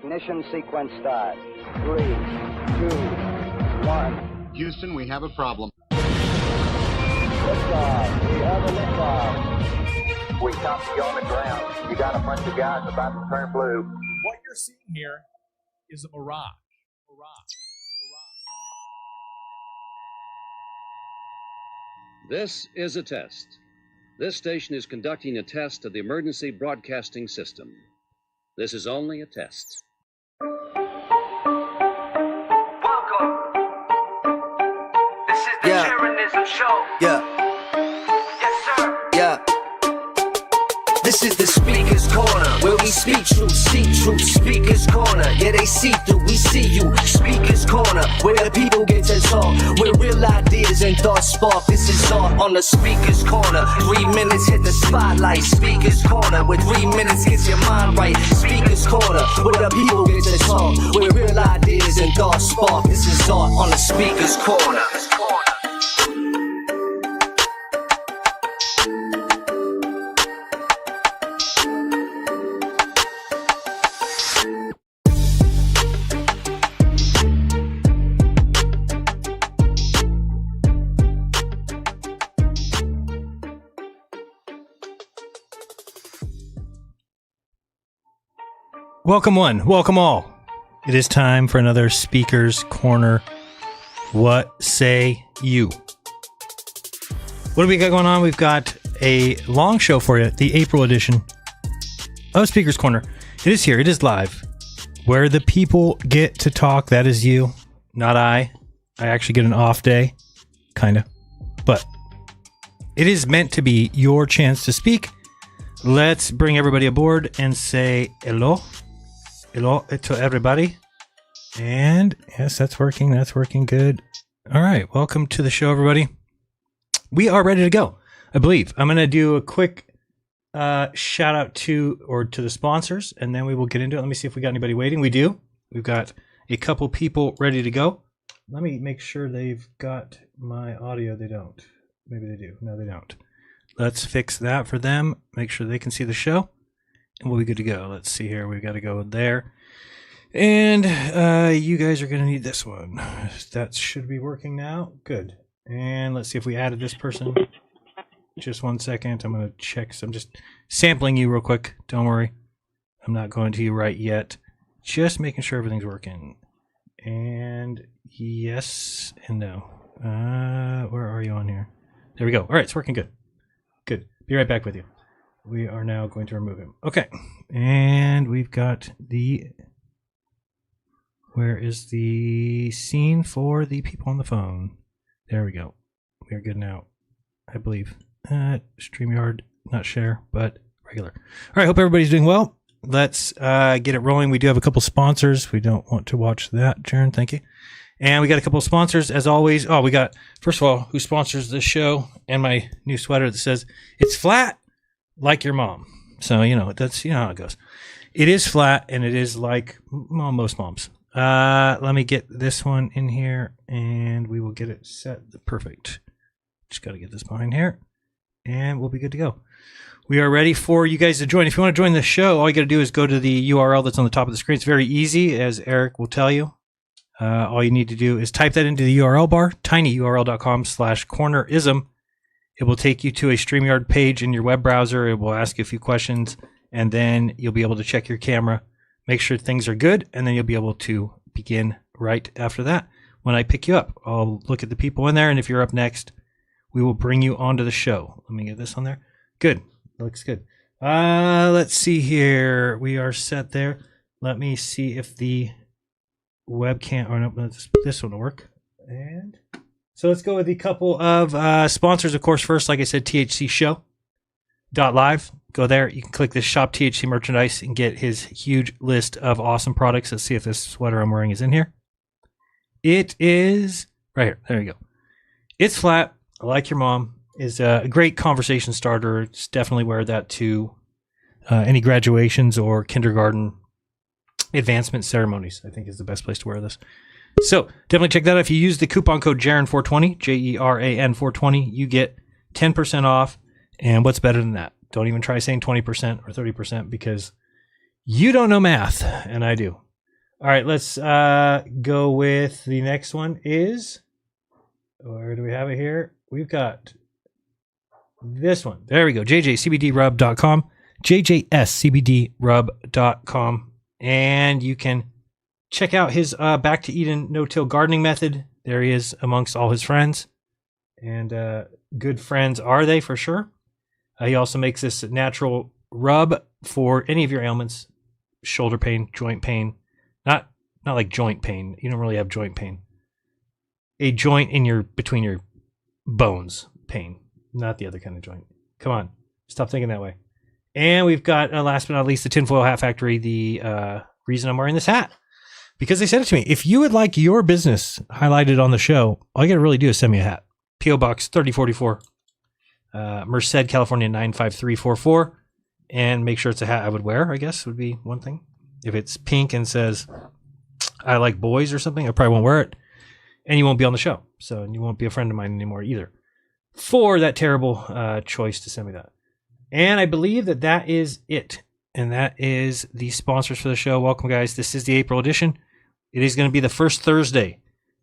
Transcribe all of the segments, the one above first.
Ignition sequence start. 3, 2, 1. Houston, we have a problem. Liftoff. We have a liftoff. We copy you on the ground. You got a bunch of guys about to turn blue. What you're seeing here is a mirage. This is a test. This station is conducting a test of the emergency broadcasting system. This is only a test. Welcome. This is the Jeranism show. Yeah. Yes, sir. Yeah. This is the Speaker's Corner, where we speak truth, seek truth. Speaker's Corner, yeah, they see through, we see you. Speaker's Corner, where the people get to talk, where real ideas and thoughts spark. This is art on the Speaker's Corner. 3 minutes hit the spotlight. Speaker's Corner, where 3 minutes gets your mind right. Speaker's Corner, where the people get to talk, where real ideas and thoughts spark. This is art on the Speaker's Corner. Welcome one, welcome all. It is time for another Speaker's Corner. What say you? What do we got going on? We've got a long show for you, the April edition of Speaker's Corner. It is here, it is live, where the people get to talk. That is you, not I. I actually get an off day, kind of. But it is meant to be your chance to speak. Let's bring everybody aboard and say hello. Hello to everybody. And yes, that's working. That's working good. All right. Welcome to the show, everybody. We are ready to go, I believe. I'm going to do a quick shout out to the sponsors, and then we will get into it. Let me see if we got anybody waiting. We do. We've got a couple people ready to go. Let me make sure they've got my audio. They don't. Maybe they do. No, they don't. Let's fix that for them. Make sure they can see the show. And we'll be good to go. Let's see here. We've got to go there. And you guys are going to need this one. That should be working now. Good. And let's see if we added this person. Just 1 second. I'm going to check. I'm just sampling you real quick. Don't worry. I'm not going to you right yet. Just making sure everything's working. And yes and no. Where are you on here? There we go. All right. It's working good. Good. Be right back with you. We are now going to remove him. Okay. And we've got the... Where is the scene for the people on the phone? There we go. We are good now, I believe. StreamYard, not share, but regular. All right. Hope everybody's doing well. Let's get it rolling. We do have a couple sponsors. We don't want to watch that, Jaren. Thank you. And we got a couple of sponsors, as always. Oh, we got, first of all, who sponsors this show, and my new sweater that says, it's flat like your mom. So, that's, how it goes. It is flat, and it is like most moms. Let me get this one in here, and we will get it set perfect. Just got to get this behind here, and we'll be good to go. We are ready for you guys to join. If you want to join the show, all you got to do is go to the URL that's on the top of the screen. It's very easy, as Eric will tell you. All you need to do is type that into the URL bar, tinyurl.com/cornerism. It will take you to a StreamYard page in your web browser. It will ask you a few questions, and then you'll be able to check your camera, make sure things are good, and then you'll be able to begin right after that. When I pick you up, I'll look at the people in there, and if you're up next, we will bring you onto the show. Let me get this on there. Good. Looks good. Let's see here. We are set there. Let me see if the webcam, or no, this one will work. And so let's go with a couple of sponsors. Of course, first, like I said, THCshow.live. Go there. You can click this Shop THC merchandise and get his huge list of awesome products. Let's see if this sweater I'm wearing is in here. It is right here. There you go. It's flat. I like your mom. Is a great conversation starter. It's definitely wear that to any graduations or kindergarten advancement ceremonies. I think is the best place to wear this. So definitely check that out. If you use the coupon code Jeran420, Jeran 420, you get 10% off. And what's better than that? Don't even try saying 20% or 30% because you don't know math, and I do. All right, let's go with the next one is, where do we have it here? We've got this one. There we go. jjcbdrub.com, jjscbdrub.com. And you can check out his Back to Eden no-till gardening method. There he is amongst all his friends. And good friends are they, for sure. He also makes this natural rub for any of your ailments, shoulder pain, joint pain. Not like joint pain. You don't really have joint pain. A joint in between your bones pain, not the other kind of joint. Come on, stop thinking that way. And we've got, last but not least, the Tinfoil Hat Factory. The reason I'm wearing this hat, because they said it to me. If you would like your business highlighted on the show, all you got to really do is send me a hat. P.O. Box 3044, Merced, California 95344, and make sure it's a hat I would wear. I guess would be one thing. If it's pink and says, I like boys or something, I probably won't wear it. And you won't be on the show. So you won't be a friend of mine anymore either. For that terrible choice to send me that. And I believe that is it. And that is the sponsors for the show. Welcome, guys. This is the April edition. It is going to be the first Thursday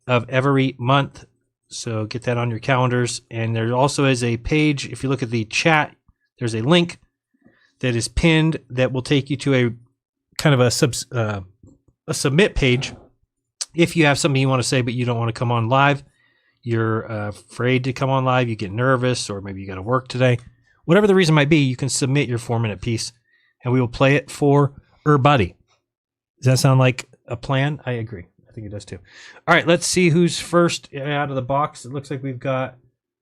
of every month. So get that on your calendars. And there also is a page. If you look at the chat, there's a link that is pinned that will take you to a kind of a submit page. If you have something you want to say, but you don't want to come on live, you're afraid to come on live, you get nervous, or maybe you got to work today, whatever the reason might be, you can submit your 4-minute piece and we will play it for everybody. Does that sound like a plan? I agree. I think it does too. All right, let's see who's first out of the box. It looks like we've got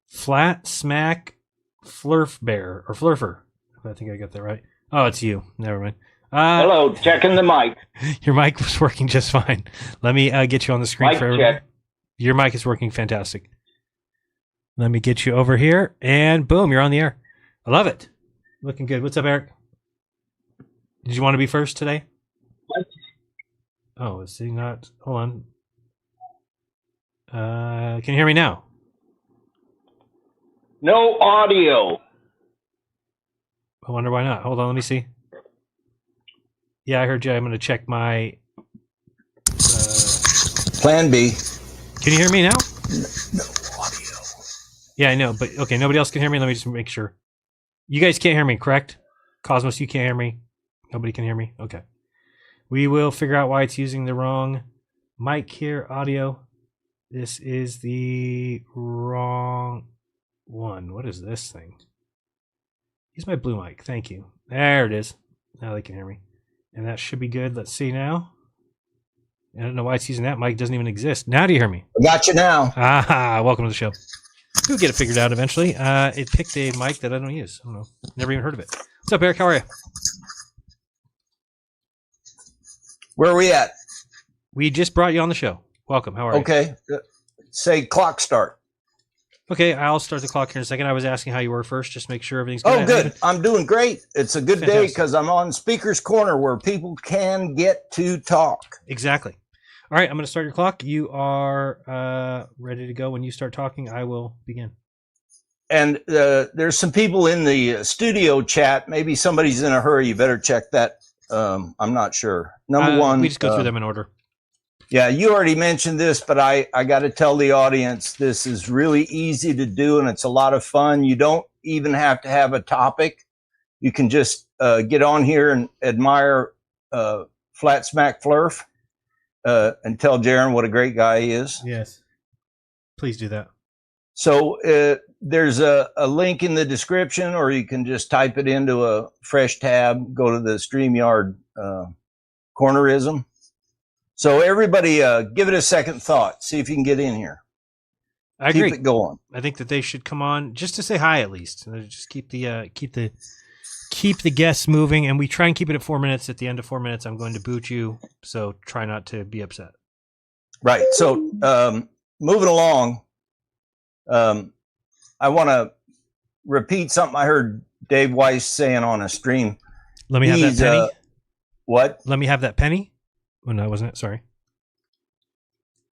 Flat Smack Flurf Bear, or Flurfer. I think I got that right. Oh, it's you. Never mind. Hello, checking the mic. Your mic was working just fine. Let me get you on the screen Mic for everybody. check. Your mic is working fantastic. Let me get you over here, and boom, you're on the air. I love it. Looking good. What's up, Eric? Did you want to be first today? What? Oh, is he not? Hold on. Can you hear me now? No audio. I wonder why not. Hold on, let me see. Yeah, I heard you. I'm going to check my... Plan B. Can you hear me now? No audio. Yeah, I know, but okay, nobody else can hear me. Let me just make sure. You guys can't hear me, correct? Cosmos, you can't hear me? Nobody can hear me? Okay. We will figure out why it's using the wrong mic here, audio. This is the wrong one. What is this thing? Use my blue mic. Thank you. There it is. Now they can hear me. And that should be good. Let's see now. I don't know why it's using that mic. It doesn't even exist. Now do you hear me? I got you now. Ah, welcome to the show. We'll get it figured out eventually. It picked a mic that I don't use. I don't know. Never even heard of it. What's up, Eric? How are you? Where are we at? We just brought you on the show. Welcome. How are you? Okay. Say clock start. Okay, I'll start the clock here in a second. I was asking how you were first, just make sure everything's good. Oh, good. I'm doing great. It's a good day Fantastic. because I'm on Speaker's Corner where people can get to talk. Exactly. All right, I'm going to start your clock. You are ready to go. When you start talking, I will begin. And there's some people in the studio chat. Maybe somebody's in a hurry. You better check that. I'm not sure. Number one. We just go through them in order. Yeah, you already mentioned this, but I got to tell the audience this is really easy to do and it's a lot of fun. You don't even have to have a topic. You can just get on here and admire Flat Smack Flurf and tell Jaron what a great guy he is. Yes. Please do that. So there's a link in the description, or you can just type it into a fresh tab, go to the StreamYard Cornerism. So everybody give it a second thought. See if you can get in here. I agree. Keep it going. I think that they should come on just to say hi at least. Just keep the guests moving, and we try and keep it at 4 minutes. At the end of 4 minutes, I'm going to boot you, so try not to be upset. Right. So moving along, I want to repeat something I heard Dave Weiss saying on a stream. Let me have that penny. What? Let me have that penny. Oh, no, wasn't it? Sorry.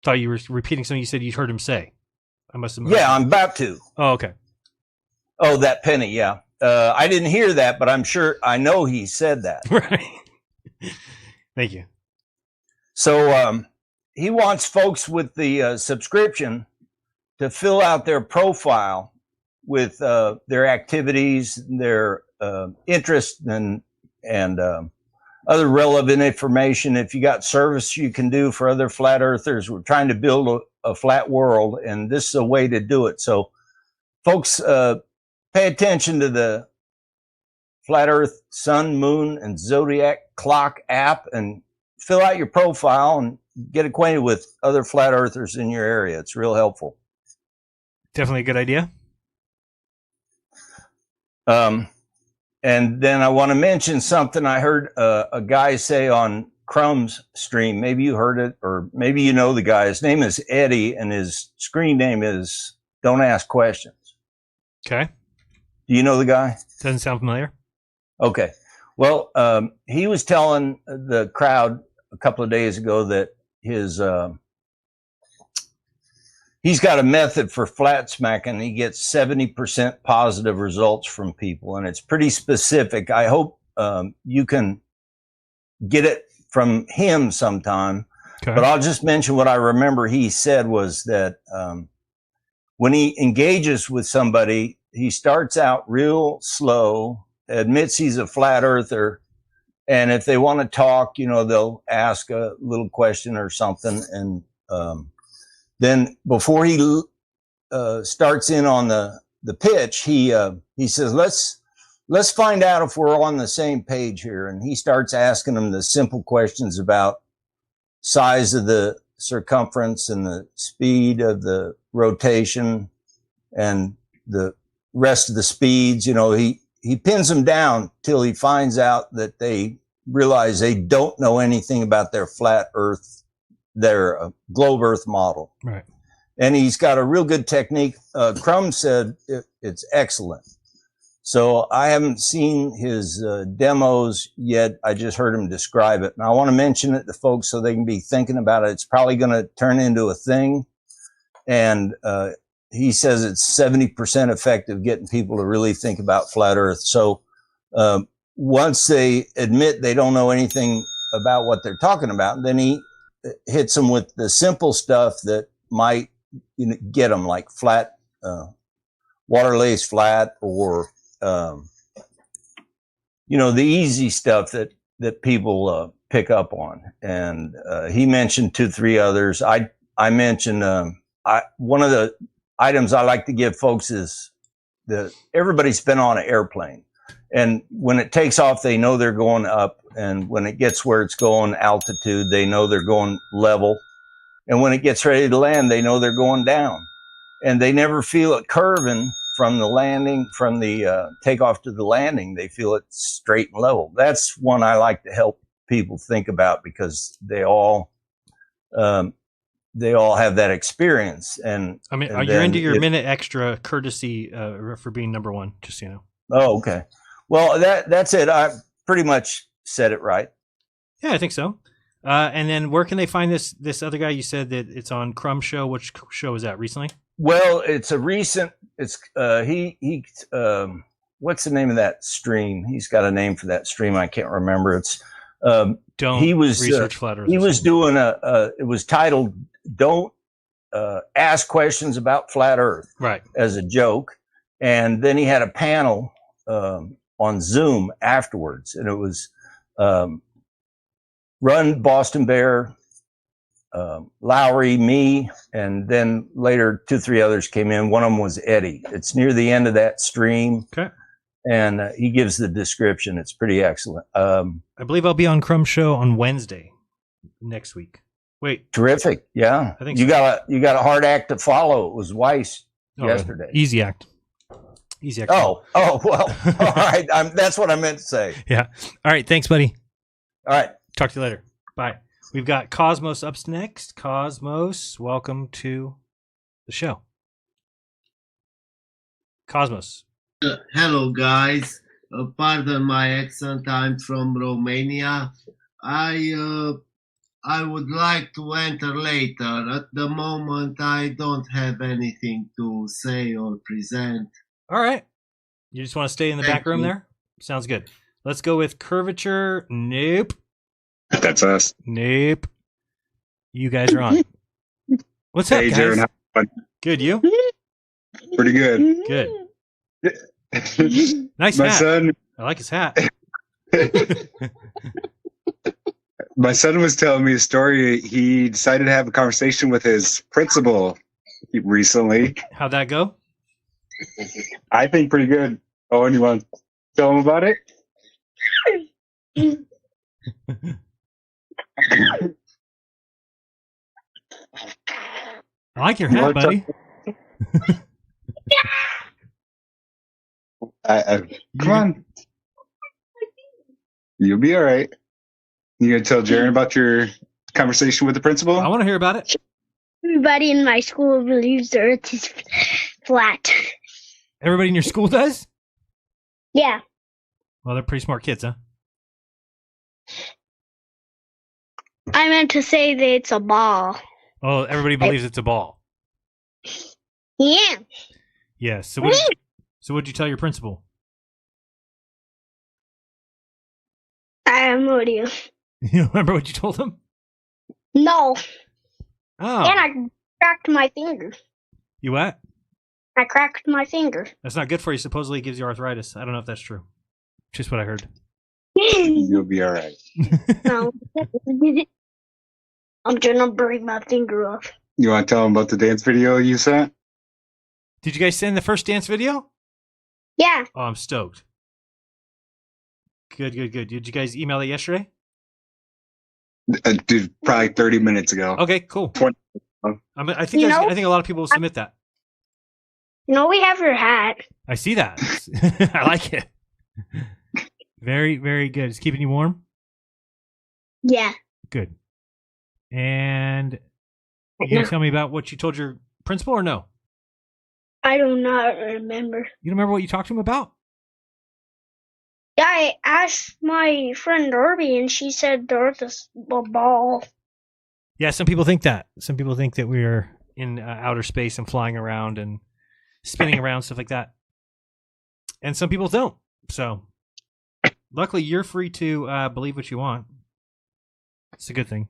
Thought you were repeating something you said you heard him say. I must have. Yeah, I'm about to. Oh, okay. Oh, that penny. Yeah. I didn't hear that, but I'm sure I know he said that. Right. Thank you. So he wants folks with the subscription to fill out their profile with their activities, their interests, and other relevant information. If you got service you can do for other flat earthers, we're trying to build a flat world, and this is a way to do it. So, folks, pay attention to the Flat Earth Sun, Moon, and Zodiac Clock app and fill out your profile and get acquainted with other flat earthers in your area. It's real helpful. Definitely a good idea. And then I want to mention something I heard a guy say on Crumb's stream. Maybe you heard it, or maybe you know the guy. His name is Eddie, and his screen name is Don't Ask Questions. Okay. Do you know the guy? Doesn't sound familiar. Okay. Well, he was telling the crowd a couple of days ago that he's got a method for flat smacking. He gets 70% positive results from people, and it's pretty specific. I hope you can get it from him sometime. Okay. But I'll just mention what I remember he said was that when he engages with somebody, he starts out real slow, admits he's a flat earther, and if they want to talk, they'll ask a little question or something, and then before he starts in on the pitch, he says, let's find out if we're on the same page here. And he starts asking them the simple questions about size of the circumference and the speed of the rotation and the rest of the speeds. He pins them down till he finds out that they realize they don't know anything about their flat earth, their globe earth model. Right. And he's got a real good technique. Crum said it's excellent. So I haven't seen his demos yet. I just heard him describe it. And I want to mention it to folks so they can be thinking about it. It's probably going to turn into a thing. And he says it's 70% effective getting people to really think about flat earth. So once they admit they don't know anything about what they're talking about, then he hits them with the simple stuff that might get them, like flat, water lays flat, or the easy stuff that people pick up on. And he mentioned 2-3 others. I mentioned one of the items I like to give folks is everybody's been on an airplane, and when it takes off, they know they're going up, and when it gets where it's going altitude, they know they're going level, and when it gets ready to land, they know they're going down, and they never feel it curving from the landing, from the takeoff to the landing. They feel it straight and level. That's one I like to help people think about, because they all have that experience. And I mean, you're into your minute extra courtesy for being number one, just so you know. Oh, okay. Well, that's it. I pretty much said it right. Yeah, I think so. And then where can they find this other guy? You said that it's on Crumb Show. Which show is that, recently? Well, it's a recent. It's what's the name of that stream? He's got a name for that stream. I can't remember. It's He was research flat Earth. He was doing it was titled "Don't Ask Questions About Flat Earth," right, as a joke, and then he had a panel on Zoom afterwards, and it was Run, Boston Bear, Lowry, me, and then later 2-3 others came in. One of them was Eddie. It's near the end of that stream. Okay. And he gives the description. It's pretty excellent. I believe I'll be on Crumb Show on Wednesday next week. Wait. Terrific. Yeah. I think you so. got a hard act to follow. It was Weiss yesterday. Easy act. Easy act. Oh, well. All right. That's what I meant to say. Yeah. All right. Thanks, buddy. All right. Talk to you later. Bye. We've got Cosmos up next. Cosmos, welcome to the show. Cosmos. Hello, guys. Pardon my accent. I'm from Romania. I would like to enter later. At the moment, I don't have anything to say or present. All right. You just want to stay in the back room there? Sounds good. Let's go with Curvature. Nope. That's us. Nope. You guys are on. What's up, Hey, guys? Jaron, how fun? Good, you? Pretty good. Good. Nice My hat. son, I like his hat. my son was telling me a story. He decided to have a conversation with his principal recently. How'd that go? I think pretty good. Oh, and you want to tell him about it? I like your hat, buddy. Come on. You'll be all right. You gonna tell Jaron about your conversation with the principal? I want to hear about it. Everybody in my school believes the earth is flat. Everybody in your school does? Yeah. Well, they're pretty smart kids, huh? I meant to say that it's a ball. Oh, everybody believes it's a ball. Yeah. Yeah. So what'd you tell your principal? I have no idea. You don't remember what you told him? No. Oh. And I cracked my finger. You what? I cracked my finger. That's not good for you. Supposedly it gives you arthritis. I don't know if that's true. Just what I heard. You'll be all right. No. I'm gonna break my finger off. You want to tell him about the dance video you sent? Did you guys send the first dance video? Yeah. Oh, I'm stoked. Good. Did you guys email it yesterday? Dude, probably 30 minutes ago. Okay, cool. 20. I think a lot of people will submit that. You know, we have your hat. I see that. I like it. Very, very good. It's keeping you warm? Yeah. Good. And you gonna tell me about what you told your principal or no? I do not remember. You don't remember what you talked to him about? Yeah, I asked my friend Darby, and she said the earth is a ball. Yeah, some people think that. Some people think that we're in outer space and flying around and spinning around, stuff like that. And some people don't. So, luckily, you're free to believe what you want. It's a good thing.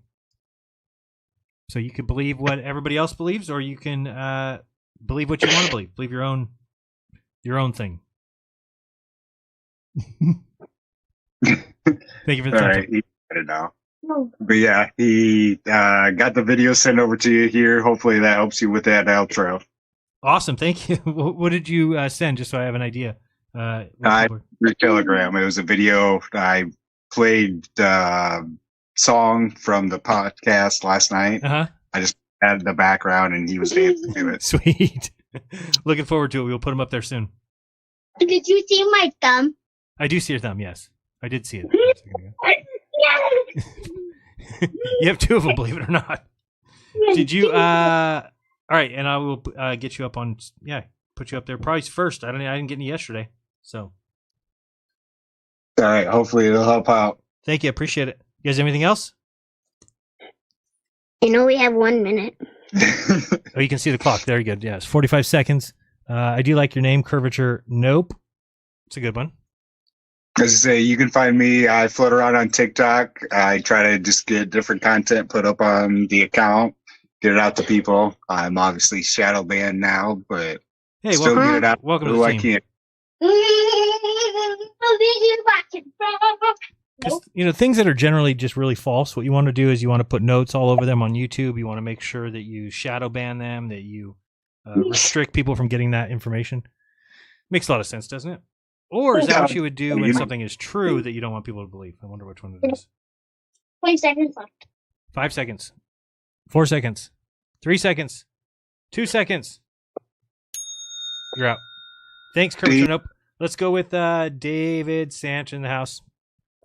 So you can believe what everybody else believes, or you can believe what you want to believe. Believe your own thing. Thank you for the All time. right, he got it now. But yeah, he got the video sent over to you here. Hopefully that helps you with that outro. Awesome, thank you. What did you send, just so I have an idea? Your Telegram. It was a video. I played song from the podcast last night. I just added the background, and he was dancing to it. Sweet. Looking forward to it. We'll put him up there soon. Did you see my thumb? I do see your thumb, yes. I did see it. You have two of them, believe it or not. Did you all right, and I will get you up on put you up there probably first. I didn't get any yesterday. So all right, hopefully it'll help out. Thank you, appreciate it. You guys have anything else? You know we have 1 minute. Oh, you can see the clock. Very good. Yeah, it's 45 seconds. I do like your name, Curvature Nope. It's a good one. As I say, you can find me. I float around on TikTok. I try to just get different content put up on the account, get it out to people. I'm obviously shadow banned now, but hey, still get it out welcome to who the I team. can. Because things that are generally just really false, what you want to do is you want to put notes all over them on YouTube. You want to make sure that you shadow ban them, that you restrict people from getting that information. Makes a lot of sense, doesn't it? Or is that what you would do when something is true that you don't want people to believe? I wonder which one it is. 20 seconds left. 5 seconds. 4 seconds. 3 seconds. 2 seconds. You're out. Thanks, Curvature Nope. Let's go with David Sanch in the house.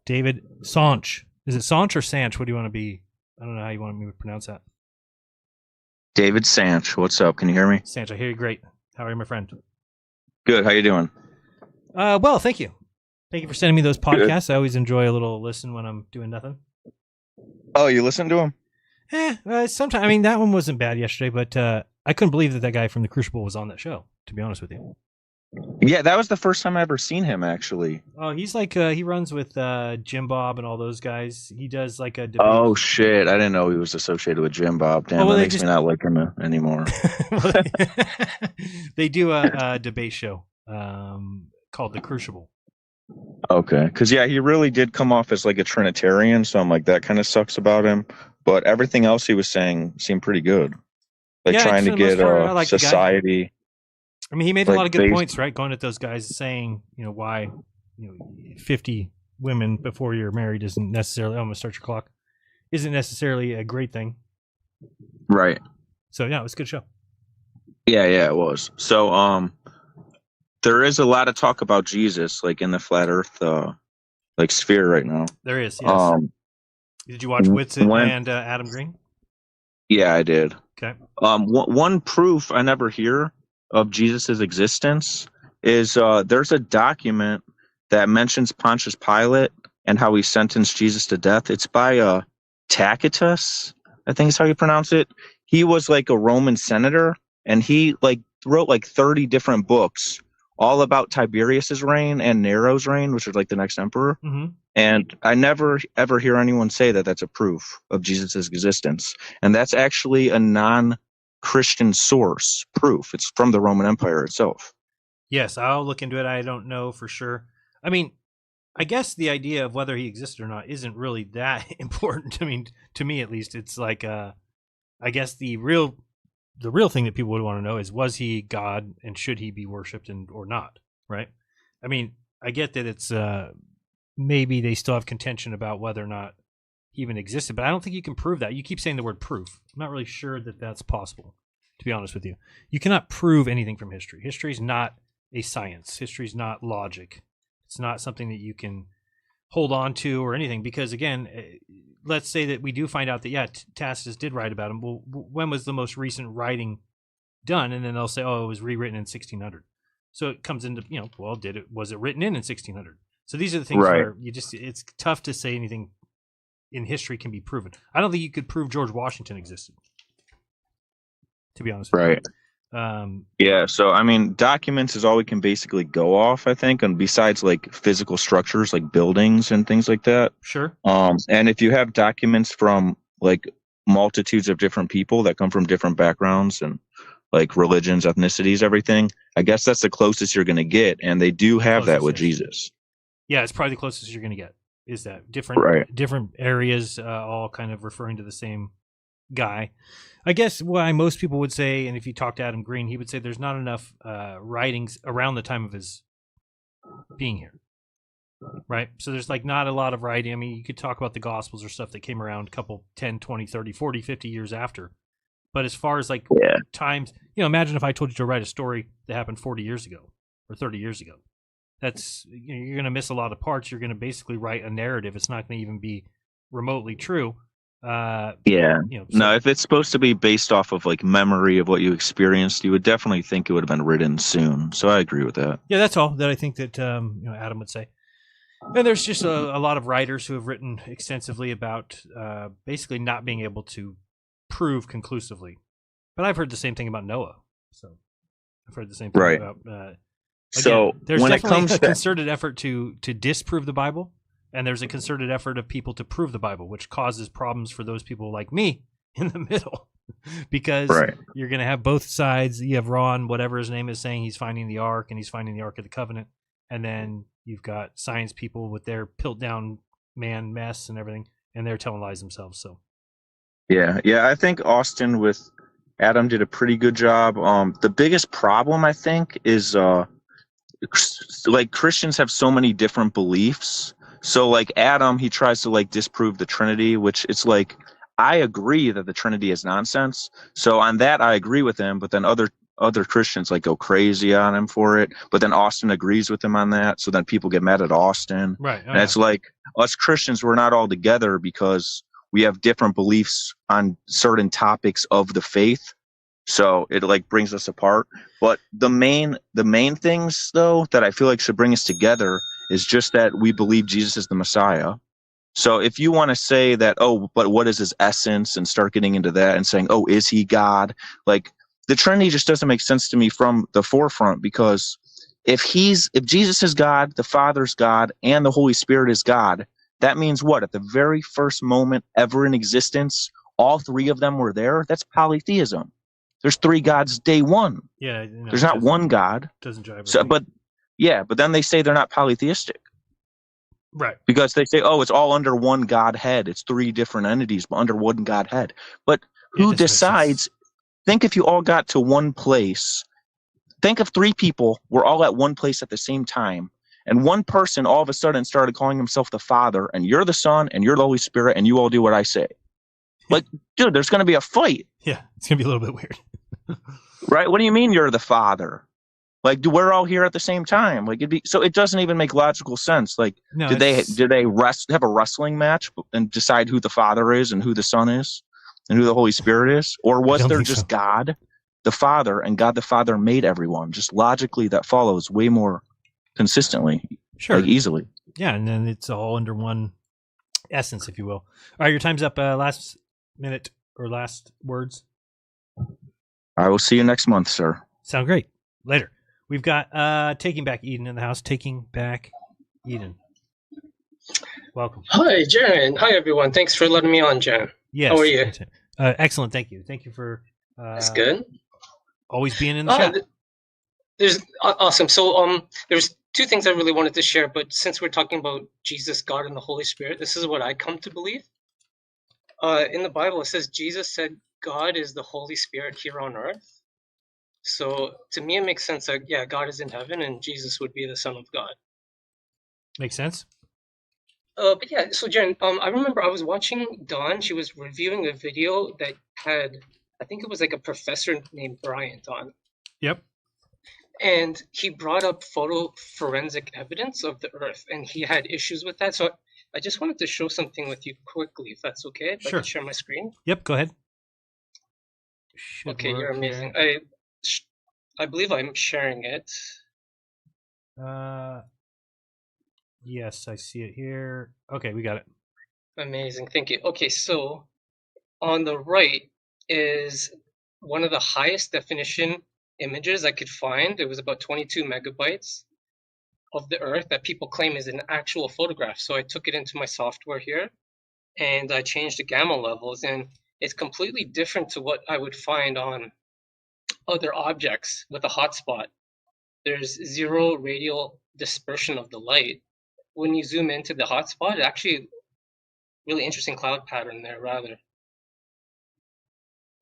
David Sanch. Is it Sanch or Sanch? What do you want to be? I don't know how you want me to pronounce that. David Sanch. What's up? Can you hear me? Sanch, I hear you great. How are you, my friend? Good. How you doing? Well, thank you. Thank you for sending me those podcasts. Good. I always enjoy a little listen when I'm doing nothing. Oh, you listen to them? Sometimes. I mean, that one wasn't bad yesterday, but I couldn't believe that guy from the Crucible was on that show, to be honest with you. Yeah, that was the first time I ever seen him, actually. Oh, he's like he runs with Jim Bob and all those guys. He does like a debate. Oh shit! I didn't know he was associated with Jim Bob. Damn, that makes me not like him anymore. They do a debate show called The Crucible. Okay, because yeah, he really did come off as like a Trinitarian, so I'm like, that kind of sucks about him. But everything else he was saying seemed pretty good. Like trying to get like society. I mean, he made a lot of good points, right? Going at those guys, saying, why, 50 women before you're married isn't necessarily. I'm gonna start your clock. Isn't necessarily a great thing. Right. So yeah, it was a good show. Yeah, it was. So there is a lot of talk about Jesus, like in the flat Earth, like sphere right now. There is. Yes. Did you watch Whitson and Adam Green? Yeah, I did. Okay. One proof I never hear of Jesus's existence is there's a document that mentions Pontius Pilate and how he sentenced Jesus to death. It's by Tacitus, I think is how you pronounce it. He was like a Roman senator, and he like wrote like 30 different books all about Tiberius's reign and Nero's reign, which is like the next emperor. Mm-hmm. And I never ever hear anyone say that that's a proof of Jesus's existence, and that's actually a non-Christian source proof. It's from the Roman Empire itself. Yes, I'll look into it. I don't know for sure. I mean, I guess the idea of whether he existed or not isn't really that important. I mean, to me at least, it's like I guess the real thing that people would want to know is, was he God and should he be worshipped or not, right? I mean, I get that it's maybe they still have contention about whether or not he even existed, but I don't think you can prove that. You keep saying the word proof. I'm not really sure that that's possible, to be honest with you. You cannot prove anything from history. History is not a science. History is not logic. It's not something that you can hold on to or anything, because again, let's say that we do find out that, yeah, Tacitus did write about him. Well, when was the most recent writing done? And then they'll say, oh, it was rewritten in 1600. So it comes into, well, was it written in 1600? So these are the things where it's tough to say anything in history can be proven. I don't think you could prove George Washington existed, to be honest with you. Yeah, so I mean, documents is all we can basically go off, I think, and besides like physical structures like buildings and things like that. Sure. And if you have documents from like multitudes of different people that come from different backgrounds and like religions, ethnicities, everything, I guess that's the closest you're going to get, and they do have that with Jesus. Yeah, it's probably the closest you're going to get. Is that different areas all kind of referring to the same guy? I guess why most people would say, and if you talk to Adam Green, he would say there's not enough writings around the time of his being here, right? So there's like not a lot of writing. I mean, you could talk about the Gospels or stuff that came around a couple 10, 20, 30, 40, 50 years after. But as far as like times, imagine if I told you to write a story that happened 40 years ago or 30 years ago. That's, you're going to miss a lot of parts. You're going to basically write a narrative. It's not going to even be remotely true. No, if it's supposed to be based off of like memory of what you experienced, you would definitely think it would have been written soon. So I agree with that. Yeah, that's all that I think that Adam would say. And there's just a lot of writers who have written extensively about basically not being able to prove conclusively. But I've heard the same thing about Noah. So I've heard the same thing about. Again, there's when definitely it comes a concerted effort to disprove the Bible, and there's a concerted effort of people to prove the Bible, which causes problems for those people like me in the middle, because you're going to have both sides. You have Ron, whatever his name is, saying he's finding the Ark, and he's finding the Ark of the Covenant, and then you've got science people with their Piltdown man mess and everything, and they're telling lies themselves. So, yeah, I think Austin with Adam did a pretty good job. The biggest problem I think is like Christians have so many different beliefs. So like Adam, he tries to like disprove the Trinity, which it's like, I agree that the Trinity is nonsense. So on that, I agree with him, but then other Christians like go crazy on him for it. But then Austin agrees with him on that. So then people get mad at Austin. Right. And it's like us Christians, we're not all together because we have different beliefs on certain topics of the faith. So it like brings us apart. But the main things though that I feel like should bring us together is just that we believe Jesus is the Messiah. So if you want to say that, oh, but what is his essence, and start getting into that and saying, oh, is he God? Like the Trinity just doesn't make sense to me from the forefront, because if Jesus is God, the Father's God, and the Holy Spirit is God, that means what? At the very first moment ever in existence, all three of them were there. That's polytheism. There's three gods day one. Yeah, no, there's not one God. Doesn't jive. So, but then they say they're not polytheistic. Right. Because they say, oh, it's all under one Godhead. It's three different entities, but under one Godhead. But who decides? Think if you all got to one place. Think if three people were all at one place at the same time, and one person all of a sudden started calling himself the Father, and you're the Son, and you're the Holy Spirit, and you all do what I say. Like, dude, there's going to be a fight. Yeah, it's going to be a little bit weird. Right? What do you mean you're the Father? Like, we're all here at the same time. Like, so it doesn't even make logical sense. Like, no, did they have a wrestling match and decide who the Father is and who the Son is and who the Holy Spirit is? Or was there just God, the Father, and God the Father made everyone? Just logically, that follows way more consistently, sure, like easily. Yeah, and then it's all under one essence, if you will. All right, your time's up. Last minute or last words. I will see you next month, sir. Sound great. Later. We've got Taking Back Eden in the house. Taking Back Eden. Welcome. Hi, Jaron. Hi, everyone. Thanks for letting me on, Jaron. Yes. How are you? Excellent. Thank you. Thank you for that's good. Always being in the chat. There's awesome. So there's two things I really wanted to share, but since we're talking about Jesus, God, and the Holy Spirit, this is what I come to believe. In the Bible, it says Jesus said God is the Holy Spirit here on earth. So to me, it makes sense that, yeah, God is in heaven and Jesus would be the Son of God. Makes sense. But yeah, so Jen, I remember I was watching Dawn. She was reviewing a video that had, I think it was like a professor named Bryant on. Yep. And he brought up photo forensic evidence of the Earth, and he had issues with that. So I just wanted to show something with you quickly, if that's okay. If sure. I can share my screen. Yep, go ahead. Okay, you're amazing. I believe I'm sharing it. Yes, I see it here. Okay, we got it. Amazing, thank you. Okay, so on the right is one of the highest definition images I could find. It was about 22 megabytes of the Earth that people claim is an actual photograph. So I took it into my software here and I changed the gamma levels, and it's completely different to what I would find on other objects with a hotspot. There's zero radial dispersion of the light. When you zoom into the hotspot, it's actually really interesting cloud pattern there, rather.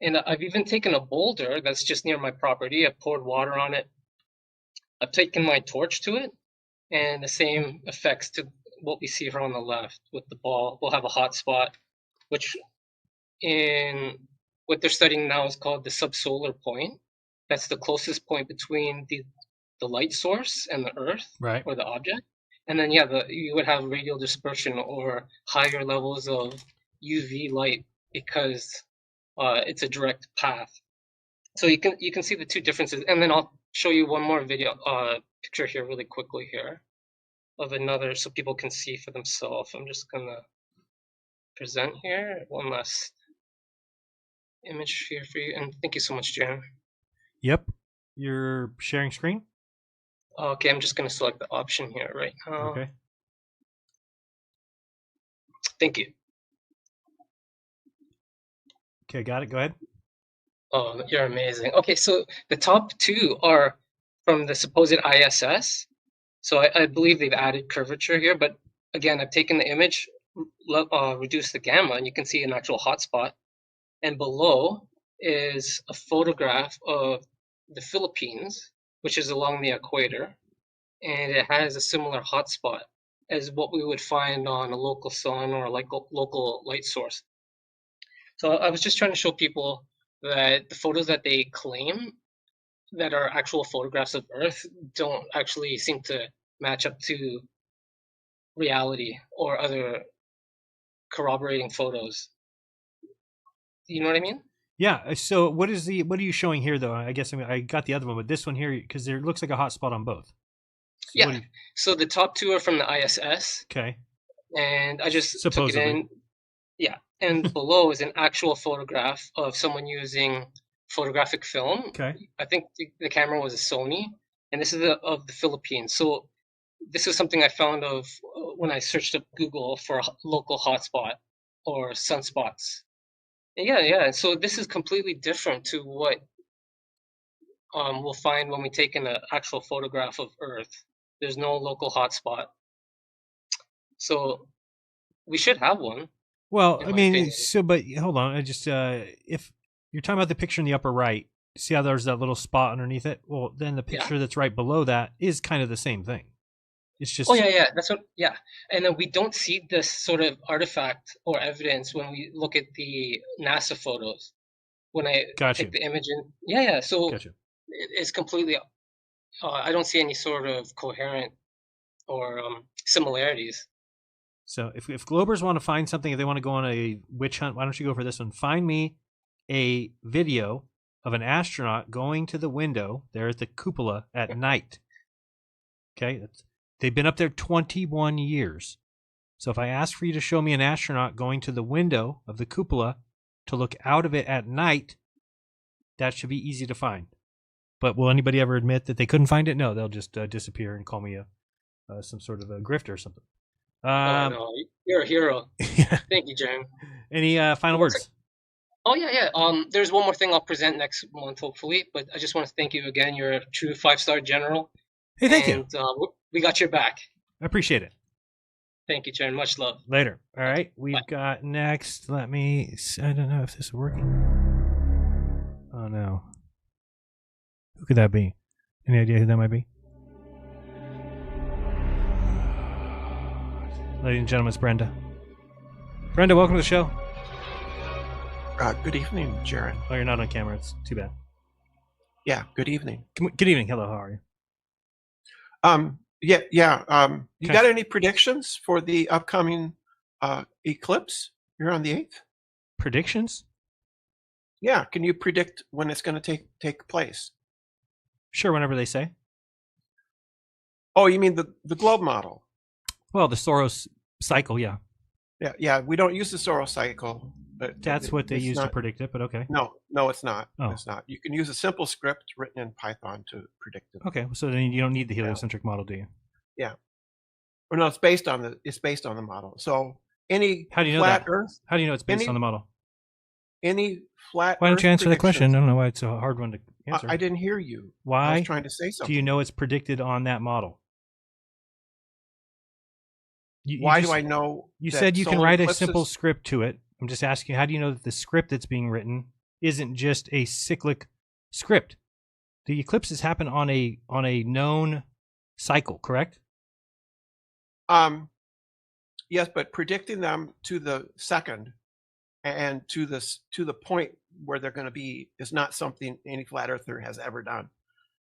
And I've even taken a boulder that's just near my property. I poured water on it. I've taken my torch to it, and the same effects to what we see here on the left with the ball. We'll have a hotspot, which in what they're studying now is called the subsolar point. That's the closest point between the light source and the Earth, right, or the object. And then, yeah, you would have radial dispersion or higher levels of UV light because it's a direct path. So you can see the two differences. And then I'll show you one more video picture here really quickly here of another, so people can see for themselves. I'm just gonna present here one last image here for you. And thank you so much, Jan. Yep. You're sharing screen? Okay, I'm just going to select the option here right now. Okay. Thank you. Okay, got it. Go ahead. Oh, you're amazing. Okay, so the top two are from the supposed ISS. So I believe they've added curvature here, but again, I've taken the image, reduced the gamma, and you can see an actual hotspot. And below is a photograph of the Philippines, which is along the equator, and it has a similar hotspot as what we would find on a local sun or like a local light source. So I was just trying to show people that the photos that they claim that are actual photographs of Earth don't actually seem to match up to reality or other corroborating photos. You know what I mean? Yeah. So what are you showing here, though? I guess I got the other one, but this one here, because there looks like a hotspot on both. So yeah. So the top two are from the ISS. Okay. And I just supposedly took it in. Yeah. And below is an actual photograph of someone using photographic film. Okay. I think the camera was a Sony, and this is of the Philippines. So this is something I found of when I searched up Google for a local hotspot or sunspots. And yeah. So this is completely different to what we'll find when we take an actual photograph of Earth. There's no local hotspot. So we should have one. Well, I mean, but hold on. I just if you're talking about the picture in the upper right, see how there's that little spot underneath it? Well, then the picture that's right below that is kind of the same thing. It's just That's what and then we don't see this sort of artifact or evidence when we look at the NASA photos. When I take the image in, so it's completely. I don't see any sort of coherent or similarities. So if Globers want to find something, if they want to go on a witch hunt, why don't you go for this one? Find me a video of an astronaut going to the window there at the cupola at night. Okay, they've been up there 21 years. So if I ask for you to show me an astronaut going to the window of the cupola to look out of it at night, that should be easy to find. But will anybody ever admit that they couldn't find it? No, they'll just disappear and call me some sort of a grifter or something. No, you're a hero. Thank you, Jen. Any final words? There's one more thing I'll present next month, hopefully. But I just want to thank you again. You're a true 5-star general. Hey, thank you. We got your back. I appreciate it. Thank you, Jen. Much love. Later. All right. We've got next. I don't know if this is working. Oh, no. Who could that be? Any idea who that might be? Ladies and gentlemen, it's Brenda. Brenda, welcome to the show. Good evening, Jaron. Oh, you're not on camera. It's too bad. Yeah, good evening. Good evening. Hello, how are you? You got any predictions for the upcoming eclipse here on the 8th? Predictions? Yeah, can you predict when it's going to take place? Sure, whenever they say. Oh, you mean the globe model? Well, the Soros cycle, yeah. Yeah. We don't use the Soros cycle, but that's what they use to predict it. But okay. No, it's not. Oh. It's not. You can use a simple script written in Python to predict it. Okay, so then you don't need the heliocentric model, do you? Yeah. Well, no, it's based on the model. So any how do you know flat that? Earth? How do you know it's based on the model? Any flat. Why don't you answer the question? I don't know why it's a hard one to answer. I didn't hear you. Why? I was trying to say something. Do you know it's predicted on that model? Why do I know? You said you can write a simple script to it. I'm just asking, how do you know that the script that's being written isn't just a cyclic script? The eclipses happen on a known cycle, correct? Yes, but predicting them to the second and to the point where they're going to be is not something any flat earther has ever done.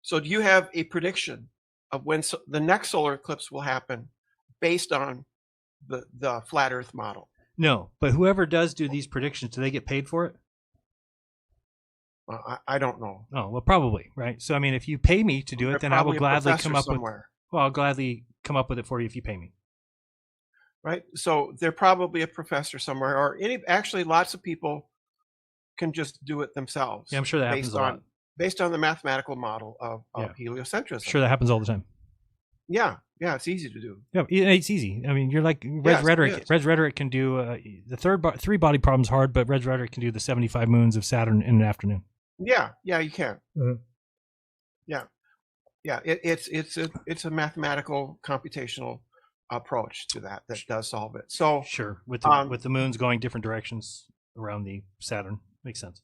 So do you have a prediction of when the next solar eclipse will happen based on the flat earth model? No, but whoever does do these predictions, do they get paid for it? I don't know. Oh, well, probably, right? So, I mean, if you pay me to do it, then I will gladly come up with. Well, I'll gladly come up with it for you if you pay me. Right. So they're probably a professor somewhere, or actually, lots of people can just do it themselves. Yeah, I'm sure that happens a lot. Based on the mathematical model of heliocentrism. Sure, that happens all the time. Yeah, it's easy to do. Yeah, it's easy. I mean, you're like Red's Rhetoric. Red's Rhetoric can do the three body problem's hard, but Red's Rhetoric can do the 75 moons of Saturn in an afternoon. Yeah, you can. Mm-hmm. Yeah. It's a mathematical computational approach to that does solve it. So sure, with the moons going different directions around the Saturn, makes sense.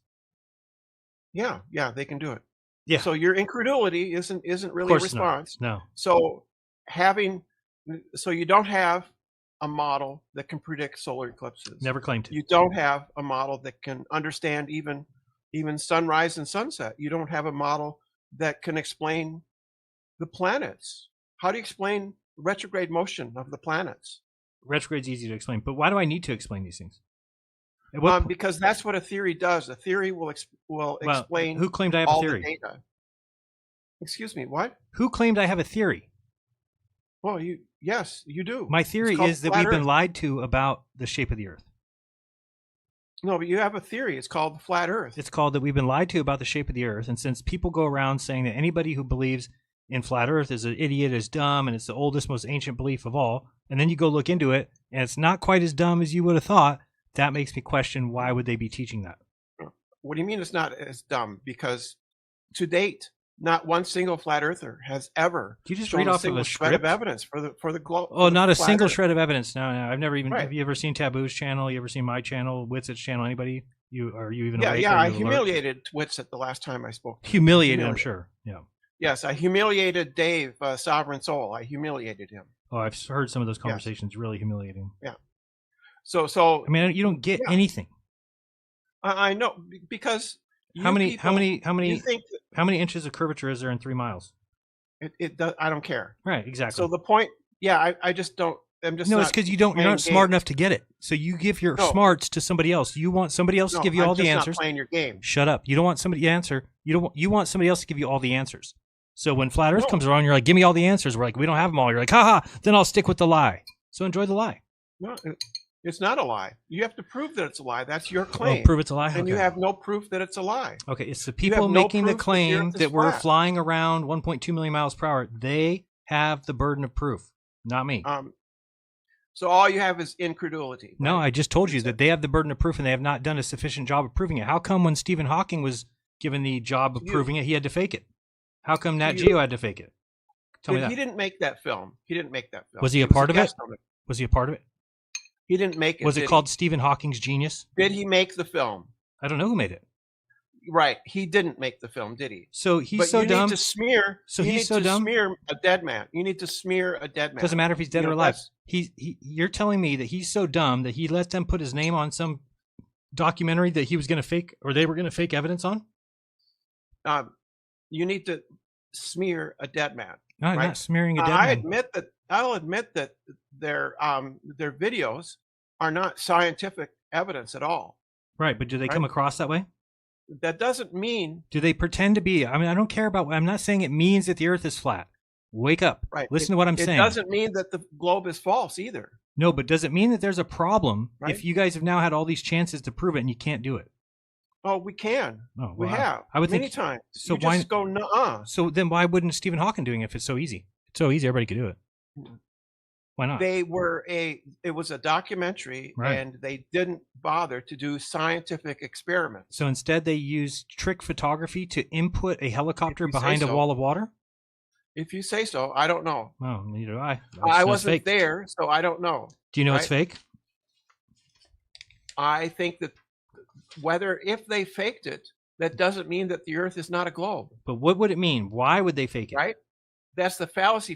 Yeah, they can do it. Yeah. So your incredulity isn't really a response. No. So you don't have a model that can predict solar eclipses. Never claimed to. You don't have a model that can understand even sunrise and sunset. You don't have a model that can explain the planets. How do you explain retrograde motion of the planets? Retrograde's easy to explain, but why do I need to explain these things? Because that's what a theory does. A theory will explain. Who claimed I have a theory? The data. Excuse me, what? Who claimed I have a theory? Well, yes, you do. My theory is that we've been lied to about the shape of the Earth. No, but you have a theory. It's called the flat Earth. It's called that we've been lied to about the shape of the Earth, and since people go around saying that anybody who believes in flat Earth is an idiot, is dumb, and it's the oldest, most ancient belief of all, and then you go look into it, and it's not quite as dumb as you would have thought, that makes me question why would they be teaching that? What do you mean it's not as dumb? Because to date, not one single flat earther has ever Do you just shown read a off of single a shred of script? evidence for the globe. Oh, not a flat single Earth. shred of evidence. No, I've never even. Right. Have you ever seen Taboo's channel? You ever seen my channel, Witsit's channel? Anybody? Are you even Yeah, awake? yeah. Are I you alert? humiliated Twitsit the last time I spoke. to him. Humiliated, I'm sure. Yeah. Yes, I humiliated Dave, Sovereign Soul. I humiliated him. Oh, I've heard some of those conversations. Really humiliating. Yeah. So I mean, you don't get anything. I know because How many you think how many inches of curvature is there in 3 miles? it does. I don't care. Right. Exactly. So the point, I just don't. I'm just no, not it's because you're not smart enough to get it. So you give your smarts to somebody else. You want somebody else to give you all the answers. Not playing your game. Shut up. You don't want somebody to answer. You want somebody else to give you all the answers. So when flat Earth comes around, you're like, give me all the answers. We're like, we don't have them all. You're like, haha. Then I'll stick with the lie. So enjoy the lie. No, it's not a lie. You have to prove that it's a lie. That's your claim. Oh, prove it's a lie. And you Okay. have no proof that it's a lie. Okay, it's the You have people no making the proof that the claim Earth is that we're flat. flying around 1.2 million miles per hour. They have the burden of proof, not me. So all you have is incredulity. No, I just told you that they have the burden of proof and they have not done a sufficient job of proving it. How come when Stephen Hawking was given the job of proving it, he had to fake it? How come Nat Geo had to fake it? Tell me that. He didn't make that film. He didn't make that film. Was he a part of it? guest on Was he a part of it? He didn't make it. Was it did called Stephen Hawking's Genius? Did he make the film? I don't know who made it. Right. He didn't make the film, did he? So he's But so you dumb. Need to smear. So you he's need so to dumb. Smear a dead man. You need to smear a dead man. Doesn't matter if he's dead You or know, alive. that's- You're telling me that he's so dumb that he let them put his name on some documentary that he was going to fake, or they were going to fake evidence on? You need to smear a dead man. No, I'm right? not smearing a dead man. I'll admit that their videos are not scientific evidence at all. Right, but do they come across that way? That doesn't mean Do they pretend to be? I mean, I don't care about. I'm not saying it means that the Earth is flat. Wake up. right. Listen to what I'm it saying. It doesn't mean that the globe is false either. No, but does it mean that there's a problem Right. if you guys have now had all these chances to prove it and you can't do it? Oh, we can. Oh, We well, have. I would many think times. so. You Why just go nuh-uh. So then why wouldn't Stephen Hawking doing it if it's so easy? It's so easy, everybody could do it. Why not? It was a documentary, Right. and they didn't bother to do scientific experiments. So instead, they used trick photography to input a helicopter If you say behind a so. wall of water. If you say so, I don't know. Oh, neither do I. I wasn't there, so I don't know. Do you know it's right? fake? I think that if they faked it, that doesn't mean that the Earth is not a globe, But what would it mean? Why would they fake it? right? That's the fallacy,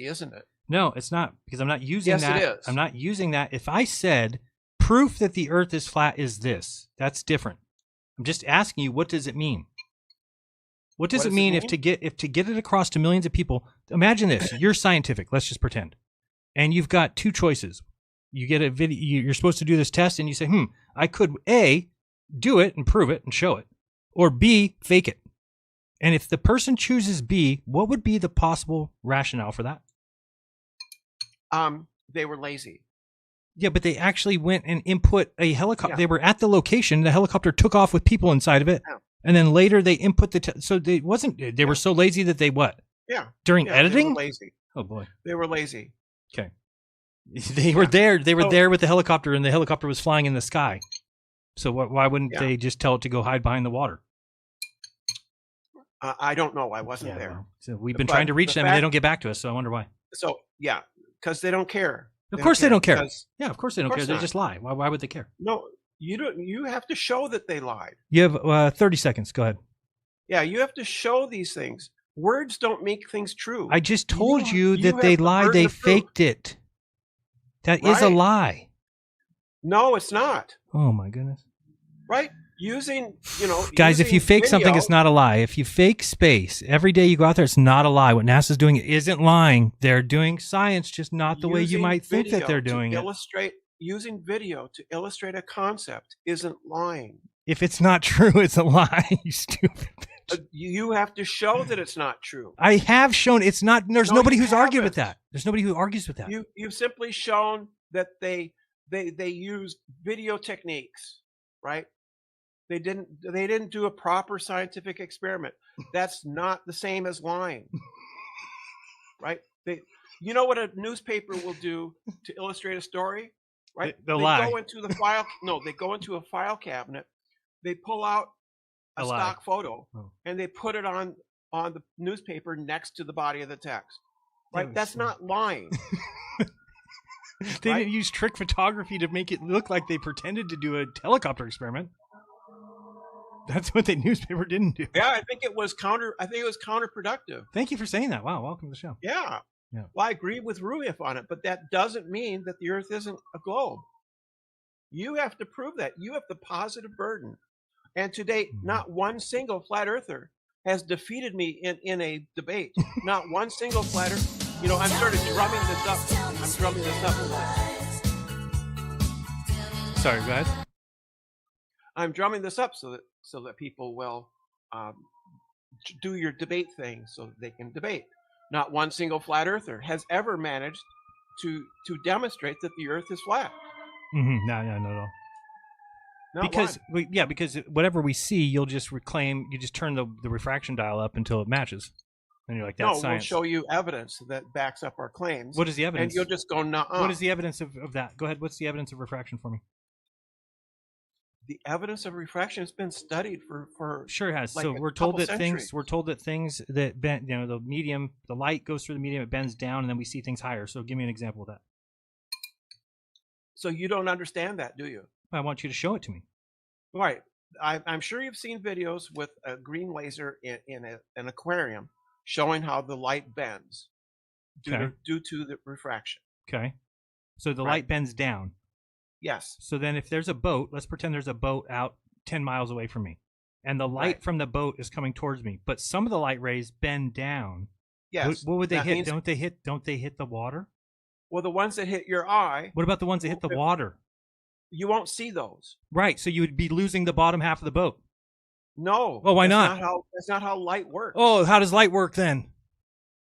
isn't it? No, it's not, because I'm not using Yes, that. it is. I'm not using that. If I said proof that the Earth is flat is this, that's different. I'm just asking you, what does it mean? What does it mean if to get it across to millions of people? Imagine this: you're scientific. Let's just pretend, and you've got two choices. You get a video. You're supposed to do this test, and you say, I could A, do it and prove it and show it, or B, fake it. And if the person chooses B, what would be the possible rationale for that? They were lazy. Yeah, but they actually went and input a helicopter. Yeah. They were at the location. The helicopter took off with people inside of it, and then later they input so they wasn't. They were so lazy that they what? Yeah. During Yeah, editing? they were lazy. Oh boy. They were lazy. Okay. They were there. They were there with the helicopter, and the helicopter was flying in the sky. So why wouldn't they just tell it to go hide behind the water? I don't know. I wasn't there. Well, so we've been trying to reach them, and they don't get back to us. So I wonder why. So yeah, because they don't care. Of course they don't care. because- Yeah, of course they don't care. course They not. just lie. Why would they care? No, you don't. You have to show that they lied. You have 30 seconds. Go ahead. Yeah, you have to show these things. Words don't make things true. I just told you that have they the lied. burden They of proof. faked it. That is a Right. lie. No, it's not. Oh my goodness. Right? Using, Guys, if you using fake something, video- it's not a lie. If you fake space every day you go out there, it's not a lie. What NASA's doing isn't lying. They're doing science, just not the way you using might think that video they're to doing it. Using video to illustrate a concept isn't lying. If it's not true, it's a lie. You stupid. You have to show that it's not true. I have shown it's not. There's No, nobody you who's argued with haven't. that. There's nobody who argues with that. You've simply shown that they used video techniques, right? They didn't do a proper scientific experiment. That's not the same as lying. right? You know what a newspaper will do to illustrate a story, right? They'll they lie. go into the file. No, they go into a file cabinet. They pull out a They'll stock lie. photo Oh. and they put it on the newspaper next to the body of the text. Right? was That's so- not lying. They Right? didn't use trick photography to make it look like they pretended to do a helicopter experiment. That's what the newspaper didn't do. Yeah, I think it was counterproductive. Thank you for saying that. Wow, welcome to the show. Yeah. Yeah. Well, I agree with Ruif on it, but that doesn't mean that the Earth isn't a globe. You have to prove that. You have the positive burden. And to date, not one single flat earther has defeated me in a debate. Not one single flat earther. You know, I'm sort of drumming this up. I'm drumming this up a little. Sorry, guys. I'm drumming this up so that people will do your debate thing so they can debate. Not one single flat earther has ever managed to demonstrate that the Earth is flat. Mm-hmm. No. Not Because one. because whatever we see, you'll just you just turn the refraction dial up until it matches, and you're like, that's No, science. we'll show you evidence that backs up our claims. What is the evidence? And you'll just go, nuh-uh. What is the evidence of that? Go ahead. What's the evidence of refraction for me? The evidence of refraction has been studied for Sure it has. like So a we're told couple that centuries. things that bend, the light goes through the medium, it bends down, and then we see things higher. So give me an example of that. So you don't understand that, do you? I want you to show it to me. Right. I'm sure you've seen videos with a green laser in an aquarium showing how the light bends due to the refraction. Okay. So the Right. light bends down. Yes. So then if there's a boat, let's pretend there's a boat out 10 miles away from me, and the light Right. from the boat is coming towards me, but some of the light rays bend down. Yes. What would they That hit? means- Don't they hit the water? Well, the ones that hit your eye, What about the ones that hit the water? you won't see those. Right. So you would be losing the bottom half of the boat. No. Oh, why that's not? That's not how light works. Oh, how does light work then?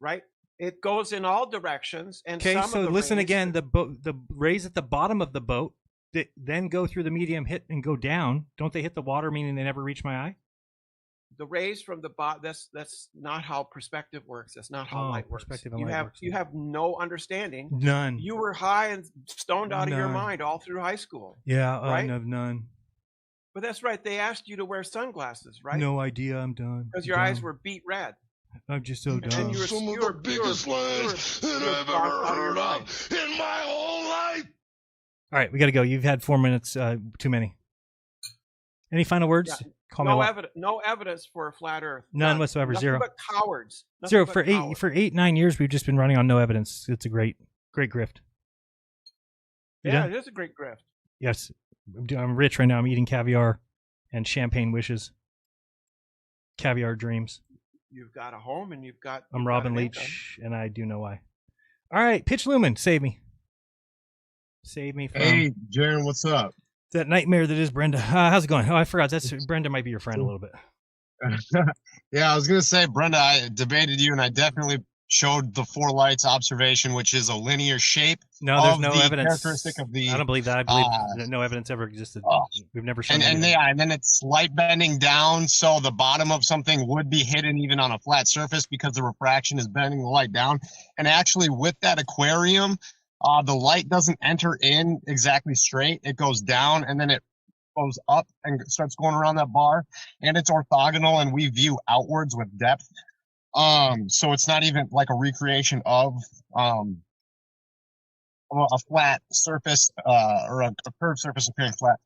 Right. It goes in all directions, and Okay, some so of the listen rays- again. The rays at the bottom of the boat that then go through the medium, hit and go down. Don't they hit the water, meaning they never reach my eye? The rays from the bot. That's not how perspective works. That's not how Oh, light works. perspective and You light have works. you have no understanding. None. You were high and stoned out of your None. mind all through high school. Yeah, right. I have none. But that's right. They asked you to wear sunglasses, right? No idea. I'm done. Because your eyes were beat red. I'm just so And dumb. you were Some of you the were- biggest you were- lies you were that I've bonked ever out of your heard mind. of in my whole life. All right, we got to go. You've had 4 minutes. Too many. Any final words? Yeah, Call me what? no evidence for a flat Earth. None whatsoever. Nothing Zero. But cowards. Nothing Zero but for cowards. 8-9 years. We've just been running on no evidence. It's a great grift. You Yeah, done? it is a great grift. Yes, I'm rich right now. I'm eating caviar and champagne wishes. Caviar dreams. You've got a home and you've got. I'm you've got Robin an Leach, and I do know why. All right, Pitch Lumen, save me. Save me from Hey, Jaron, what's up? that nightmare that is Brenda. How's it going? Oh, I forgot. That's Brenda might be your friend a little bit. Yeah, I was gonna say, Brenda, I debated you, and I definitely showed the four lights observation, which is a linear shape. No, there's of no the evidence. Characteristic of the. I don't believe that. I believe that no evidence ever existed. We've never shown. And anything. yeah, and then it's light bending down, so the bottom of something would be hidden even on a flat surface because the refraction is bending the light down. And actually, with that aquarium, the light doesn't enter in exactly straight; it goes down, and then it goes up and starts going around that bar. And it's orthogonal, and we view outwards with depth. So it's not even like a recreation of a flat surface or a curved surface appearing flat.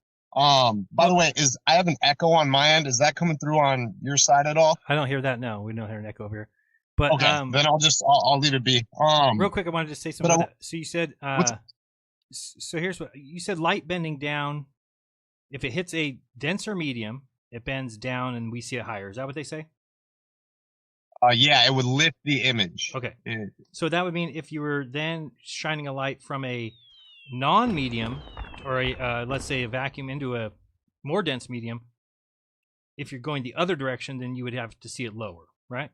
By the way, I have an echo on my end. Is that coming through on your side at all? I don't hear that. No, we don't hear an echo over here. But Okay, then I'll leave it be. Real quick, I wanted to say something. but About that. So you said, so here's what you said: light bending down. If it hits a denser medium, it bends down, and we see it higher. Is that what they say? Yeah, it would lift the image. Okay. So that would mean if you were then shining a light from a non-medium or a let's say a vacuum into a more dense medium, if you're going the other direction, then you would have to see it lower, right?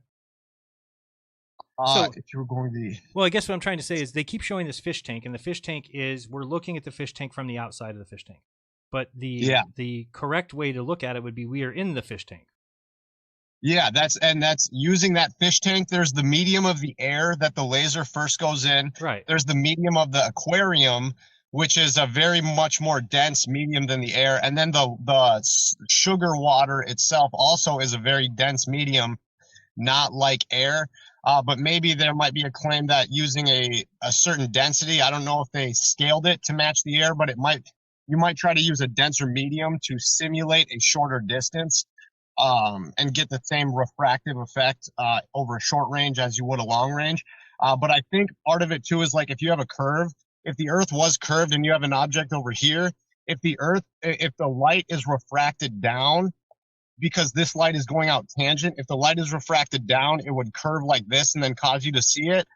If you were going the well, I guess what I'm trying to say is they keep showing this fish tank, and the fish tank is we're looking at the fish tank from the outside of the fish tank, but the correct way to look at it would be we are in the fish tank. Yeah, that's using that fish tank. There's the medium of the air that the laser first goes in. Right. There's the medium of the aquarium, which is a very much more dense medium than the air. And then the sugar water itself also is a very dense medium, not like air. But maybe there might be a claim that using a certain density, I don't know if they scaled it to match the air, but you might try to use a denser medium to simulate a shorter distance. And get the same refractive effect over a short range as you would a long range. But I think part of it too is like if you have a curve, if the Earth was curved and you have an object over here, if the light is refracted down, because this light is going out tangent, if the light is refracted down, it would curve like this and then cause you to see it.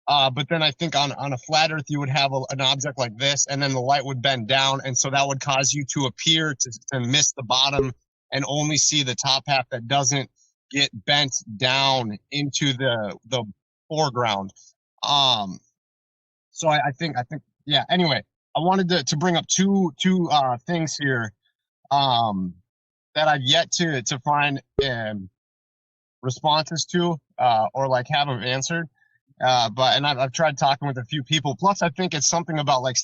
But then I think on a flat Earth, you would have an object like this, and then the light would bend down, and so that would cause you to appear to miss the bottom and only see the top half that doesn't get bent down into the foreground. So I think yeah. Anyway, I wanted to bring up two things here that I've yet to find responses to or like have them answered. But I've tried talking with a few people. Plus, I think it's something about like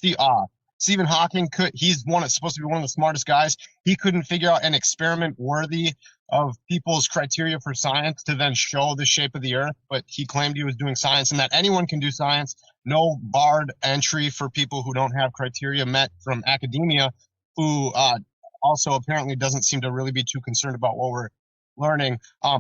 Stephen Hawking he's supposed to be one of the smartest guys. He couldn't figure out an experiment worthy of people's criteria for science to then show the shape of the Earth, but he claimed he was doing science and that anyone can do science. No barred entry for people who don't have criteria met from academia, who also apparently doesn't seem to really be too concerned about what we're learning.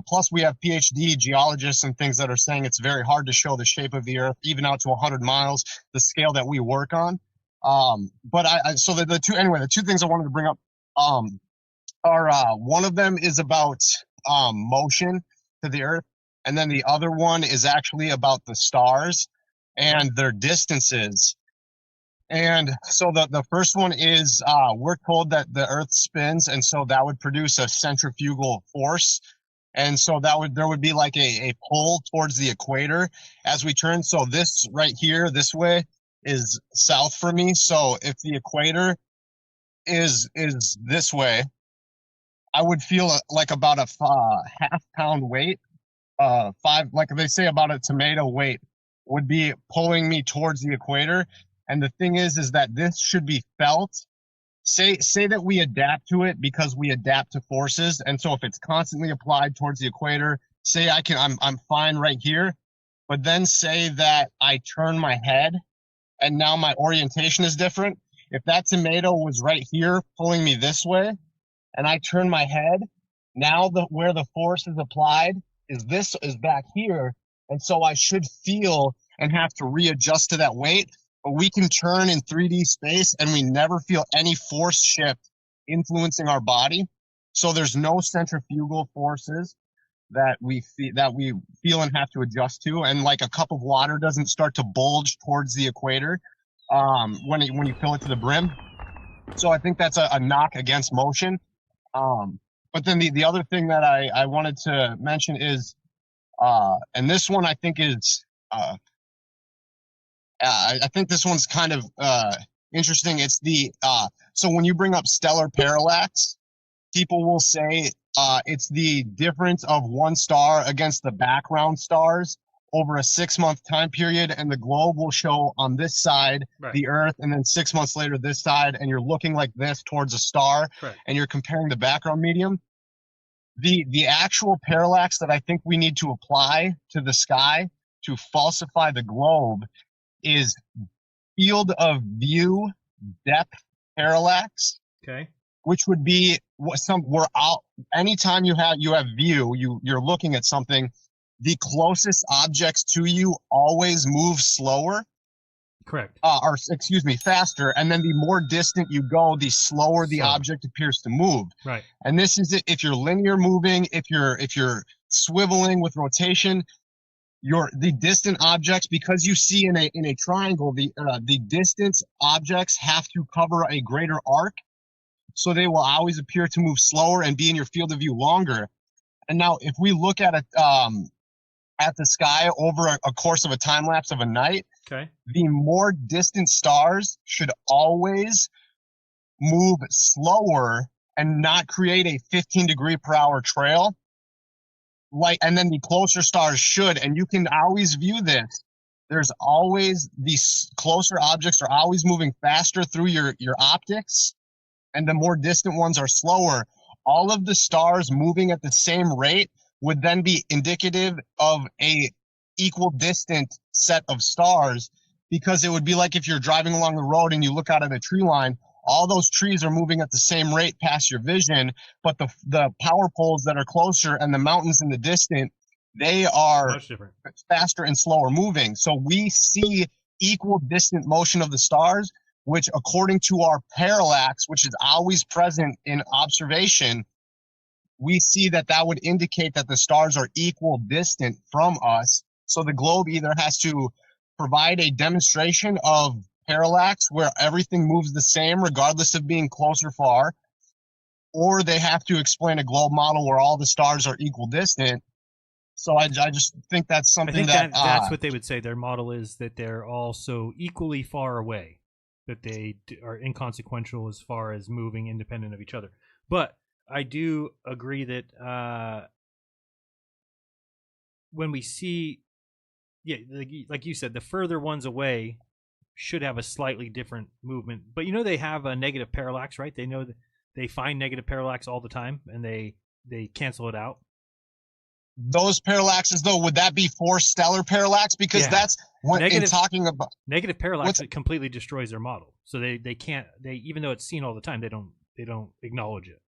Plus, we have PhD geologists and things that are saying it's very hard to show the shape of the Earth, even out to 100 miles, the scale that we work on. But the two things I wanted to bring up are one of them is about motion to the Earth, and then the other one is actually about the stars and their distances. And so the first one is we're told that the Earth spins, and so that would produce a centrifugal force. And so there would be like a pull towards the equator as we turn. So this right here, this way, is south for me. So if the equator is this way, I would feel like about a half-pound weight, like they say about a tomato weight, would be pulling me towards the equator. And the thing is that this should be felt. Say that we adapt to it because we adapt to forces. And so if it's constantly applied towards the equator, say I'm fine right here, but then say that I turn my head and now my orientation is different. If that tomato was right here pulling me this way and I turn my head, now where the force is applied is back here. And so I should feel and have to readjust to that weight. But we can turn in 3D space and we never feel any force shift influencing our body. So there's no centrifugal forces that we feel and have to adjust to. And like a cup of water doesn't start to bulge towards the equator when you fill it to the brim. So I think that's a knock against motion. But then the other thing that I wanted to mention is, and this one I think is, I think this one's kind of interesting. It's so when you bring up stellar parallax, people will say it's the difference of one star against the background stars over a 6-month time period, and the globe will show on this side the Earth, and then 6 months later this side, and you're looking like this towards a star, and you're comparing the background medium. The actual parallax that I think we need to apply to the sky to falsify the globe is field of view depth parallax. Okay. Which would be anytime you have view, you're looking at something, the closest objects to you always move slower. Correct. Faster. And then the more distant you go, the slower the object appears to move. Right. And this is it. If you're linear moving, if you're swiveling with rotation, the distant objects, because you see in a triangle, the distance objects have to cover a greater arc, so they will always appear to move slower and be in your field of view longer. And now, if we look at the sky over a course of a time lapse of a night, the more distant stars should always move slower and not create a 15 degree per hour trail. like, and then the closer stars should, and you can always view this. There's always these closer objects are always moving faster through your optics, and the more distant ones are slower. All of the stars moving at the same rate would then be indicative of a equal distant set of stars, because it would be like if you're driving along the road and you look out at a tree line, all those trees are moving at the same rate past your vision, but the power poles that are closer and the mountains in the distant, they are Much different. faster and slower moving. So we see equal distant motion of the stars, which according to our parallax, which is always present in observation, we see that that would indicate that the stars are equal distant from us. So the globe either has to provide a demonstration of parallax where everything moves the same regardless of being close or far, or they have to explain a globe model where all the stars are equal distant. So I just think that's something I think that's what they would say. Their model is that they're all so equally far away that they are inconsequential as far as moving independent of each other. But I do agree that when we see, yeah, like you said, the further ones away should have a slightly different movement. But you know they have a negative parallax, right? They know that they find negative parallax all the time, and they cancel it out. Those parallaxes, though, would that be for stellar parallax? Because that's what in talking about negative parallax, it completely destroys their model. So they can't, even though it's seen all the time, they don't acknowledge it.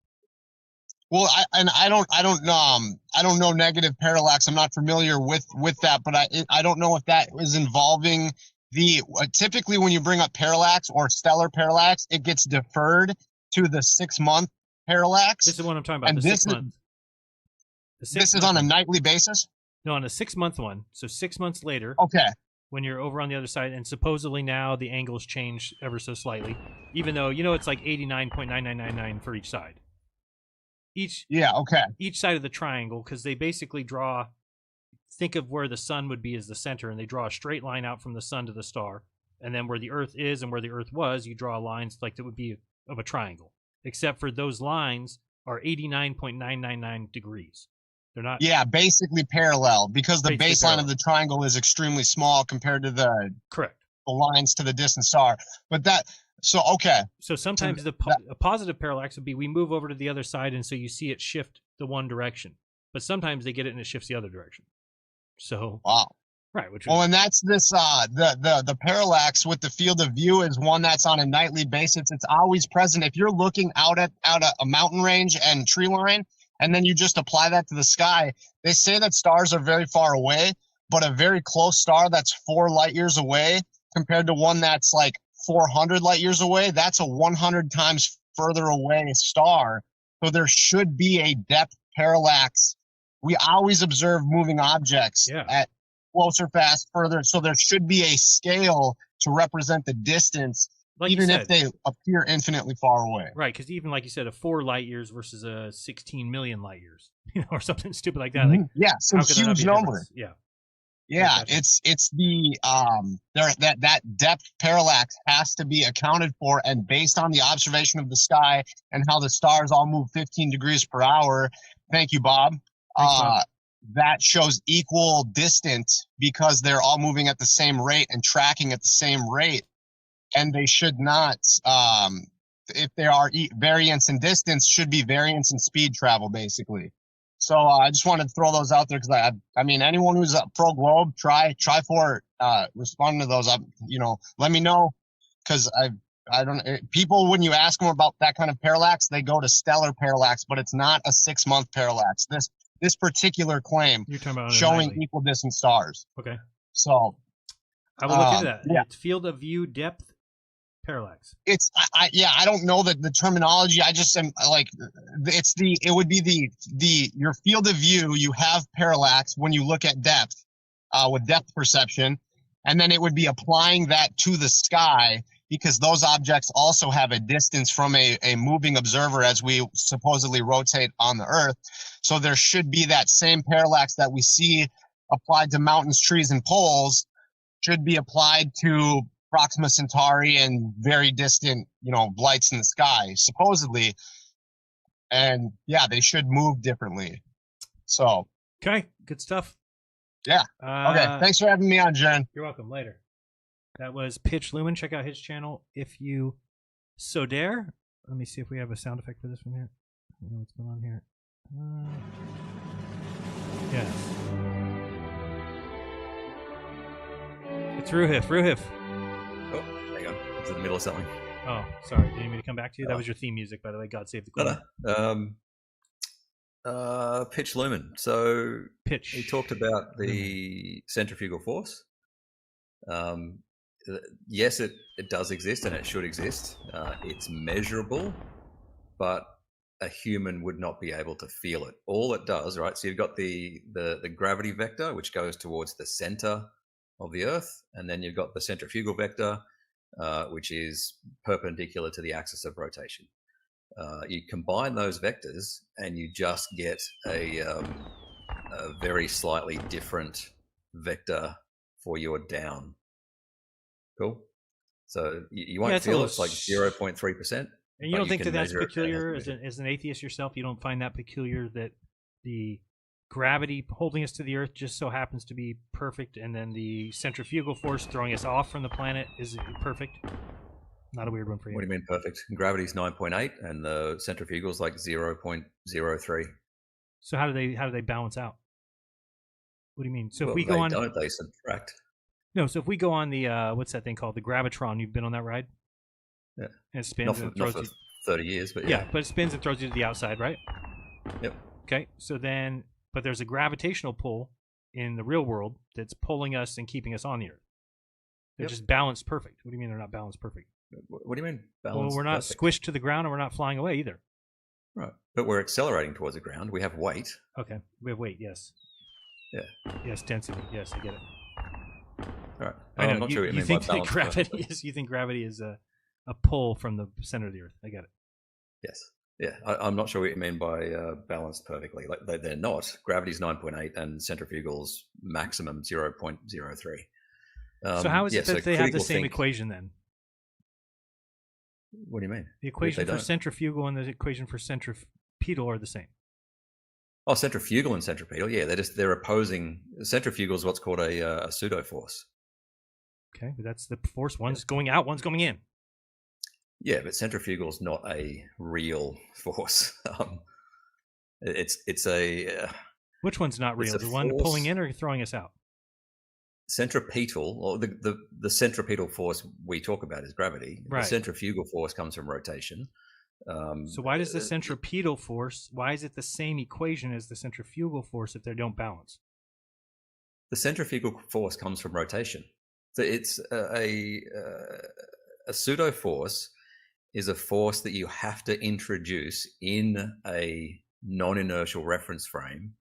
Well, I don't know negative parallax. I'm not familiar with that, but I don't know if that is involving the typically when you bring up parallax or stellar parallax, it gets deferred to the 6-month parallax. This is what I'm talking about. And the 6 months. This is on a nightly basis? No, on a 6-month one. So 6 months later. Okay. When you're over on the other side, and supposedly now the angles change ever so slightly, even though, you know, it's like 89.9999 for each side. Each side of the triangle, because they basically draw, think of where the sun would be as the center, and they draw a straight line out from the sun to the star, and then where the earth is and where the earth was, you draw lines like that would be of a triangle, except for those lines are 89.999 degrees. They're not. Yeah, basically parallel, because the baseline of the triangle is extremely small compared to the lines to the distant star. But so sometimes a positive parallax would be we move over to the other side, and so you see it shift the one direction. But sometimes they get it and it shifts the other direction. So right. And that's this the parallax with the field of view is one that's on a nightly basis. It's always present. If you're looking out at a mountain range and tree line, and then you just apply that to the sky, they say that stars are very far away, but a very close star that's 4 light years away compared to one that's like 400 light years away, that's a 100 times further away star. So there should be a depth parallax. We always observe moving objects at closer, fast, further. So there should be a scale to represent the distance, even if they appear infinitely far away. Right, because even like you said, a 4 light years versus a 16 million light years, or something stupid like that. Like, some huge number. Yeah. Yeah, it's the that depth parallax has to be accounted for, and based on the observation of the sky and how the stars all move 15 degrees per hour. Thank you, Bob. That shows equal distance because they're all moving at the same rate and tracking at the same rate. And they should not, if there are variance in distance, should be variance in speed travel, basically. So I just wanted to throw those out there because I mean, anyone who's a pro globe, try for responding to those. Let me know, because I don't. People, when you ask them about that kind of parallax, they go to stellar parallax, but it's not a 6-month parallax. This particular claim you're talking about showing equal distance stars. Okay. So I will look into that. Yeah. It's field of view depth parallax. It's I don't know the terminology. I just am like it would be your field of view. You have parallax when you look at depth with depth perception, and then it would be applying that to the sky because those objects also have a distance from a moving observer as we supposedly rotate on the Earth. So there should be that same parallax that we see applied to mountains, trees, and poles should be applied to Proxima Centauri and very distant, lights in the sky, supposedly. And yeah, they should move differently. So Okay, good stuff. Yeah. Okay. Thanks for having me on, Jen. You're welcome. Later. That was Pitch Lumen. Check out his channel if you so dare. Let me see if we have a sound effect for this one here. I don't know what's going on here. Yes. It's Ruhif. Ruhif. Oh, hang on. It's in the middle of something. Oh, sorry. Do you need me to come back to you? That was your theme music, by the way. God save the Queen. Pitch Lumen. So Pitch. He talked about the centrifugal force. Yes, it does exist and it should exist. It's measurable, but a human would not be able to feel it. All it does, right? So you've got the gravity vector, which goes towards the center of the Earth, and then you've got the centrifugal vector, which is perpendicular to the axis of rotation. You combine those vectors, and you just get a very slightly different vector for your down. Cool. So you won't feel it's like 0.3%. And you don't think that that's peculiar as an atheist yourself? You don't find that peculiar that the gravity holding us to the Earth just so happens to be perfect, and then the centrifugal force throwing us off from the planet is perfect? Not a weird one for you. What do you mean perfect? Gravity's 9.8 and the centrifugal's like 0.03. So how do they balance out? What do you mean? So if we go go on, they subtract. No, so if we go on the what's that thing called? The Gravitron. You've been on that ride? Yeah. And it spins and throws not for you 30 years, but yeah, but it spins and throws you to the outside, right? Yep. Okay. So then, but there's a gravitational pull in the real world that's pulling us and keeping us on the Earth. They're just balanced perfect. What do you mean they're not balanced perfect? What do you mean balanced? Well, we're not perfect? squished to the ground and we're not flying away either. Right. But we're accelerating towards the ground. We have weight. Okay. We have weight, yes. Yeah. Yes, density. Yes, I get it. All right. I know. I'm not sure what you you think mean by that balanced gravity perfect. is? You think gravity is a pull from the center of the Earth? I get it. Yes. Yeah. I'm not sure what you mean by balanced perfectly. Like they're not. Gravity's 9.8 and centrifugal's maximum 0.03. So how is it that they have the same think, equation then? What do you mean? The equation for centrifugal and the equation for centripetal are the same. Oh, centrifugal and centripetal. Yeah, they're opposing. Centrifugal is what's called a pseudo force. Okay, but that's the force. One's going out, one's going in. Yeah, but centrifugal is not a real force. It's a. Which one's not real? The one pulling in or throwing us out? Centripetal, or the centripetal force we talk about is gravity. Right. The centrifugal force comes from rotation. So why does the centripetal force? Why is it the same equation as the centrifugal force if they don't balance? The centrifugal force comes from rotation. So it's a pseudo force is a force that you have to introduce in a non-inertial reference frame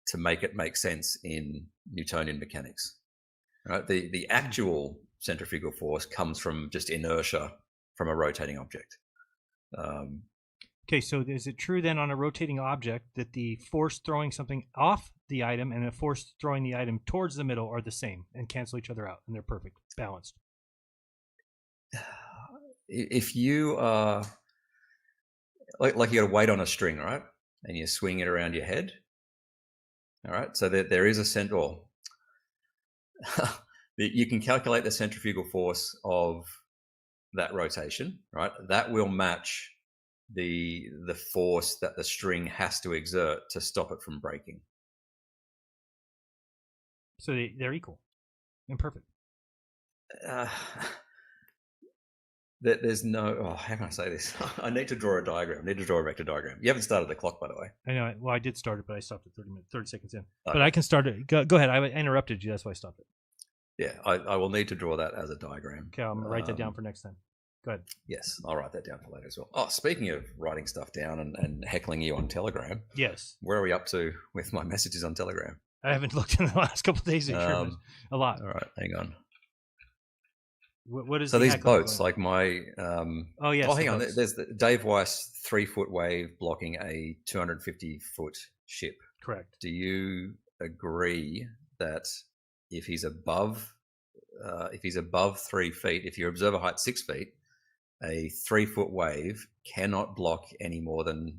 to make it make sense in Newtonian mechanics. Right? The actual centrifugal force comes from just inertia from a rotating object. Okay, so is it true then on a rotating object that the force throwing something off the item and the force throwing the item towards the middle are the same and cancel each other out and they're perfect, balanced? If you are like you got a weight on a string, right? And you swing it around your head. All right, so there is a center. You can calculate the centrifugal force of that rotation, right? That will match the force that the string has to exert to stop it from breaking. So they're equal and perfect. There's no. How can I say this? I need to draw a diagram. I need to draw a vector diagram. You haven't started the clock, by the way. I know. Well, I did start it, but I stopped at 30 seconds in. Okay. But I can start it. Go ahead. I interrupted you. That's why I stopped it. Yeah, I will need to draw that as a diagram. Okay, I'm going to write that down for next time. Go ahead. Yes, I'll write that down for later as well. Oh, speaking of writing stuff down and heckling you on Telegram. Yes. Where are we up to with my messages on Telegram? I haven't looked in the last couple of days. A lot. All right, hang on. What is so these boats like my oh yes, hang on, there's the Dave Weiss 3-foot wave blocking a 250-foot ship. Correct. Do you agree that if he's above 3 feet, if your observer height 6 feet, a 3-foot wave cannot block any more than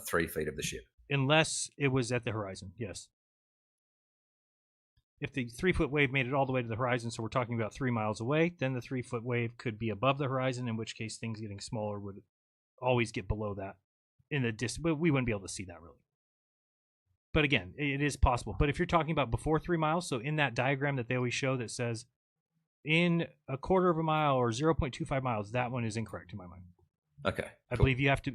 3 feet of the ship? Unless it was at the horizon, yes. if the 3-foot wave made it all the way to the horizon, so we're talking about 3 miles away, then the 3-foot wave could be above the horizon, in which case things getting smaller would always get below that in the distance, but we wouldn't be able to see that really. But again, it is possible. But if you're talking about before 3 miles, so in that diagram that they always show that says in a quarter of a mile or 0.25 miles, that one is incorrect in my mind. Okay. I believe you have to,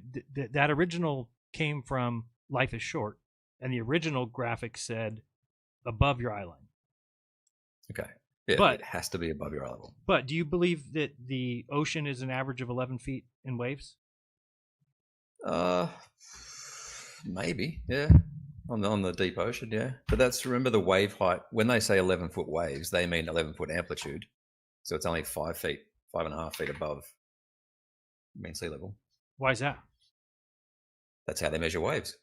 that original came from Life is Short, and the original graphic said above your eye line. Okay. Yeah, but it has to be above your eye level. But do you believe that the ocean is an average of 11 feet in waves? Maybe, yeah. On the deep ocean, yeah. But that's, remember the wave height, when they say 11-foot waves, they mean 11-foot amplitude. So it's only 5 feet, 5.5 feet above mean sea level. Why is that? That's how they measure waves.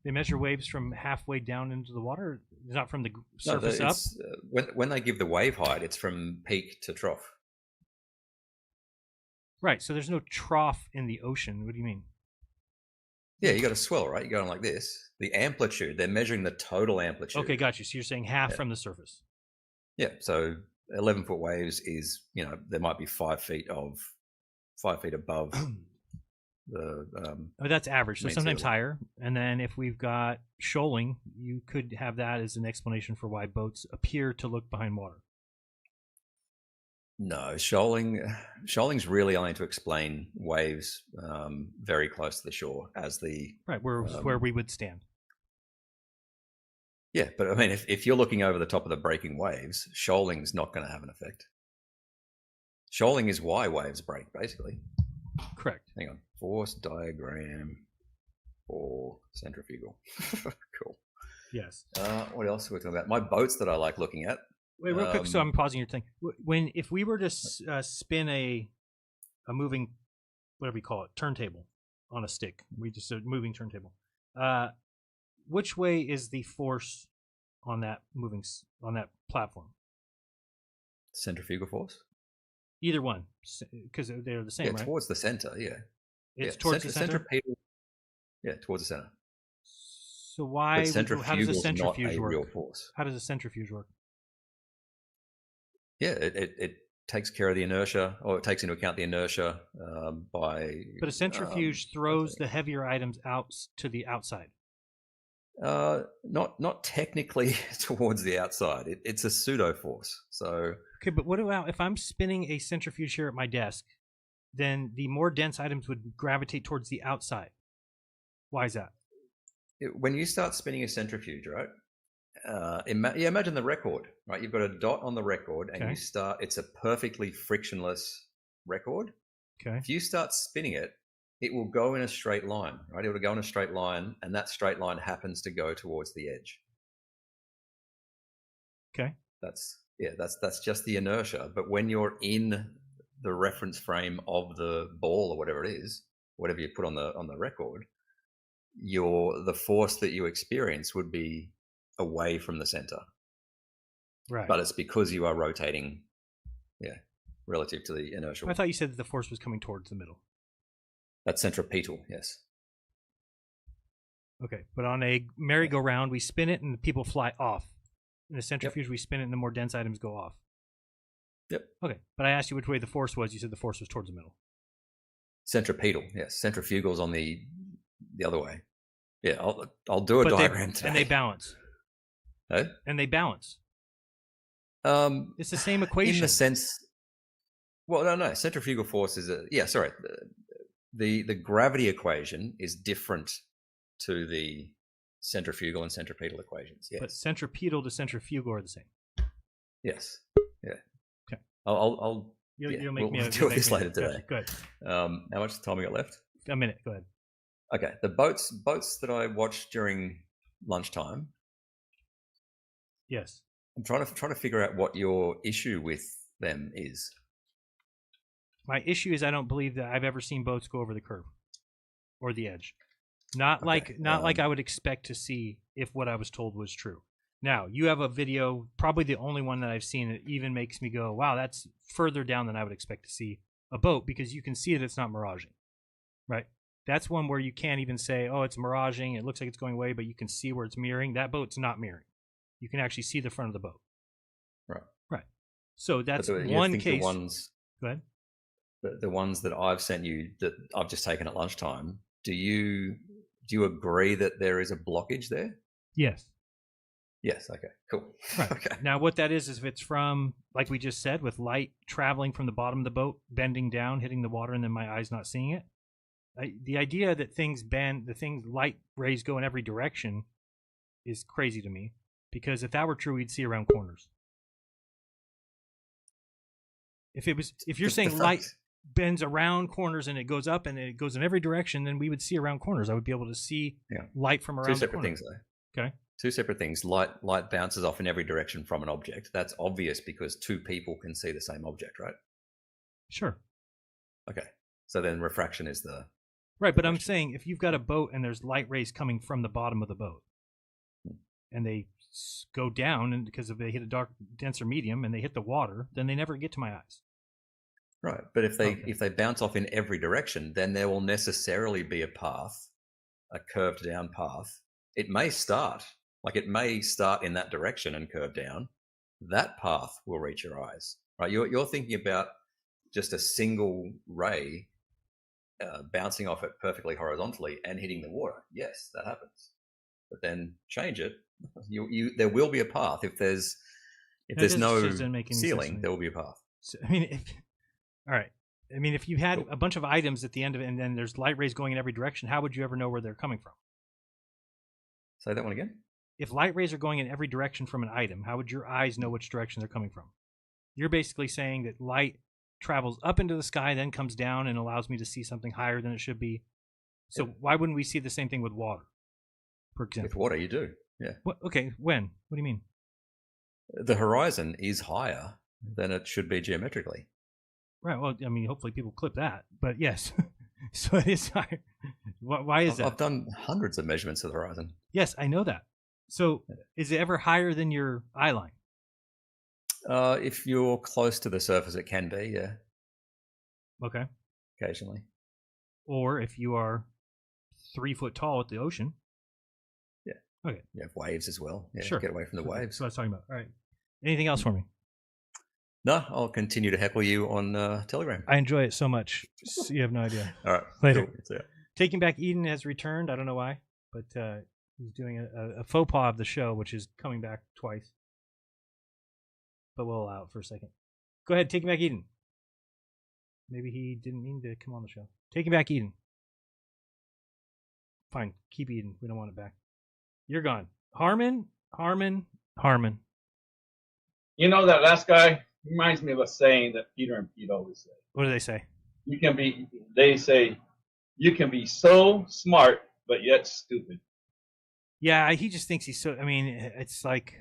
They measure waves from halfway down into the water, not from the surface up? When they give the wave height, it's from peak to trough. Right, so there's no trough in the ocean. What do you mean? Yeah, you got a swell, right? You're going like this. The amplitude, they're measuring the total amplitude. Okay, got you. So you're saying half from the surface. Yeah, so 11-foot waves is, there might be 5 feet above the. That's average, so sometimes higher. And then if we've got shoaling, you could have that as an explanation for why boats appear to look behind water. No, shoaling's really only to explain waves very close to the shore as the right where we would stand. Yeah, but I mean, if you're looking over the top of the breaking waves, shoaling's not going to have an effect. Shoaling is why waves break, basically. Correct. Hang on, force diagram for centrifugal. Cool. Yes. What else are we talking about? My boats that I like looking at. Wait, real quick. So I'm pausing your thing. If we were to spin a moving, whatever you call it, turntable on a stick, we just a moving turntable. Which way is the force on that platform? Centrifugal force. Either one, because they're the same, yeah, right? Towards the center. Yeah. It's towards the center. Centripetal. Yeah, towards the center. So why? How does a centrifuge work? Real force. How does a centrifuge work? Yeah, it takes care of the inertia, or it takes into account the inertia by. But a centrifuge throws the heavier items out to the outside. Not technically towards the outside. It's a pseudo force. So. Okay, but what about if I'm spinning a centrifuge here at my desk? Then the more dense items would gravitate towards the outside. Why is that? When you start spinning a centrifuge, right? Imagine the record, right? You've got a dot on the record, and it's a perfectly frictionless record. Okay. If you start spinning it, it will go in a straight line, right? It will go in a straight line, and that straight line happens to go towards the edge. Okay. That's just the inertia. But when you're in the reference frame of the ball or whatever it is, whatever you put on the record, the force that you experience would be away from the center. Right. But it's because you are rotating, relative to the inertial. I thought you said that the force was coming towards the middle. That's centripetal, yes. Okay, but on a merry-go-round, we spin it and the people fly off. In a centrifuge, we spin it and the more dense items go off. Yep. Okay, but I asked you which way the force was. You said the force was towards the middle. Centripetal, yes. Centrifugal's on the other way. Yeah, I'll do a diagram today. And they balance. Eh? And they balance. It's the same equation. In the sense, well, no. Centrifugal force is the gravity equation is different to the centrifugal and centripetal equations. Yes. But centripetal to centrifugal are the same. Yes. Yeah. Okay. I'll You'll make me we'll deal with this later today. Good. How much time we got left? A minute. Go ahead. Okay. The boats that I watched during lunchtime. Yes. I'm trying to figure out what your issue with them is. My issue is I don't believe that I've ever seen boats go over the curve or the edge. Not like I would expect to see if what I was told was true. Now, you have a video, probably the only one that I've seen that even makes me go, wow, that's further down than I would expect to see a boat, because you can see that it's not miraging, right? That's one where you can't even say, oh, it's miraging, it looks like it's going away, but you can see where it's mirroring. That boat's not mirroring. You can actually see the front of the boat. Right. Right. So that's But you one think case. The ones, Go ahead. the ones that I've sent you that I've just taken at lunchtime. Do you agree that there is a blockage there? Yes. Yes. Okay. Cool. Right. Okay. Now, what that is if it's from, like we just said, with light traveling from the bottom of the boat, bending down, hitting the water, and then my eyes not seeing it. The idea that things bend, light rays go in every direction, is crazy to me. Because if that were true, we'd see around corners. If you're saying light bends around corners and it goes up and it goes in every direction, then we would see around corners. I would be able to see light from around the corner. Two separate things, though. Okay. Two separate things. Light bounces off in every direction from an object. That's obvious because two people can see the same object, right? Sure. Okay. So then refraction is the... Right, but I'm saying if you've got a boat and there's light rays coming from the bottom of the boat, and they go down, and because if they hit a denser medium and they hit the water, then they never get to my eyes. Right, but if they bounce off in every direction, then there will necessarily be a path, a curved down path. It may start in that direction and curve down. That path will reach your eyes. Right, you're thinking about just a single ray bouncing off it perfectly horizontally and hitting the water. Yes, that happens. But then change it. There will be a path. If there's no ceiling, there will be a path. So, I mean, all right. I mean, if you had a bunch of items at the end of it, and then there's light rays going in every direction, how would you ever know where they're coming from? Say that one again. If light rays are going in every direction from an item, how would your eyes know which direction they're coming from? You're basically saying that light travels up into the sky, then comes down and allows me to see something higher than it should be. So why wouldn't we see the same thing with water, for example? With water, you do. Yeah. What, okay. When? What do you mean? The horizon is higher than it should be geometrically. Right. Well, I mean, hopefully people clip that. But yes. So it is higher. Why is that? I've done hundreds of measurements of the horizon. Yes, I know that. So is it ever higher than your eye line? If you're close to the surface, it can be, yeah. Okay. Occasionally. Or if you are 3 foot tall at the ocean. Yeah. Okay. You have waves as well. Yeah, sure. Get away from the waves. That's what I was talking about. All right. Anything else for me? No, I'll continue to heckle you on Telegram. I enjoy it so much. You have no idea. All right. Later. Cool. Taking Back Eden has returned. I don't know why, but he's doing a faux pas of the show, which is coming back twice. But we'll allow it for a second. Go ahead, Taking Back Eden. Maybe he didn't mean to come on the show. Taking Back Eden. Fine, keep Eden. We don't want it back. You're gone. Harmon. You know that last guy reminds me of a saying that Peter and Pete always say. What do they say? They say, you can be so smart, but yet stupid. Yeah, he just thinks he's so, I mean, it's like.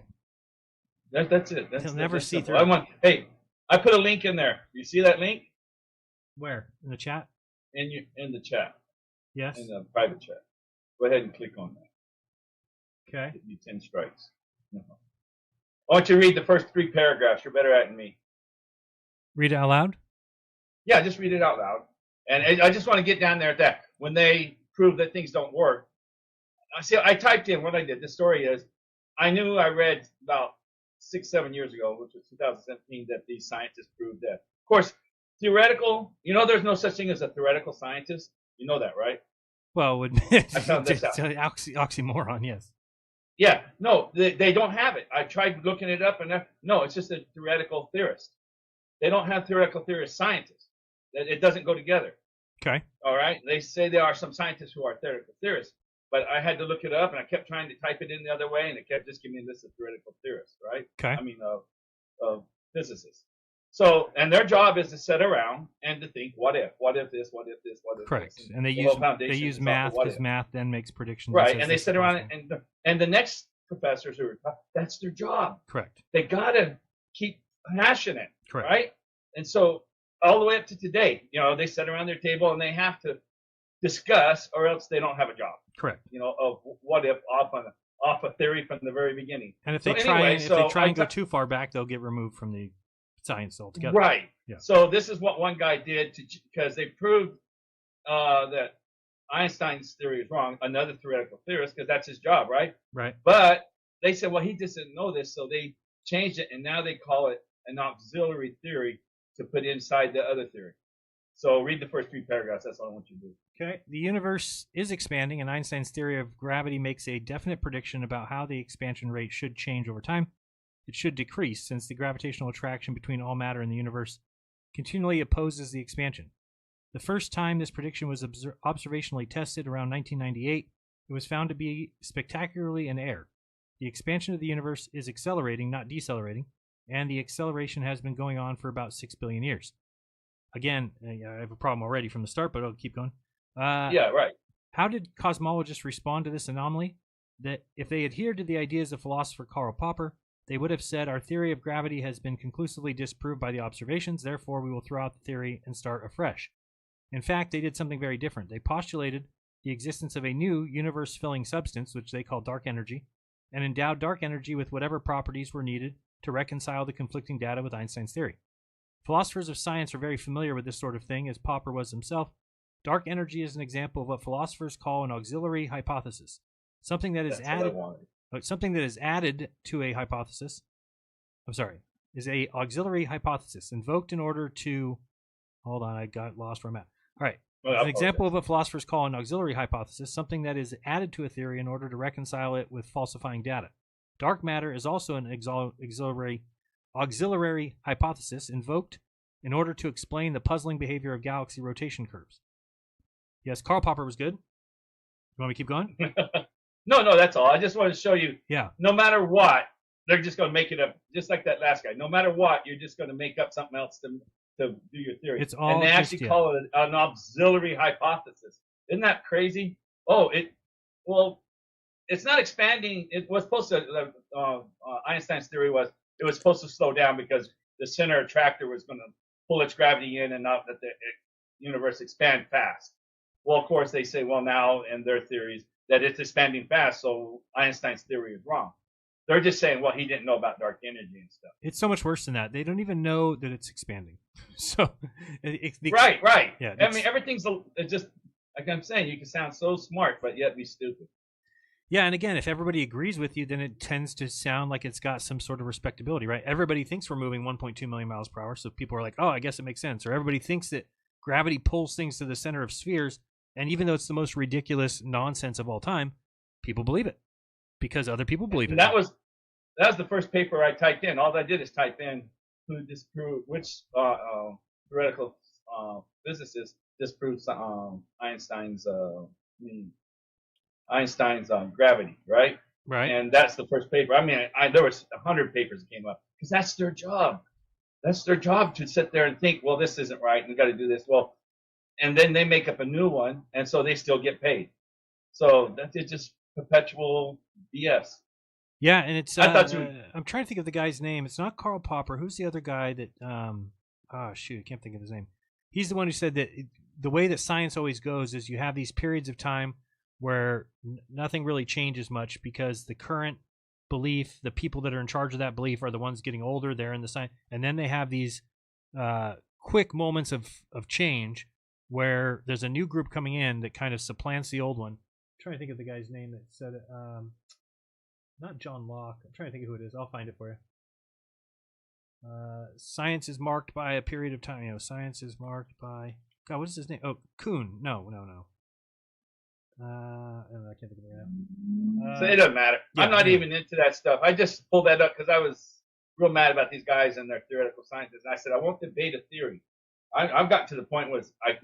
That's it. He'll never see through. Hey, I put a link in there. You see that link? Where? In the chat? In the chat. Yes. In the private chat. Go ahead and click on that. Okay. Give you 10 strikes. I want you to read the first 3 paragraphs. You're better at it than me. Read it out loud? Yeah, just read it out loud. And I just want to get down there at that. When they prove that things don't work. See, I typed in what I did. The story is, I knew I read about 6-7 years ago, which was 2017, that these scientists proved that. Of course, theoretical, there's no such thing as a theoretical scientist. You know that, right? Well, I found this out. Oxymoron, yes. Yeah, no, they don't have it. I tried looking it up, and no, it's just a theoretical theorist. They don't have theoretical theorist scientists. It doesn't go together. Okay. All right. They say there are some scientists who are theoretical theorists, but I had to look it up, and I kept trying to type it in the other way, and it kept just giving me this a theoretical theorist, right? Okay. I mean, of physicists. So, and their job is to sit around and to think, what if this, what if this, what if Correct. this. And they use math because math then makes predictions. Right. And they sit around and the next professors who are, that's their job. Correct. They got to keep passionate. Correct. Right. And so all the way up to today, they sit around their table and they have to discuss, or else they don't have a job. Correct. Of what if off a theory from the very beginning. And if they try and go too far back, they'll get removed from the science altogether. Right. Yeah. So this is what one guy did because they proved that Einstein's theory is wrong. Another theoretical theorist, because that's his job, right? Right. But they said, well, he just didn't know this, so they changed it, and now they call it an auxiliary theory to put inside the other theory. So read the first 3 paragraphs. That's all I want you to do. Okay. The universe is expanding, and Einstein's theory of gravity makes a definite prediction about how the expansion rate should change over time. It should decrease, since the gravitational attraction between all matter in the universe continually opposes the expansion. The first time this prediction was observationally tested, around 1998, it was found to be spectacularly in error. The expansion of the universe is accelerating, not decelerating, and the acceleration has been going on for about 6 billion years. Again, I have a problem already from the start, but I'll keep going. Yeah, right. How did cosmologists respond to this anomaly? That if they adhered to the ideas of philosopher Karl Popper, they would have said, our theory of gravity has been conclusively disproved by the observations, therefore we will throw out the theory and start afresh. In fact, they did something very different. They postulated the existence of a new universe-filling substance, which they call dark energy, and endowed dark energy with whatever properties were needed to reconcile the conflicting data with Einstein's theory. Philosophers of science are very familiar with this sort of thing, as Popper was himself. Dark energy is an example of what philosophers call an auxiliary hypothesis, something that is added to a hypothesis. Is a auxiliary hypothesis invoked in order to. Hold on, I got lost where I'm at. All right. As an example of what philosophers call an auxiliary hypothesis, something that is added to a theory in order to reconcile it with falsifying data. Dark matter is also an auxiliary hypothesis invoked in order to explain the puzzling behavior of galaxy rotation curves. Yes, Karl Popper was good. You want me to keep going? No, that's all. I just wanted to show you. Yeah. No matter what, they're just going to make it up, just like that last guy. No matter what, you're just going to make up something else to do your theory. It's all and they actually call it an auxiliary hypothesis. Isn't that crazy? It's not expanding. It was supposed to. Einstein's theory was it was supposed to slow down because the center attractor was going to pull its gravity in and not let the universe expand fast. Well, of course, they say, well, now in their theories that it's expanding fast, so Einstein's theory is wrong. They're just saying, well, he didn't know about dark energy and stuff. It's so much worse than that. They don't even know that it's expanding. So, right. Yeah, I mean, everything's just like I'm saying. You can sound so smart, but yet be stupid. Yeah, and again, if everybody agrees with you, then it tends to sound like it's got some sort of respectability, right? Everybody thinks we're moving 1.2 million miles per hour, so people are like, oh, I guess it makes sense. Or everybody thinks that gravity pulls things to the center of spheres, and even though it's the most ridiculous nonsense of all time, people believe it because other people believe it. That was the first paper I typed in. All I did is type in who disproved which theoretical physicist disproves Einstein's gravity, right? Right. And that's the first paper. I mean, there was 100 papers that came up because that's their job. That's their job to sit there and think, well, this isn't right, and we got to do this. Well, and then they make up a new one, and so they still get paid. So that's just perpetual BS. Yeah, and it's. I'm trying to think of the guy's name. It's not Karl Popper. Who's the other guy that? I can't think of his name. He's the one who said that the way that science always goes is you have these periods of time where nothing really changes much because the current belief, the people that are in charge of that belief are the ones getting older. They're in the science, and then they have these quick moments of change where there's a new group coming in that kind of supplants the old one. I'm trying to think of the guy's name that said it. Not John Locke. I'm trying to think of who it is. I'll find it for you. Science is marked by a period of time. Science is marked by. God, what is his name? Oh, Kuhn. No. I can't think of it right now. So it doesn't matter. Yeah, I'm not even into that stuff. I just pulled that up because I was real mad about these guys and their theoretical scientists. And I said, I won't debate a theory. I've got to the point where I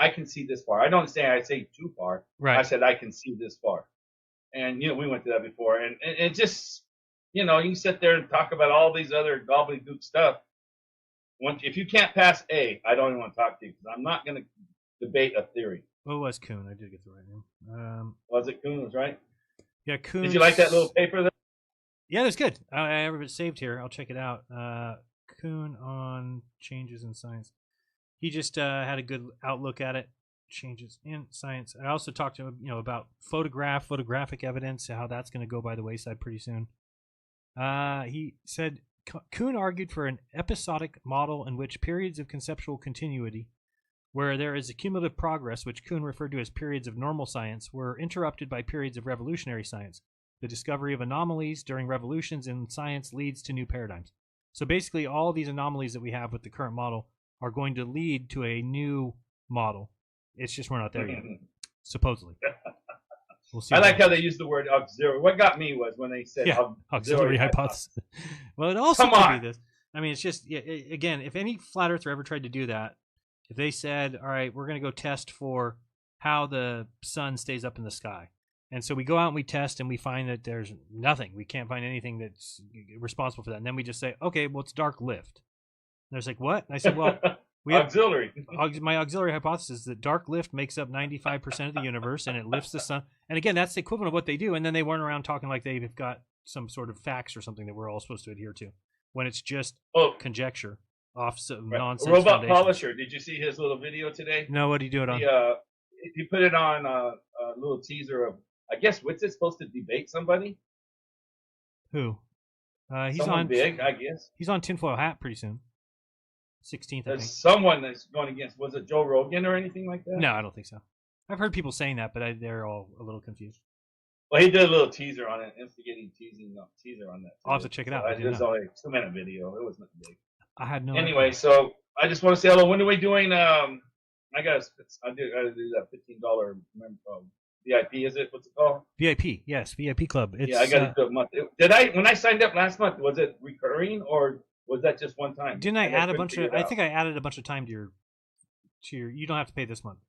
can see this far. I don't say I say too far. Right. I said I can see this far. And, we went through that before. And it just, you can sit there and talk about all these other gobbledygook stuff. If you can't pass A, I don't even want to talk to you because I'm not going to debate a theory. What was Kuhn? I did get the right name. Was it Kuhn? Was right? Yeah, Kuhn. Did you like that little paper there? Yeah, it was good. I have it saved here. I'll check it out. Kuhn on changes in science. He just had a good outlook at it. Changes in science. I also talked to him, about photographic evidence, how that's going to go by the wayside pretty soon. He said Kuhn argued for an episodic model in which periods of conceptual continuity, where there is a cumulative progress, which Kuhn referred to as periods of normal science, were interrupted by periods of revolutionary science. The discovery of anomalies during revolutions in science leads to new paradigms. So basically, all these anomalies that we have with the current model are going to lead to a new model. It's just we're not there yet, supposedly. We'll see. I like how they use the word auxiliary. What got me was when they said auxiliary hypothesis. Well, it also could be this. I mean, it's just, again, if any flat earther ever tried to do that, if they said, all right, we're going to go test for how the sun stays up in the sky. And so we go out and we test and we find that there's nothing. We can't find anything that's responsible for that. And then we just say, okay, well, it's dark lift. And they're like, what? And I said, well, we auxiliary. My auxiliary hypothesis is that dark lift makes up 95% of the universe and it lifts the sun. And again, that's the equivalent of what they do. And then they run around talking like they've got some sort of facts or something that we're all supposed to adhere to, when it's just conjecture off some nonsense. Robot Polisher. Did you see his little video today? No, what did he do it on? He put it on a little teaser of, I guess, what's it supposed to debate somebody? Who? He's Someone on big, I guess. He's on Tinfoil Hat pretty soon. 16th, I There's think. someone that's going against. Was it Joe Rogan or anything like that? No, I don't think so. I've heard people saying that, but they're all a little confused. Well, he did a little teaser on it, instigating teaser on that. I'll have to check it out. It was only a 2-minute video. It wasn't big. I had no. Anyway, so I just want to say hello. When are we doing? I gotta do that $15 VIP. Is it? What's it called? VIP. Yes, VIP club. It's, yeah, I gotta do it a month. When I signed up last month? Was it recurring or was that just one time? Didn't I add a bunch of? I think I added a bunch of time to your. You don't have to pay this month.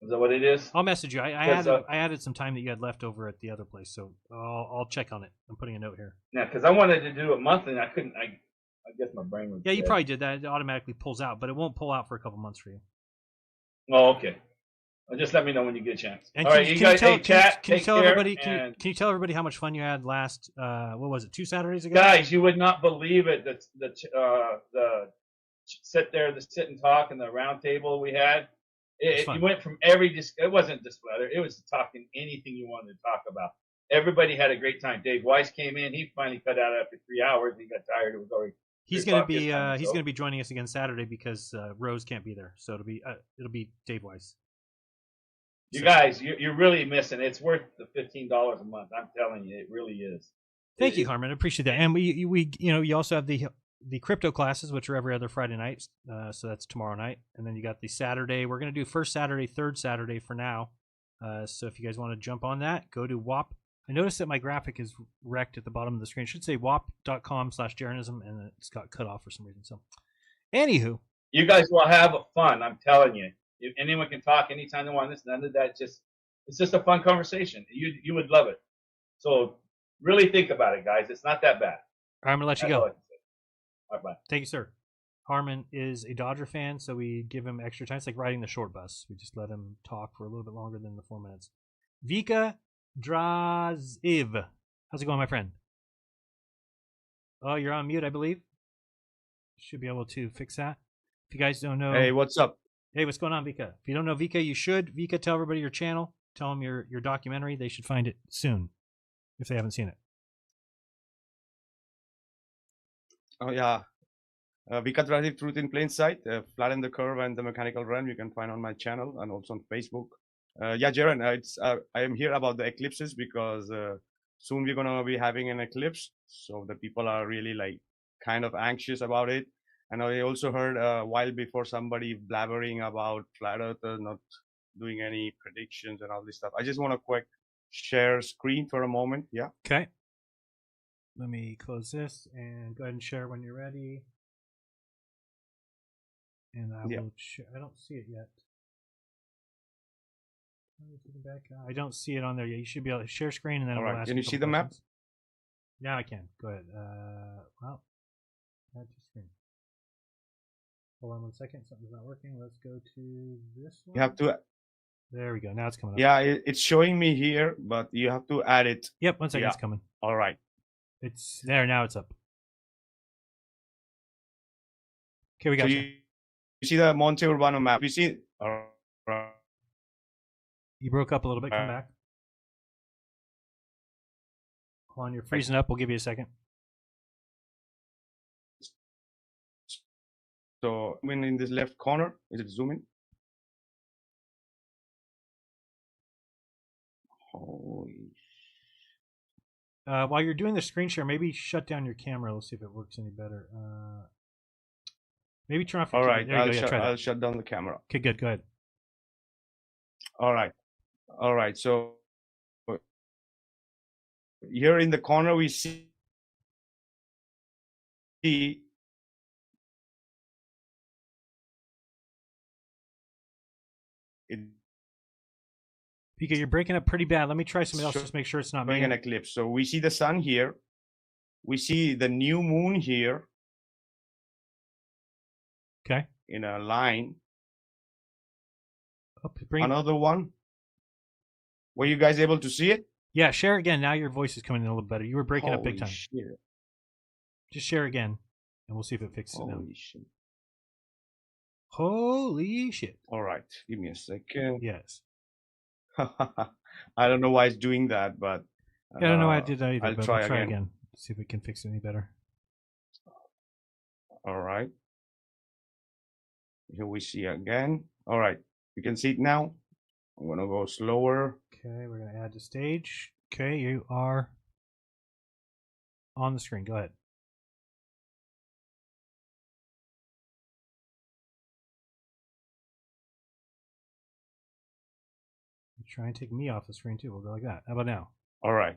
Is that what it is? I'll message you. I added some time that you had left over at the other place, so I'll check on it. I'm putting a note here. Yeah, because I wanted to do it monthly and I couldn't. I guess my brain was. Yeah, you probably did that. It automatically pulls out, but it won't pull out for a couple months for you. Oh, okay. Well, just let me know when you get a chance. And all right, you guys, hey, chat. Can you tell care, everybody? Can you tell everybody how much fun you had last? What was it? 2 Saturdays ago? Guys, you would not believe it. The sit and talk, and the round table we had. It went from it wasn't just weather. It was talking anything you wanted to talk about. Everybody had a great time. Dave Weiss came in. He finally cut out after 3 hours. He got tired. It was already. He's going to be joining us again Saturday because Rose can't be there. So it'll be Dave Weiss. You guys, you're really missing. It's worth the $15 a month. I'm telling you, it really is. Thank you, Harmon. I appreciate that. And we you also have the crypto classes, which are every other Friday night. So that's tomorrow night. And then you got the Saturday. We're going to do first Saturday, third Saturday for now. So if you guys want to jump on that, go to WAP. I noticed that my graphic is wrecked at the bottom of the screen. It should say wap.com/Jeranism, and it's got cut off for some reason. So, anywho. You guys will have fun. I'm telling you. If anyone can talk anytime they want. None of that. It's just a fun conversation. You would love it. So really think about it, guys. It's not that bad. I'm gonna let you go. All right, bye. Thank you, sir. Harmon is a Dodger fan, so we give him extra time. It's like riding the short bus. We just let him talk for a little bit longer than the 4 minutes. Vika Draziv. How's it going, my friend? Oh, you're on mute, I believe. Should be able to fix that. If you guys don't know. Hey, what's up? Hey, what's going on, Vika? If you don't know Vika, you should. Vika, tell everybody your channel. Tell them your documentary. They should find it soon if they haven't seen it. Oh, yeah. Vika Draziv, Truth in Plain Sight, Flatten the Curve and the Mechanical Realm. You can find on my channel and also on Facebook. Yeah, Jaren, I am here about the eclipses because soon we're going to be having an eclipse. So the people are really kind of anxious about it. And I also heard a while before somebody blabbering about flat earthers not doing any predictions and all this stuff. I just want to quick share screen for a moment. Yeah. Okay. Let me close this and go ahead and share when you're ready. And I will share. I don't see it yet. I don't see it on there yet. You should be able to share screen and then. All right. Can you see the map? Yeah, I can. Go ahead. Well, add to screen. Hold on 1 second. Something's not working. Let's go to this one. You have to. There we go. Now it's coming up. Yeah, it's showing me here, but you have to add it. Yep. 1 second. It's coming. All right. It's there now. It's up. Okay, we got you. You see the Monte Urbano map. You see. All right. You broke up a little bit. Come back. Hold on, you're freezing up. We'll give you a second. So when in this left corner, is it zoom in? Holy. while you're doing the screen share, maybe shut down your camera. Let's see if it works any better. Maybe turn off your All camera. right, There you go. Yeah, try that. I'll shut down the camera. Okay, good. Go ahead. All right. So here in the corner we see it. PK, you're breaking up pretty bad. Let me try something else. Just make sure it's not me. An eclipse. So we see the sun here. We see the new moon here. Okay. In a line. Oh, another one. Were you guys able to see it? Yeah, share again. Now your voice is coming in a little better. You were breaking up big time. Shit. Just share again, and we'll see if it fixes it now. Holy shit. Holy shit. All right. Give me a second. Yes. I don't know why it's doing that, but I don't know why I did that either. I'll but try we'll try again. again. See if we can fix it any better. All right. Here we see again. All right. You can see it now. I'm going to go slower. Okay, we're going to add to stage. Okay, you are on the screen. Go ahead. Try and take me off the screen too. We'll go like that. How about now? All right.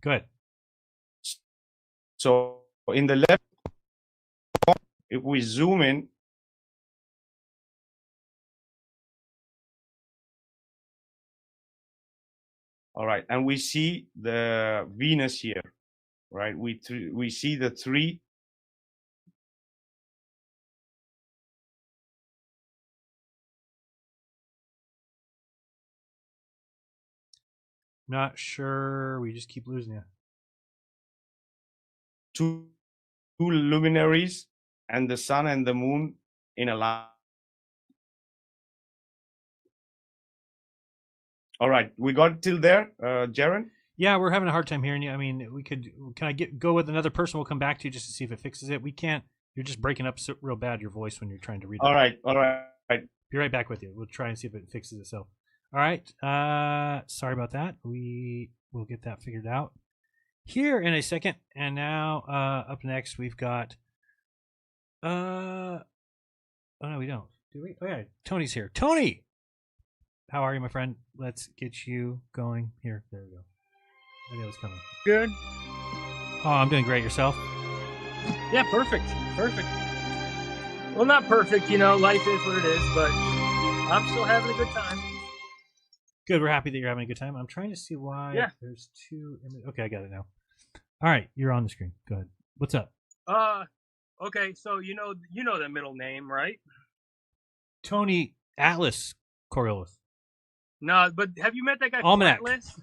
Go ahead. So in the left, if we zoom in, all right, and we see the Venus here, right? We see the three. Not sure. We just keep losing you. Two luminaries and the sun and the moon in a line. All right, we got till there, Jaren? Yeah, we're having a hard time hearing you. I mean, we could. Can I go with another person? We'll come back to you just to see if it fixes it. We can't. You're just breaking up real bad your voice when you're trying to read. All right. Be right back with you. We'll try and see if it fixes itself. All right. Sorry about that. We will get that figured out here in a second. And now, up next, we've got. Oh no, we don't. Do we? Oh yeah, Tony's here. Tony, how are you, my friend? Let's get you going here. There we go. I knew it was coming. Good. Oh, I'm doing great. Yourself? Yeah, perfect. Well, not perfect, life is what it is, but I'm still having a good time. Good. We're happy that you're having a good time. I'm trying to see why there's two. Okay, I got it now. All right, you're on the screen. Go ahead. What's up? Okay, so you know the middle name, right? Tony Atlas Coriolis. No, but have you met that guy Almanac. Flatless?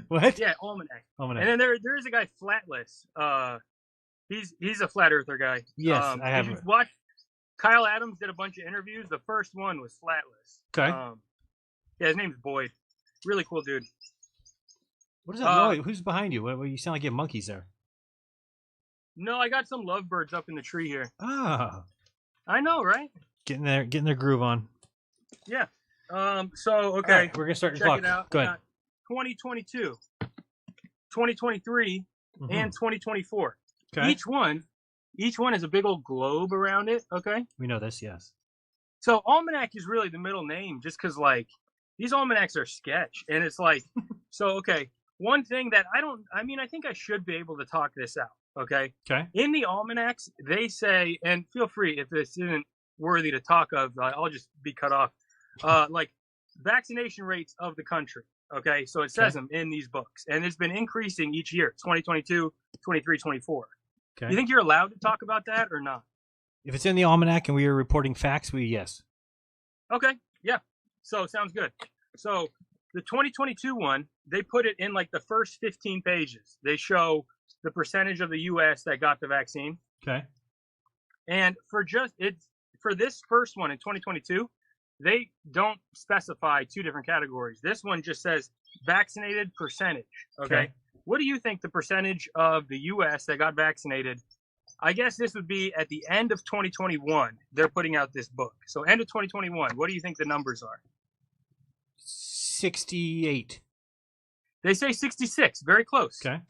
What? Yeah, Almanac. Almanac. And then there is a guy Flatless. He's a flat earther guy. Yes, I have. You've watched Kyle Adams did a bunch of interviews. The first one was Flatless. Okay. Yeah, his name's Boyd. Really cool dude. What is that noise? Who's behind you? You sound like you have monkeys there. No, I got some lovebirds up in the tree here. Ah. I know, right? Getting their groove on. Yeah. So okay, right, we're gonna start your check clock. it out. Go ahead. 2022, 2023, and 2024. Okay. Each one has a big old globe around it. Okay. We know this, yes. So Almanac is really the middle name, just because these almanacs are sketch, and it's so okay. One thing that I think I should be able to talk this out. Okay. Okay. In the almanacs, they say, and feel free if this isn't worthy to talk of, I'll just be cut off. Vaccination rates of the country. Okay. So it says them in these books, and it's been increasing each year, 2022, 23, 24. Okay. You think you're allowed to talk about that or not? If it's in the almanac and we are reporting facts, yes. Okay. Yeah. So sounds good. So the 2022 one, they put it in the first 15 pages. They show the percentage of the U.S. that got the vaccine. Okay. And for this first one in 2022, they don't specify two different categories. This one just says vaccinated percentage. Okay. What do you think the percentage of the U.S. that got vaccinated? I guess this would be at the end of 2021. They're putting out this book. So end of 2021. What do you think the numbers are? 68. They say 66. Very close. Okay.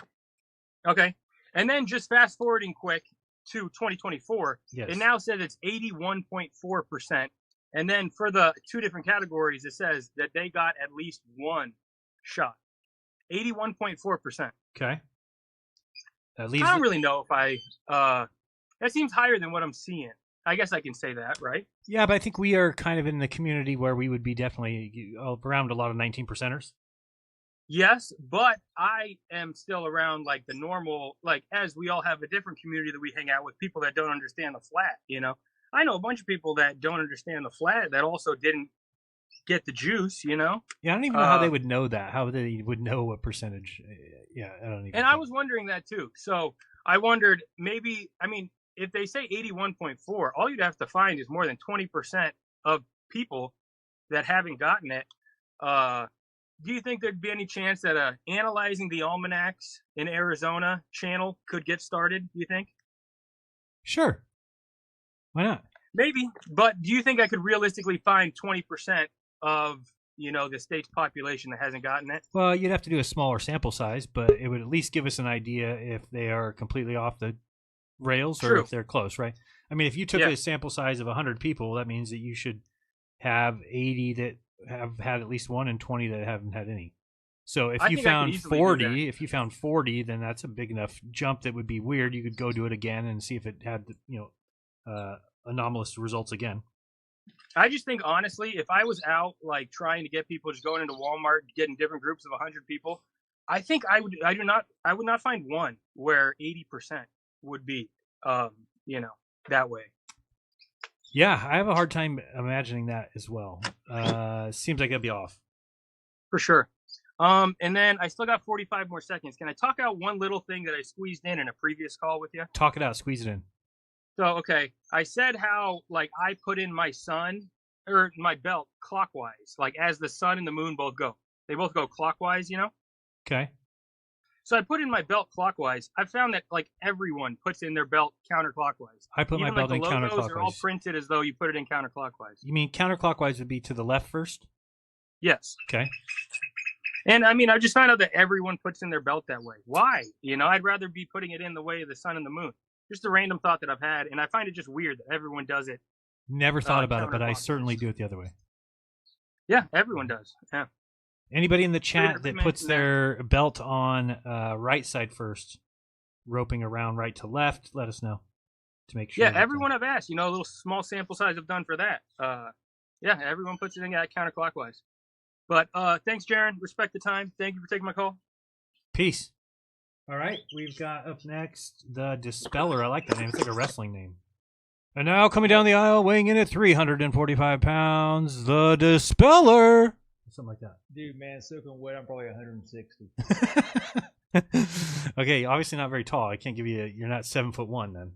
Okay. And then just fast forwarding quick to 2024, Yes. it now says it's 81.4%. And then for the two different categories, it says that they got at least one shot. 81.4%. Okay. That I leaves. don't really know if that seems higher than what I'm seeing. I guess I can say that, right? Yeah, but I think we are kind of in the community where we would be definitely around a lot of 19%ers. Yes, but I am still around like the normal, like as we all have a different community that we hang out with, people that don't understand the flat, you know. I know a bunch of people that don't understand the flat that also didn't get the juice, you know. Yeah, I don't even know how they would know that. How they would know a percentage. Yeah, I don't even. And I was wondering that too. So I wondered maybe, I mean, if they say 81.4, all you'd have to find is more than 20% of people that haven't gotten it. Do you think there'd be any chance that Analyzing the Almanacs in Arizona channel could get started, do you think? Sure. Why not? Maybe. But do you think I could realistically find 20% of, you know, the state's population that hasn't gotten it? Well, you'd have to do a smaller sample size, but it would at least give us an idea if they are completely off the rails or True. if they're close, right? I mean, if you took a sample size of 100 people, that means that you should have 80 that have had at least one and 20 that haven't had any. So if you found 40, then that's a big enough jump that would be weird. You could go do it again and see if it had, you know, anomalous results again. I just think, honestly, if I was out like trying to get people just going into Walmart, getting different groups of 100 people, I think I would not find one where 80% would be, you know, that way. Yeah, I have a hard time imagining that as well. Seems like it'd be off. For sure. And then I still got 45 more seconds. Can I talk out one little thing that I squeezed in a previous call with you? Talk it out. Squeeze it in. So, okay, I said how, like, I put in my my belt clockwise, like, as the sun and the moon both go. They both go clockwise, you know? Okay. So I put in my belt clockwise. I found that, like, everyone puts in their belt counterclockwise. I put my belt in counterclockwise. The logos are all printed as though you put it in counterclockwise. You mean counterclockwise would be to the left first? Yes. Okay. And, I mean, I just found out that everyone puts in their belt that way. Why? You know, I'd rather be putting it in the way of the sun and the moon. Just a random thought that I've had, and I find it just weird that everyone does it. Never thought about it, but I certainly do it the other way. Yeah, everyone does. Yeah. Anybody in the chat that puts their belt on right side first, roping around right to left, let us know to make sure. Yeah, everyone I've asked, you know, a little small sample size I've done for that. Yeah, everyone puts it in counterclockwise. But thanks, Jaron. Respect the time. Thank you for taking my call. Peace. All right, we've got up next the Dispeller. I like that name. It's like a wrestling name. And now coming down the aisle, weighing in at 345 pounds, the Dispeller. Something like that. Dude, man, soaking wet. I'm probably 160. Okay, obviously not very tall. I can't give you. You're not 7'1" then.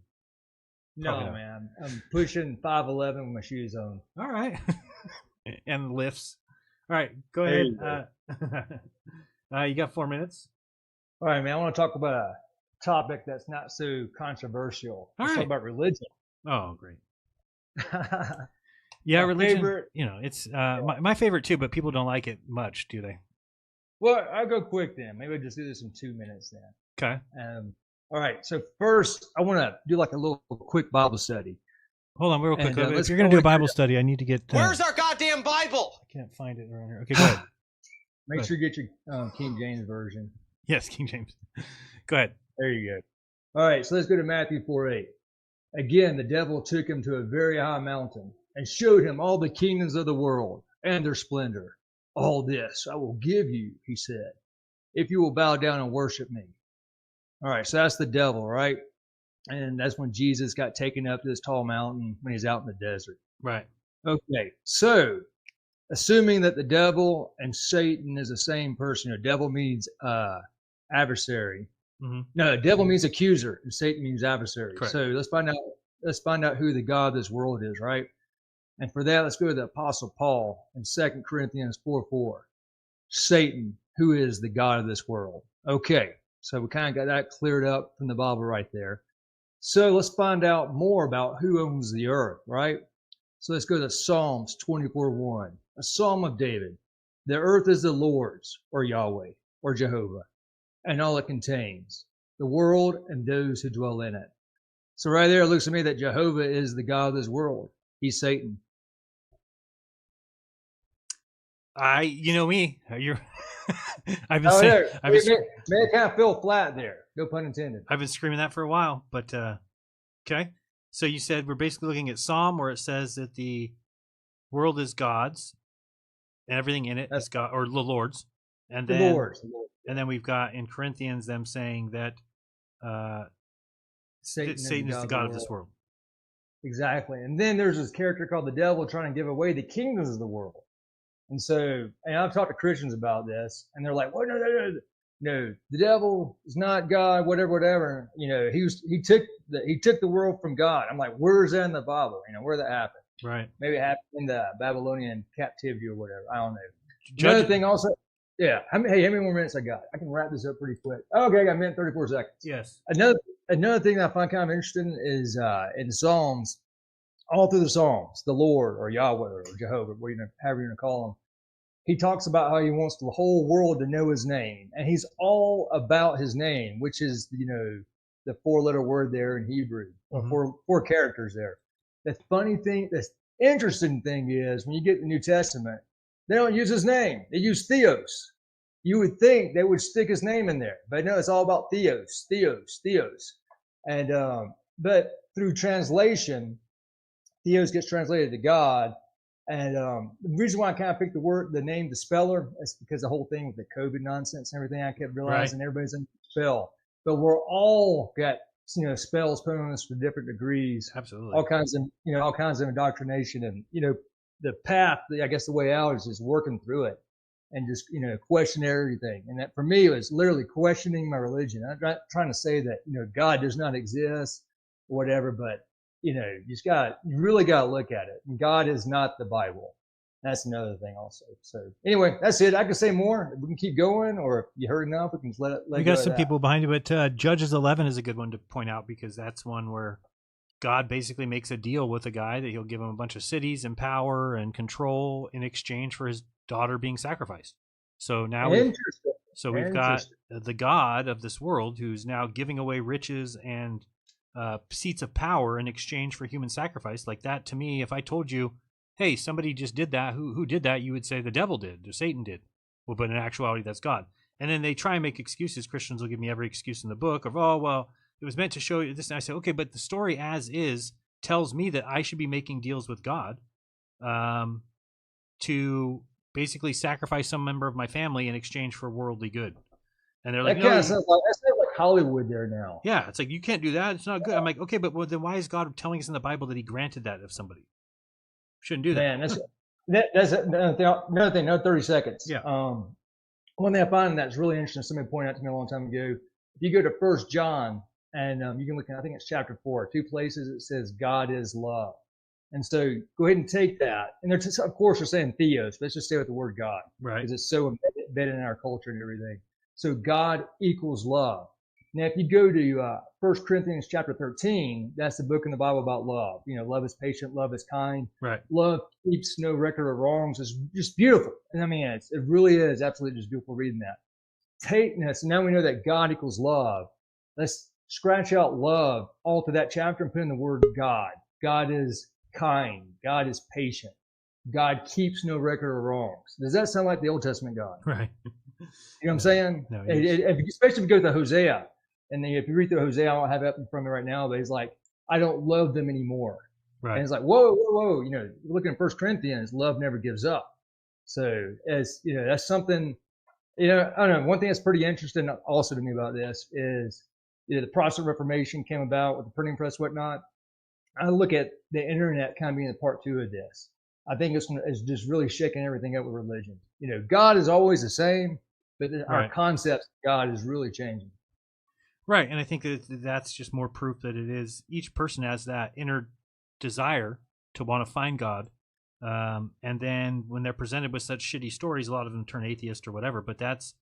No, man. I'm pushing 5'11" with my shoes on. All right. And lifts. All right, go ahead. You got 4 minutes. All right, man. I want to talk about a topic that's not so controversial. Let's talk about religion. Oh, great. Yeah, religion. Favorite, you know, it's my favorite too, but people don't like it much, do they? Well, I'll go quick then. Maybe I'll just do this in 2 minutes then. Okay. All right. So first, I want to do like a little quick Bible study. Hold on, real quick. If you're going to do a Bible study, I need to get. Where's our goddamn Bible? I can't find it around here. Okay, go ahead. Make sure you get your King James version. Yes, King James. Go ahead. There you go. All right, so let's go to Matthew 4:8. Again, the devil took him to a very high mountain and showed him all the kingdoms of the world and their splendor. All this I will give you, he said, if you will bow down and worship me. All right, so that's the devil, right? And that's when Jesus got taken up to this tall mountain when he's out in the desert. Right. Okay, so assuming that the devil and Satan is the same person, devil means adversary. Mm-hmm. No, devil means accuser, and Satan means adversary. Correct. So let's find out who the God of this world is, right? And for that, let's go to the Apostle Paul in 2 Corinthians 4:4. Satan, who is the God of this world? Okay, so we kind of got that cleared up from the Bible right there. So let's find out more about who owns the earth, right? So let's go to Psalms 24:1, a psalm of David. The earth is the Lord's, or Yahweh, or Jehovah, and all it contains, the world and those who dwell in it. So right there, it looks to me that Jehovah is the God of this world. He's Satan. You know me. You're. I've been Oh, saying. there. I've been, May it kind of feel flat there. No pun intended. I've been screaming that for a while, but okay. So you said we're basically looking at Psalm, where it says that the world is God's, and everything in it is God, or the Lord's, and then and then we've got in Corinthians them saying that Satan is the God of this world. Exactly. And then there's this character called the devil trying to give away the kingdoms of the world. And so, and I've talked to Christians about this, and they're like, well, no, the devil is not God, whatever. You know, he took the world from God. I'm like, where is that in the Bible? You know, where that happened? Right. Maybe it happened in the Babylonian captivity or whatever. I don't know. Another thing also, yeah. How many more minutes I got? I can wrap this up pretty quick. Okay, I got a minute 34 seconds. Yes. Another thing that I find kind of interesting is in Psalms, all through the Psalms, the Lord or Yahweh or Jehovah, however you're going to call him, he talks about how he wants the whole world to know his name. And he's all about his name, which is, you know, the 4-letter word there in Hebrew, or four characters there. The interesting thing is when you get the New Testament, they don't use his name. They use Theos. You would think they would stick his name in there, but no, it's all about Theos. And, but through translation, Theos gets translated to God. And the reason why I kind of picked the name, the speller, is because the whole thing with the COVID nonsense and everything, I kept realizing everybody's in spell. But we're all got, you know, spells put on us for different degrees. Absolutely. All kinds of indoctrination. And, you know, the path, I guess the way out is just working through it and just, you know, question everything. And that for me, it was literally questioning my religion. I'm not trying to say that, you know, God does not exist or whatever, but you know, you really got to look at it. And God is not the Bible. That's another thing also. So anyway, that's it. I could say more. We can keep going, or if you heard enough, we can just let it. We got some people behind you, but Judges 11 is a good one to point out because that's one where God basically makes a deal with a guy that he'll give him a bunch of cities and power and control in exchange for his daughter being sacrificed. So now we've got the God of this world who's now giving away riches and seats of power in exchange for human sacrifice. Like that, to me, if I told you, hey, somebody just did that, who did that, you would say the devil did or Satan did. Well, but in actuality, that's God. And then they try and make excuses. Christians will give me every excuse in the book of, oh, well, it was meant to show you this. And I say, okay, but the story as is tells me that I should be making deals with God to basically sacrifice some member of my family in exchange for worldly good. And they're like, that's like Hollywood there now. Yeah, it's like, you can't do that. It's not good. I'm like, okay, but then why is God telling us in the Bible that he granted that of somebody? Shouldn't do that. Man, that's another thing, another 30 seconds. Yeah. One thing I find that's really interesting, somebody pointed out to me a long time ago, if you go to 1 John, and you can look at, I think it's chapter 4, 2 places it says God is love. And so go ahead and take that. And they're of course, we're saying Theos, but let's just stay with the word God. Right. Because it's so embedded in our culture and everything. So God equals love. Now, if you go to 1 Corinthians chapter 13, that's the book in the Bible about love. You know, love is patient, love is kind. Right. Love keeps no record of wrongs. It's just beautiful. And I mean, it really is absolutely just beautiful reading that. Take this. Now we know that God equals love. Let's scratch out love all to that chapter and put in the word God. God is kind. God is patient. God keeps no record of wrongs. Does that sound like the Old Testament God? Right. You know what I'm saying? No, especially if you go to Hosea. And then if you read through Hosea, I don't have it up in front of me right now, but he's like, I don't love them anymore. Right. And it's like, whoa. You know, looking at 1 Corinthians, love never gives up. So as you know, that's something, you know, I don't know. One thing that's pretty interesting also to me about this is, you know, the Protestant Reformation came about with the printing press, whatnot. I look at the internet kind of being a part 2 of this. I think it's just really shaking everything up with religion. You know, God is always the same, but our concept of God is really changing. Right. And I think that that's just more proof that it is, each person has that inner desire to want to find God. And then when they're presented with such shitty stories, a lot of them turn atheist or whatever, but that's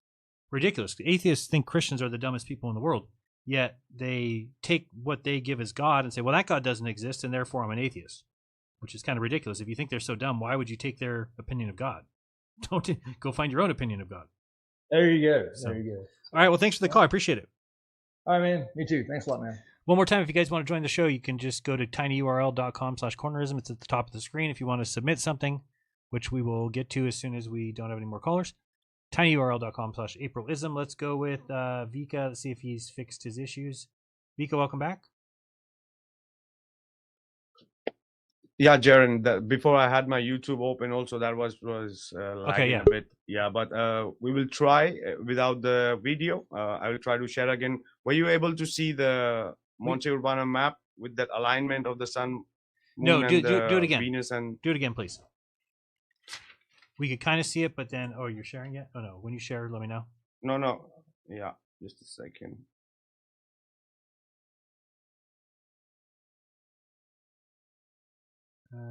ridiculous. Atheists think Christians are the dumbest people in the world, yet they take what they give as God and say, well, that God doesn't exist, and therefore I'm an atheist, which is kind of ridiculous. If you think they're so dumb, why would you take their opinion of God? Don't go find your own opinion of God. There you go. So- There you go. All right. Well, thanks for the call. I appreciate it. All right, man. Me too. Thanks a lot, man. One more time, if you guys want to join the show, you can just go to tinyurl.com/cornerism. It's at the top of the screen. If you want to submit something, which we will get to as soon as we don't have any more callers, tinyurl.com/aprilism. Let's go with Vika. Let's see if he's fixed his issues. Vika, welcome back. Yeah, Jaren, before I had my YouTube open also, that was lagging yeah. a bit. Yeah, but we will try without the video. I will try to share again. Were you able to see the Monte Urbano map with that alignment of the sun, moon, No, and do it again. Venus and Do it again, please. We could kind of see it, but then, oh, you're sharing it? Oh, no. When you share, let me know. no. Yeah, just a second.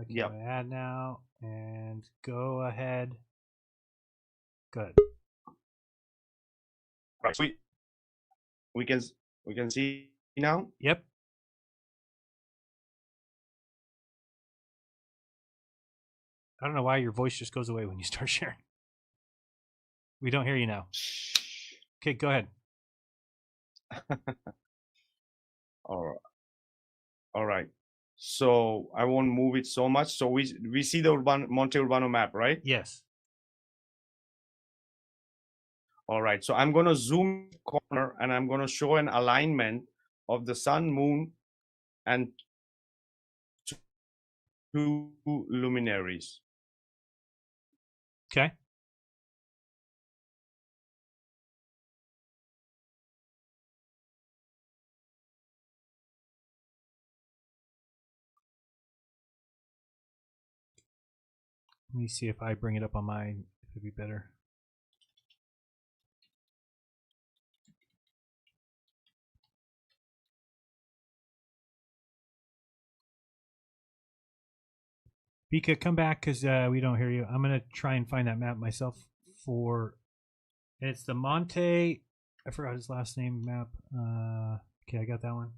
Okay, add now, and go ahead. Good. Right, so we can see now. Yep. I don't know why your voice just goes away when you start sharing. We don't hear you now. Okay, go ahead. All right. So I won't move it so much. So we see the Monte Urbano map, right? Yes. All right. So I'm going to zoom corner and I'm going to show an alignment of the sun, moon, and two luminaries. Okay. Let me see if I bring it up on mine. It'd be better. Vika, come back because we don't hear you. I'm going to try and find that map myself it's the Monte, I forgot his last name map. Okay, I got that one.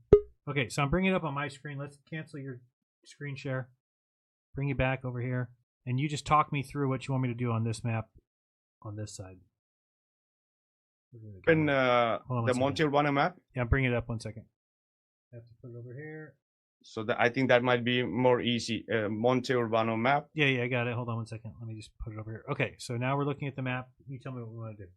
Okay, so I'm bringing it up on my screen. Let's cancel your screen share. Bring you back over here. And you just talk me through what you want me to do on this map on this side. Open the Monte Urbano map. Yeah, I'm bringing it up 1 second. I have to put it over here. So I think that might be more easy. Monte Urbano map. Yeah, I got it. Hold on 1 second. Let me just put it over here. Okay, so now we're looking at the map. You tell me what we want to do.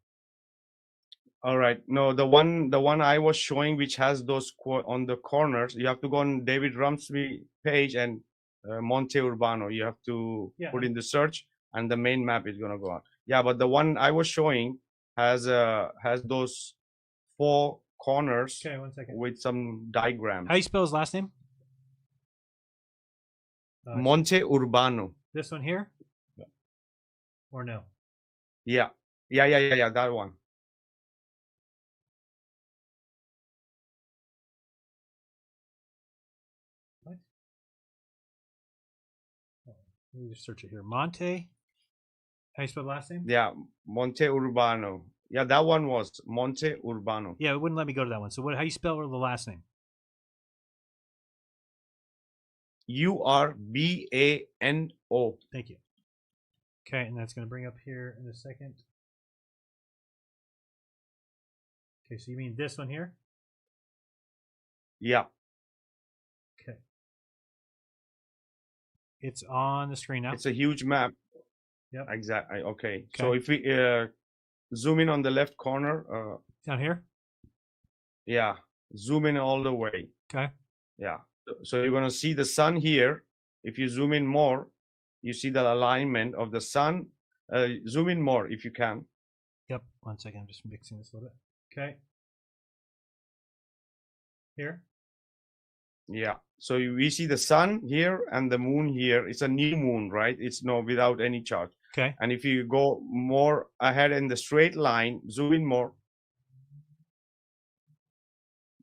All right. No, the one I was showing, which has those on the corners, you have to go on David Rumsey page and Monte Urbano. You have to put in the search, and the main map is gonna go on. Yeah, but the one I was showing has those 4 corners. Okay, 1 second. With some diagrams. How do you spell his last name? Monte Urbano. This one here? Or no? Yeah, that one. What? Oh, let me just search it here. Monte. How do you spell the last name? Yeah, Monte Urbano. Yeah, that one was Monte Urbano. Yeah, it wouldn't let me go to that one. So how do you spell the last name? Urbano. Thank you. Okay, and that's going to bring up here in a second. Okay, so you mean this one here? Yeah. Okay. It's on the screen now. It's a huge map. Yep. Exactly. Okay. So if we zoom in on the left corner. Down here? Yeah. Zoom in all the way. Okay. Yeah. So you're going to see the sun here. If you zoom in more, you see the alignment of the sun. Zoom in more if you can. Yep. 1 second. I'm just mixing this a little bit. Okay. Here? Yeah. So we see the sun here and the moon here. It's a new moon, right? It's without any chart. Okay. And if you go more ahead in the straight line, zoom in more.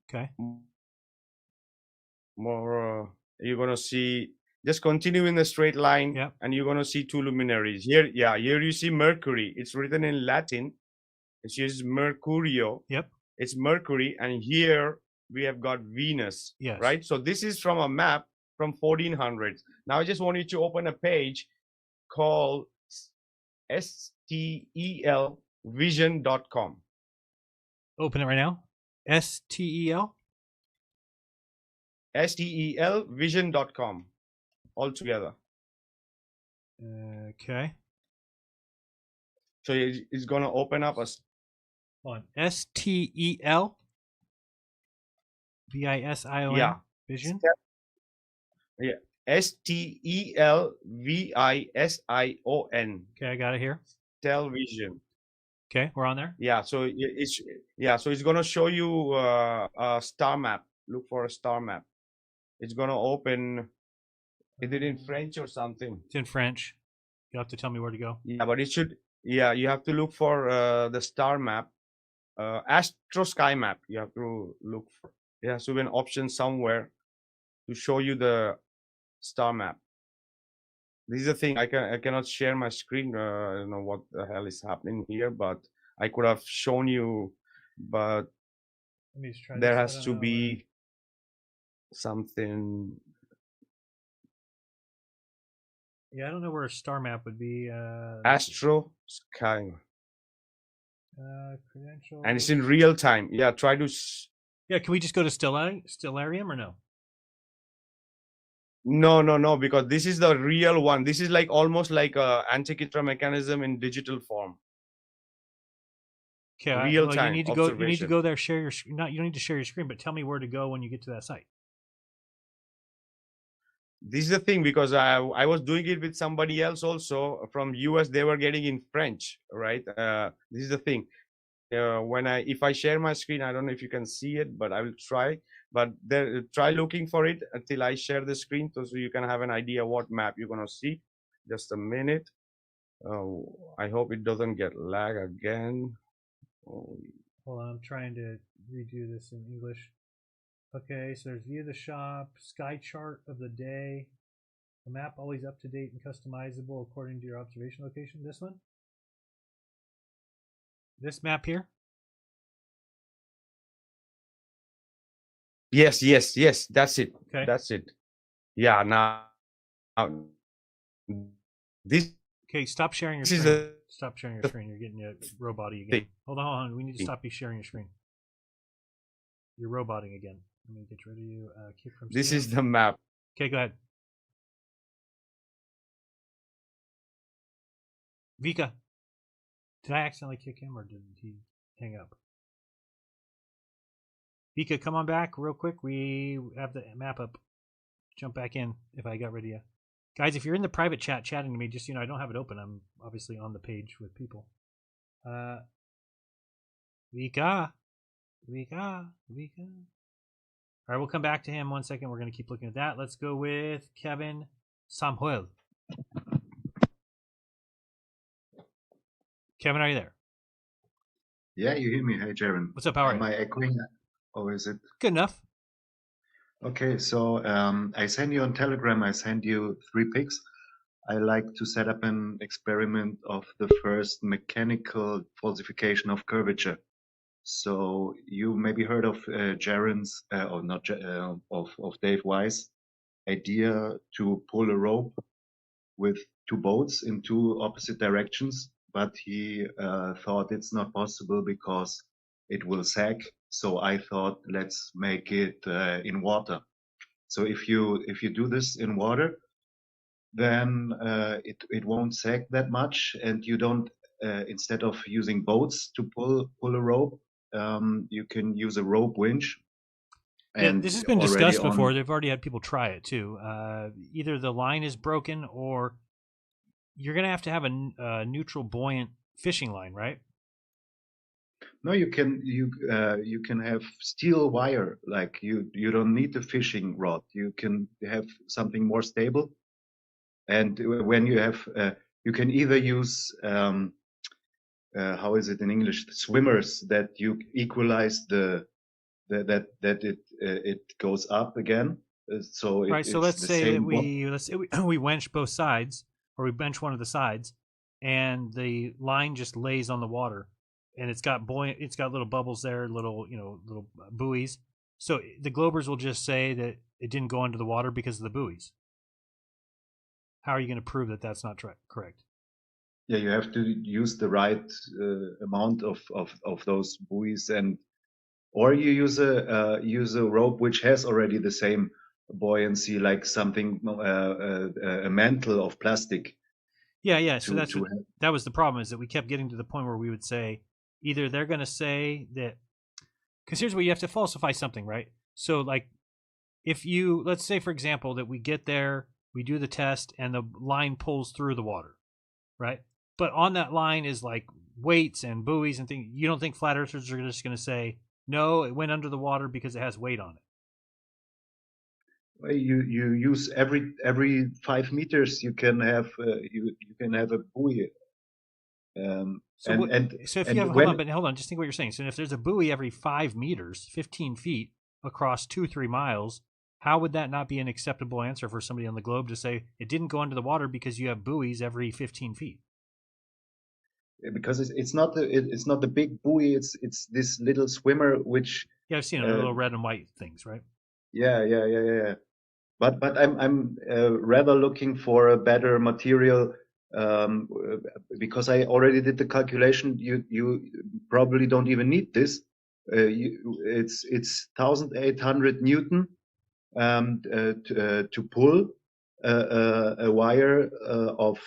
Okay. More, you're going to see, just continue in the straight line, and you're going to see 2 luminaries. Here you see Mercury. It's written in Latin. It's used Mercurio. Yep. It's Mercury, and here we have got Venus. Yes. Right? So this is from a map from 1400s. Now I just want you to open a page called STEL stelvision.com. Open it right now. STEL? STELvision.com. All together. Okay. So it's going to open up a... Hold on. STEL? VISION? Yeah. Vision? Yeah. STELVISION. Okay, I got it here. Television. Okay, we're on there. Yeah, so it's gonna show you a star map. Look for a star map. It's gonna open. Is it in French or something? It's in French. You'll have to tell me where to go. Yeah, but it should. Yeah, you have to look for the star map, Astro Sky Map. You have to look for. It has to be an option somewhere to show you the star map. This is the thing. I cannot share my screen. I don't know what the hell is happening here, but I could have shown you. But Let me just try there this. has to be something. Yeah, I don't know where a star map would be. Astro Sky. Credentials. And it's in real time. Yeah, try to. Yeah, can we just go to Stellarium or no? No, because this is the real one. This is like almost like a Antikythera mechanism in digital form. Okay, real time. You need to go. You need to go there. Share your screen. Not you don't need to share your screen, but tell me where to go when you get to that site. This is the thing, because I was doing it with somebody else also from US. They were getting in French, right? This is the thing. If I share my screen, I don't know if you can see it, but I will try. But try looking for it until I share the screen, so you can have an idea what map you're gonna see. Just a minute. I hope it doesn't get lag again. Hold on, I'm trying to redo this in English. Okay, so there's view the shop, sky chart of the day, a map always up to date and customizable according to your observation location. This one? This map here? Yes. That's it. Okay. That's it. Yeah. Now this. Okay, stop sharing your screen. Stop sharing your screen. You're getting a robot-y again. Hold on. We need to stop you sharing your screen. You're roboting again. Let me get rid of you. Kick from. This is the map. Okay, go ahead. Vika, did I accidentally kick him or did he hang up? Vika, come on back real quick. We have the map up. Jump back in if I got rid of you. Guys, if you're in the private chat chatting to me, just, I don't have it open. I'm obviously on the page with people. Vika. All right, we'll come back to him 1 second. We're going to keep looking at that. Let's go with Kevin Samuel. Kevin, are you there? Yeah, you hear me. Hey, Jaron. What's up? How are you? Am I echoing? Or is it? Good enough. Okay, so I send you on Telegram, I send you 3 pics. I like to set up an experiment of the first mechanical falsification of curvature. So you maybe heard of Jaron's, or not, of Dave Weiss' idea to pull a rope with 2 boats in 2 opposite directions, but he thought it's not possible because it will sag. So I thought, let's make it in water. So if you do this in water, then it won't sag that much, and you don't instead of using boats to pull a rope, you can use a rope winch. And this has been discussed before. They've already had people try it too. Either the line is broken, or you're going to have a neutral buoyant fishing line, right? No, you can have steel wire. Like you don't need a fishing rod. You can have something more stable. And when you have, you can either use how is it in English? Swimmers that you equalize that it goes up again. So right. So let's say that we wench both sides, or we bench one of the sides, and the line just lays on the water. And it's got little bubbles there, little buoys. So the Globers will just say that it didn't go under the water because of the buoys. How are you going to prove that that's not correct? Yeah, you have to use the right amount of those buoys, and or you use a rope which has already the same buoyancy, like something a mantle of plastic. Yeah. So to have. that was the problem, is that we kept getting to the point where we would say either they're going to say that, because here's where you have to falsify something, right? So like, if you, let's say for example that we get there, we do the test, and the line pulls through the water, right? But on that line is like weights and buoys and things. You don't think flat earthers are just going to say, no, it went under the water because it has weight on it? You use every 5 meters you can have you can have a buoy. So if you have, hold on, just think what you're saying. So if there's a buoy every 5 meters, 15 feet across 2-3 miles, how would that not be an acceptable answer for somebody on the globe to say it didn't go under the water because you have buoys every 15 feet? Because it's not the big buoy. It's this little swimmer which. Yeah, I've seen it, little red and white things, right? Yeah. But I'm rather looking for a better material, because I already did the calculation. You probably don't even need this. It's 1,800 Newton to pull a wire of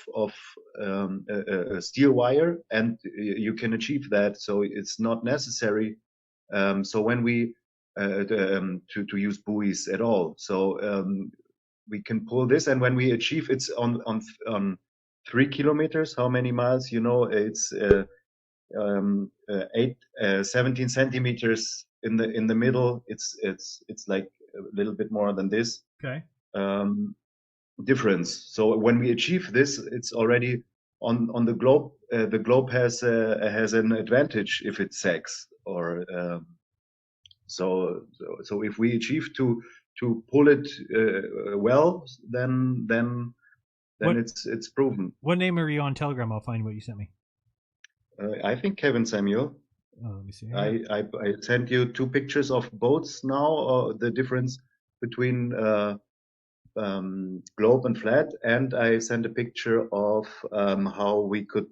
a steel wire, and you can achieve that. So it's not necessary. So when we to use buoys at all. So we can pull this, and when we achieve, it's on 3 kilometers. How many miles? It's 17 centimeters in the middle. It's like a little bit more than this. Okay. Difference. So when we achieve this, it's already on the globe. The globe has an advantage if it sags, or so if we achieve to pull it well, then it's proven. What name are you on Telegram? I'll find what you sent me. I think Kevin Samuel. Oh, let me see. I sent you 2 pictures of boats now, the difference between globe and flat, and I sent a picture of how we could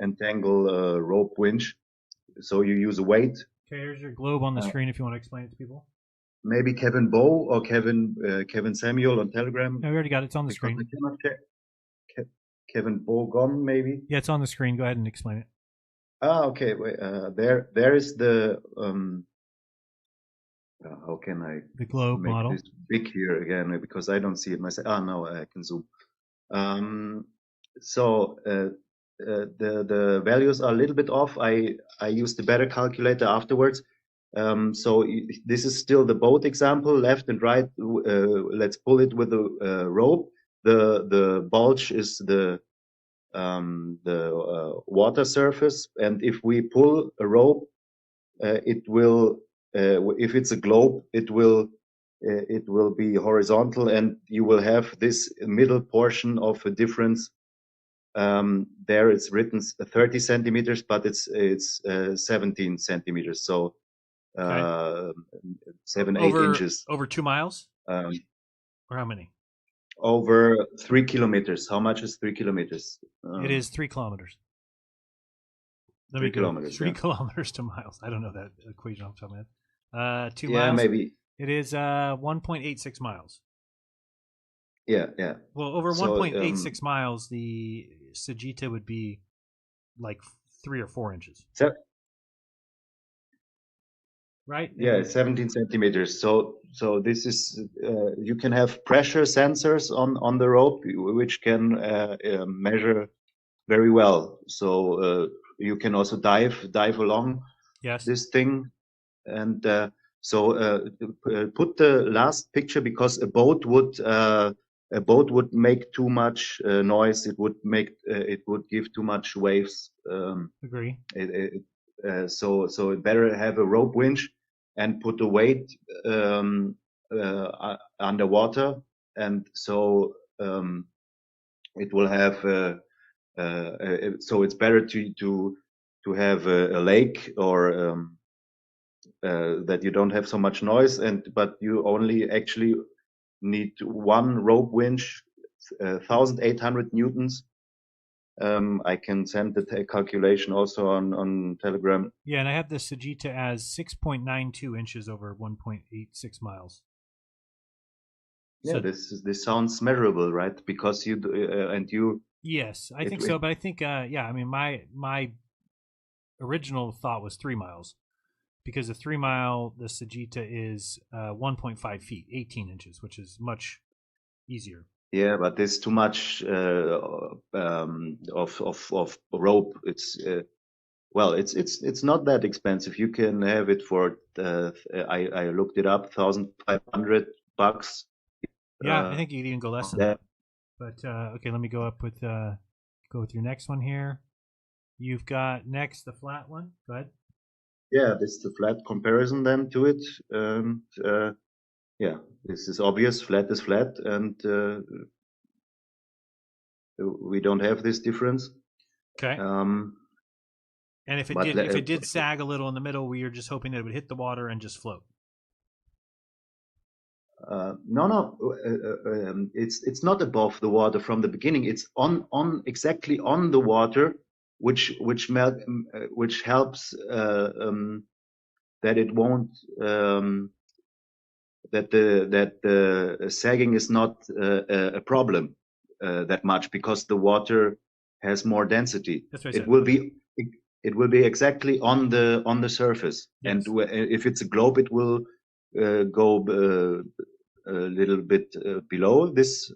entangle a rope winch. So you use a weight. Okay, here's your globe on the screen if you want to explain it to people. Maybe Kevin Bow or Kevin Samuel on Telegram. No, we already got it. It's on the screen. Kevin Bogon, maybe. Yeah, it's on the screen. Go ahead and explain it. Okay. Wait, there is the how can I the globe make model this big here again, because I don't see it myself. No, I can zoom. So the values are a little bit off. I used a better calculator afterwards. So this is still the boat example, left and right. Let's pull it with a rope. The bulge is the water surface, and if we pull a rope, it will. If it's a globe, it will be horizontal, and you will have this middle portion of a difference. There it's written 30 centimeters, but it's 17 centimeters. So 7-8 inches. Over 2 miles? Or how many? Over 3 kilometers. How much is 3 kilometers? It is 3 kilometers. 3 kilometers. 3 kilometers to miles. I don't know that equation off the top of my head. 2 miles. Yeah, maybe. It is 1.86 miles. Yeah. Well, over 1.86 miles, the Sagitta would be like 3 or 4 inches. Right? Yeah, 17 centimeters. So this is you can have pressure sensors on the rope, which can measure very well. So you can also dive along this thing, and put the last picture, because a boat would make too much noise. It would give too much waves. Agree. So it better have a rope winch and put the weight underwater, and so it will have. So it's better to have a lake, or that you don't have so much noise, but you only actually need 1 rope winch, 1,800 newtons, I can send the calculation also on Telegram. Yeah, and I have the Sagitta as 6.92 inches over 1.86 miles. Yeah, So- this sounds measurable, right? Because you and you. Yes, I think so. But I think, yeah, I mean, my original thought was 3 miles, because the 3 mile, the Sagitta is 1.5 feet, 18 inches, which is much easier. Yeah, but there's too much of rope. It's well, it's not that expensive. You can have it for I looked it up, $1,500. Yeah, I think you could even go less than that. But okay, let me go up with go with your next one here. You've got next the flat one. Go ahead. Yeah, this is the flat comparison then to it. Yeah, this is obvious. Flat is flat, and we don't have this difference. Okay. And if it did sag a little in the middle, we were just hoping that it would hit the water and just float. No, it's not above the water from the beginning. It's exactly on the water, which helps that it won't that the sagging is not a problem that much, because the water has more density. That's what I said. It will be exactly on the surface, Yes. and if it's a globe, it will go a little bit below this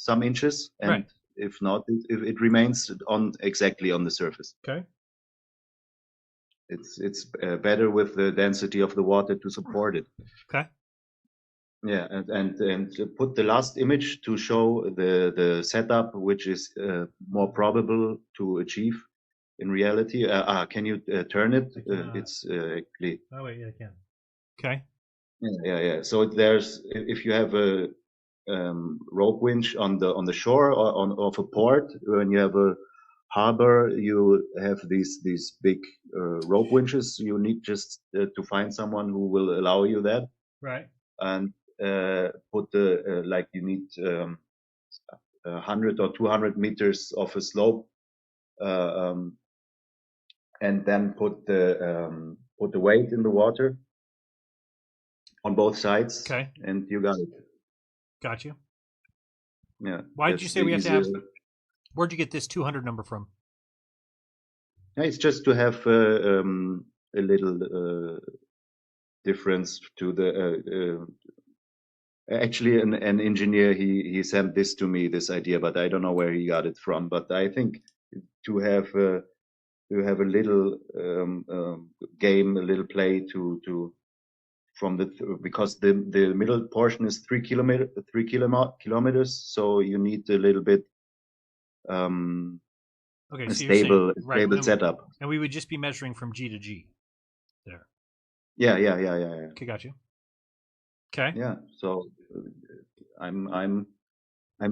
some inches, and Right. if not, it remains exactly on the surface. Okay. It's better with the density of the water to support it. Okay. Yeah, and put the last image to show the setup, which is more probable to achieve in reality. Can you turn it? It's actually. Oh wait, yeah, I can. Okay. Yeah. So there's, if you have a rope winch on the shore or of a port, when you have a harbor, you have these big rope winches. You need just to find someone who will allow you that. Right. And put the like you need 100 or 200 meters of a slope, and then put the weight in the water on both sides. Okay. And you got it. Got you. Yeah. Why did you say we have to have? Where'd you get this 200 number from? It's just to have a little difference to the. Actually, an engineer he sent this to me, this idea, but I don't know where he got it from. But I think to have a little game, a little play to from because the middle portion is 3 kilometers, so you need a little bit Okay, a so you're saying, stable right, setup. And we would just be measuring from G to G there. Yeah. Okay, got you. Okay. Yeah, so I'm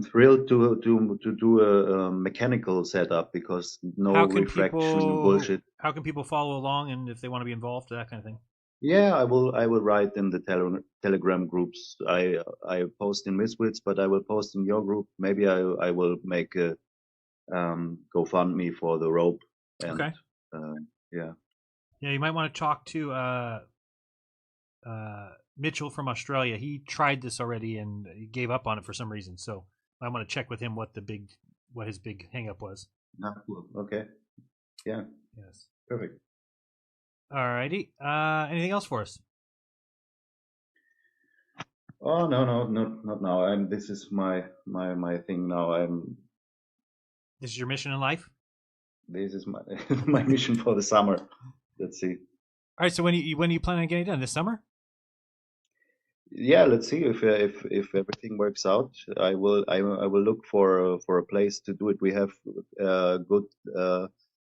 thrilled to do a mechanical setup, because no refraction bullshit. How can people follow along, and if they want to be involved, that kind of thing? Yeah, I will write in the Telegram groups. I post in Miswits, but I will post in your group. Maybe I will make a GoFundMe for the rope. And, okay. Yeah. Yeah, you might want to talk to Mitchell from Australia. He tried this already and he gave up on it for some reason. So I want to check with him what his big hang up was. Cool. Okay. Yeah. Yes. Perfect. Alrighty. Anything else for us? Oh no, not now. This is my thing now. This is your mission in life? This is my my mission for the summer. Let's see. All right. So when you plan on getting it done this summer? Yeah, let's see if everything works out. I will look for a place to do it. We have good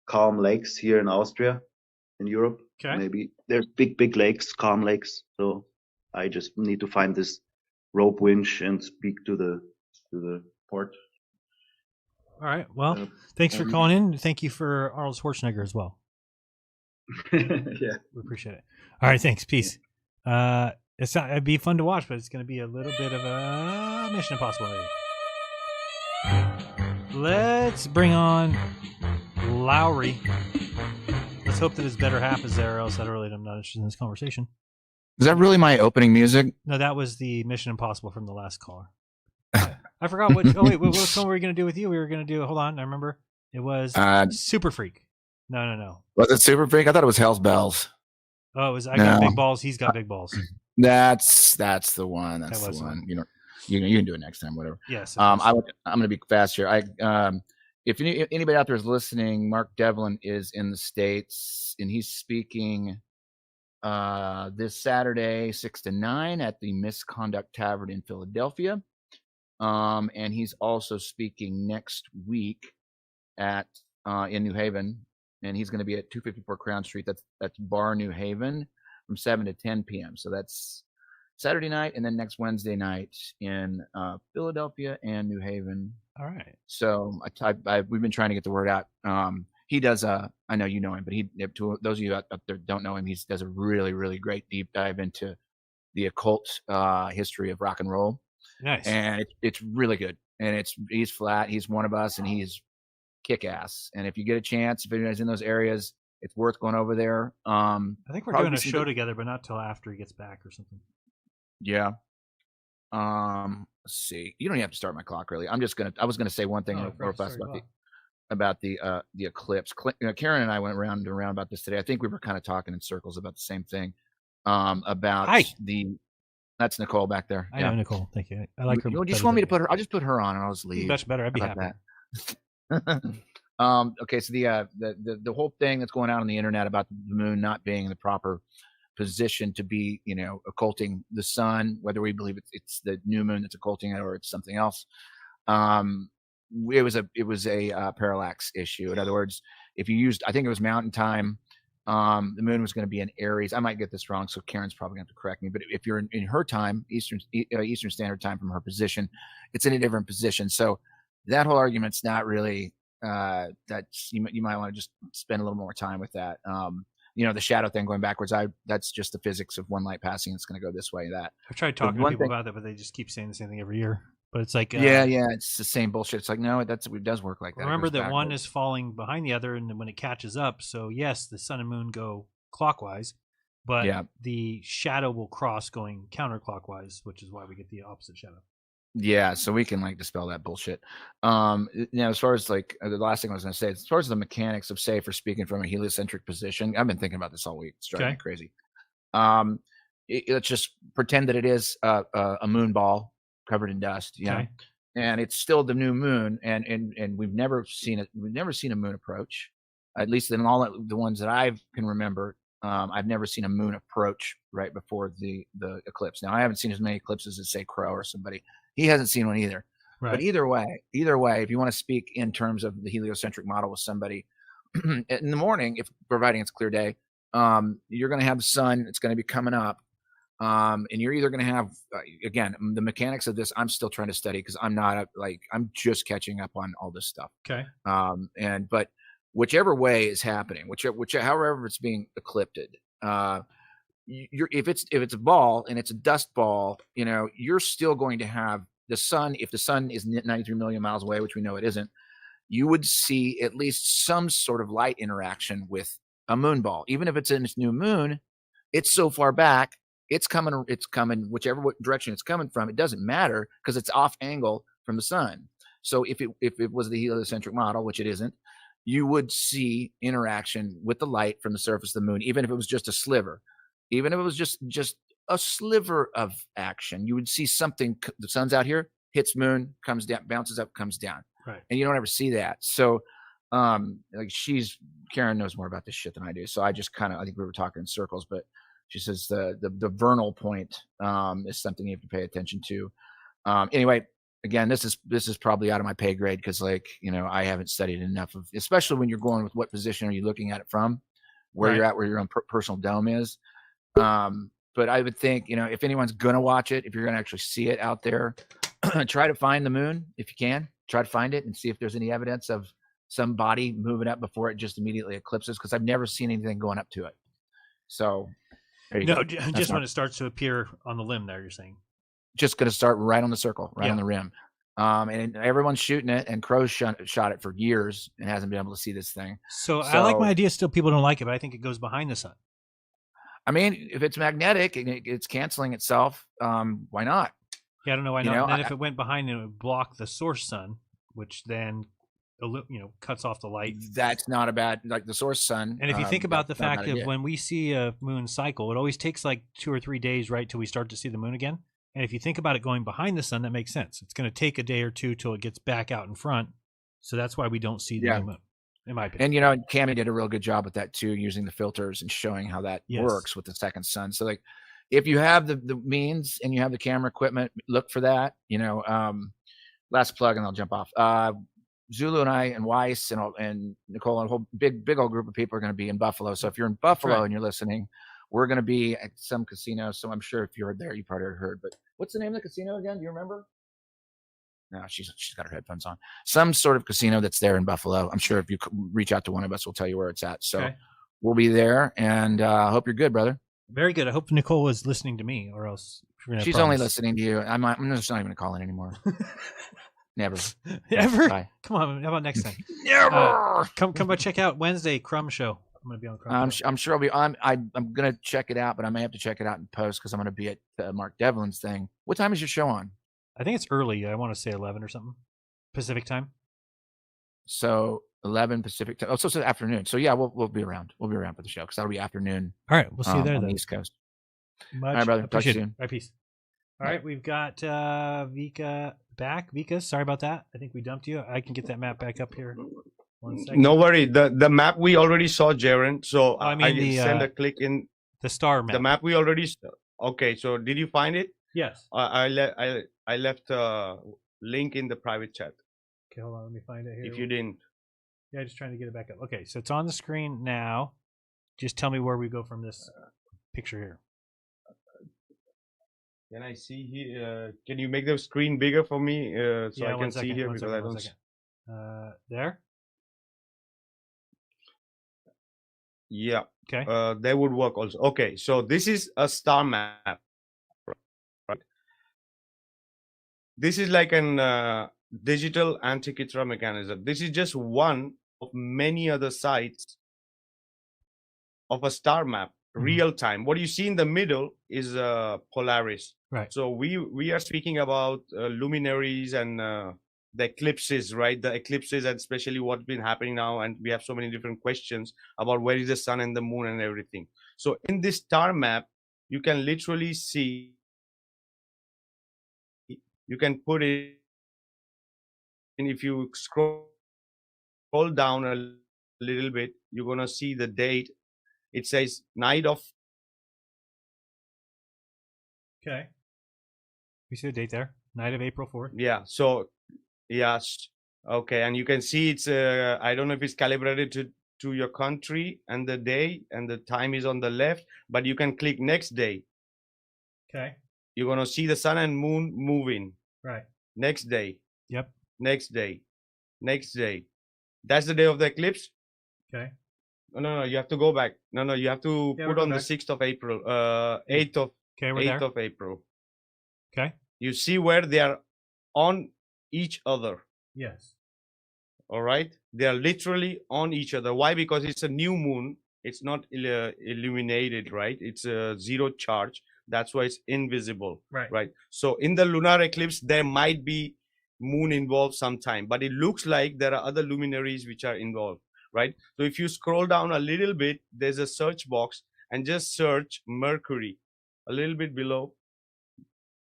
calm lakes here in Austria, in Europe. Okay. Maybe there's big lakes, calm lakes. So I just need to find this rope winch and speak to the port. All right. Well, thanks for calling in. Thank you for Arnold Schwarzenegger as well. Yeah, we appreciate it. All right. Thanks. Peace. It'd be fun to watch, but it's going to be a little bit of a Mission Impossible. Let's bring on Lowry. Let's hope that his better half is there, or else I'm not interested in this conversation. Is that really my opening music? No, that was the Mission Impossible from the last caller. I forgot which. Oh wait, what one were we going to do with you? We were going to do. Hold on, I remember. It was Super Freak. No. Was it Super Freak? I thought it was Hell's Bells. Oh, it was. I got big balls. He's got big balls. That's the one. That's the one. You know, you can do it next time. Whatever. Yes. I'm going to be fast here. If anybody out there is listening, Mark Devlin is in the States, and he's speaking this Saturday, 6 to 9 at the Misconduct Tavern in Philadelphia. And he's also speaking next week at in New Haven, and he's going to be at 254 Crown Street. That's Bar New Haven from 7 to 10 p.m. So that's Saturday night, and then next Wednesday night in Philadelphia and New Haven. All right. So we've been trying to get the word out. He does I know you know him, but to those of you out there don't know him, he does a really, really great deep dive into the occult history of rock and roll. Nice. And it's really good. And he's flat. He's one of us, and he's kick ass. And if you get a chance, if anybody's in those areas, it's worth going over there. I think we're doing a show together, but not till after he gets back or something. Yeah. Let's see. You don't even have to start my clock, really. I was gonna say one thing about the eclipse. Karen and I went round and around about this today. I think we were kind of talking in circles about the same thing. That's Nicole back there. I know Nicole. Thank you. I like her. You just want me to put her? I'll just put her on and I'll just leave. Much better. I'd be happy. Okay, so the whole thing that's going on the internet about the moon not being in the proper position to be, occulting the sun, whether we believe it's the new moon that's occulting it or it's something else. It was a parallax issue. In other words, if you used, I think it was mountain time, the moon was going to be in Aries. I might get this wrong, so Karen's probably going to have to correct me. But if you're in her time, Eastern Standard Time from her position, it's in a different position. So that whole argument's not really. You might want to just spend a little more time with that. The shadow thing going backwards. That's just the physics of one light passing. It's going to go this way. That I've tried talking to people about that, but they just keep saying the same thing every year. But it's like it's the same bullshit. It's like no, it does work like that. Remember that one is falling behind the other, and then when it catches up, so yes, the sun and moon go clockwise, but the shadow will cross going counterclockwise, which is why we get the opposite shadow. Yeah, so we can dispel that bullshit. As far as the last thing I was going to say, as far as the mechanics of, say, for speaking from a heliocentric position, I've been thinking about this all week. It's driving me crazy. Let's just pretend that it is a moon ball covered in dust, and it's still the new moon, and we've never seen it. We've never seen a moon approach, at least in all the ones that I can remember. I've never seen a moon approach right before the eclipse. Now I haven't seen as many eclipses as say Crow or somebody. He hasn't seen one either. Right. But either way, if you want to speak in terms of the heliocentric model with somebody in the morning, if providing it's a clear day, you're going to have the sun. It's going to be coming up. And you're either going to have, again, the mechanics of this, I'm still trying to study because I'm not I'm just catching up on all this stuff. Okay. But whichever way is happening, however it's being eclipsed, if it's a ball and it's a dust ball, you're still going to have the sun. If the sun is 93 million miles away, which we know it isn't, you would see at least some sort of light interaction with a moon ball. Even if it's in its new moon, it's so far back, it's coming whichever direction it's coming from. It doesn't matter because it's off angle from the sun. So if it was the heliocentric model, which it isn't, you would see interaction with the light from the surface of the moon, even if it was just a sliver. Even if it was just a sliver of action, you would see something. The sun's out here, hits moon, comes down, bounces up, comes down. Right. And you don't ever see that. So, Karen knows more about this shit than I do. So I just I think we were talking in circles, but she says the vernal point is something you have to pay attention to. Anyway, again, this is probably out of my pay grade because I haven't studied enough of, especially when you're going with what position are you looking at it from, where you're at, where your own personal dome is. But I would think, if anyone's going to watch it, if you're going to actually see it out there, try to find the moon if you can. Try to find it and see if there's any evidence of some body moving up before it just immediately eclipses, because I've never seen anything going up to it. So, just when it starts to appear on the limb there, you're saying? Just going to start right on the circle, right on the rim. And everyone's shooting it, and Crow's shot it for years and hasn't been able to see this thing. So I like my idea. Still, people don't like it, but I think it goes behind the sun. I mean, if it's magnetic and it's canceling itself, why not? Yeah, I don't know why not. And then if it went behind, it would block the source sun, which then cuts off the light. That's not a bad, like the source sun. And if you think about the fact of when we see a moon cycle, it always takes like 2 or 3 days, right, till we start to see the moon again. And if you think about it going behind the sun, that makes sense. It's going to take a day or two till it gets back out in front. So that's why we don't see the new moon, in my opinion. And, Cammie did a real good job with that too, using the filters and showing how that works with the second sun. So like, if you have the means and you have the camera equipment, look for that, last plug and I'll jump off. Zulu and I and Weiss and Nicole and a whole big old group of people are going to be in Buffalo. So if you're in Buffalo and you're listening, we're going to be at some casino. So I'm sure if you're there, you probably heard. But what's the name of the casino again? Do you remember? No, she's got her headphones on. Some sort of casino that's there in Buffalo. I'm sure if you reach out to one of us, we'll tell you where it's at. So we'll be there, and I hope you're good, brother. Very good. I hope Nicole was listening to me, or else she's only listening to you. I'm just not even gonna call in anymore. Never. Ever? Bye. Come on. How about next time? Never. Come by check out Wednesday Crumb Show. I'm gonna be on Crumb. I'm sure I'll be on. I'm gonna check it out, but I may have to check it out in post because I'm gonna be at Mark Devlin's thing. What time is your show on? I think it's early. I want to say 11 or something Pacific time. So 11 Pacific time. Oh, so it's afternoon. So yeah, we'll be around. We'll be around for the show because that'll be afternoon. All right, we'll see you there on then. the East Coast. Much all right, brother. Talk to you soon. All right, peace. All right, we've got Vika back. Vika, sorry about that. I think we dumped you. I can get that map back up here. 1 second. No worry. The map we already saw, Jaren. So I mean, send a click in the star map. The map we already saw. Okay, so did you find it? Yes. I left a link in the private chat. Okay, hold on. Let me find it here. If you didn't. Yeah, just trying to get it back up. Okay, so it's on the screen now. Just tell me where we go from this picture here. Can I see here? Can you make the screen bigger for me so I can see here because I don't. There. Yeah. Okay. That would work also. Okay, so this is a star map. Right. This is like an digital Antikythera mechanism. This is just one of many other sites of a star map, real time. What you see in the middle is Polaris. Right. So we are speaking about luminaries and the eclipses, right? The eclipses, and especially what's been happening now, and we have so many different questions about where is the sun and the moon and everything. So in this star map, you can literally see. You can put it, and if you scroll down a little bit, you're gonna see the date. It says night of. Okay. You see the date there? Night of April 4th. Yeah. So, yes. Okay, and you can see it's. I don't know if it's calibrated to your country and the day and the time is on the left, but you can click next day. Okay. You're gonna see the sun and moon moving. Right. Next day. Yep. Next day. Next day. That's the day of the eclipse. Okay. No, you have to go back. No, you have to put on the 6th of April, 8th of 8th of April. Okay. You see where they are on each other. Yes. All right. They are literally on each other. Why? Because it's a new moon. It's not illuminated, right? It's a zero charge. That's why it's invisible. Right. Right. So in the lunar eclipse, there might be moon involved sometime, but it looks like there are other luminaries which are involved. Right. So if you scroll down a little bit, there's a search box and just search Mercury a little bit below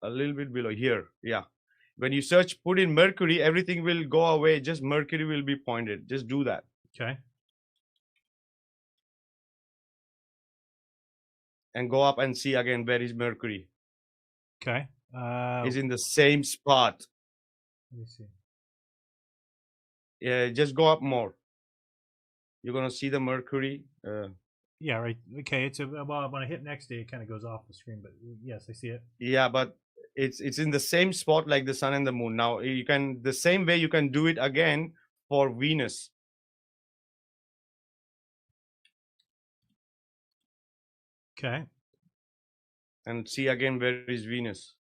here. Yeah. When you search, put in Mercury, everything will go away. Just Mercury will be pointed. Just do that. Okay. And go up and see again where is Mercury. Okay. Is in the same spot. Let me see. Yeah, just go up more. You're gonna see the Mercury. Yeah, right. Okay, it's well, when I hit next day, it kind of goes off the screen, but yes, I see it. Yeah, but it's in the same spot like the sun and the moon. Now you can the same way you can do it again for Venus. Okay. And see again where is Venus.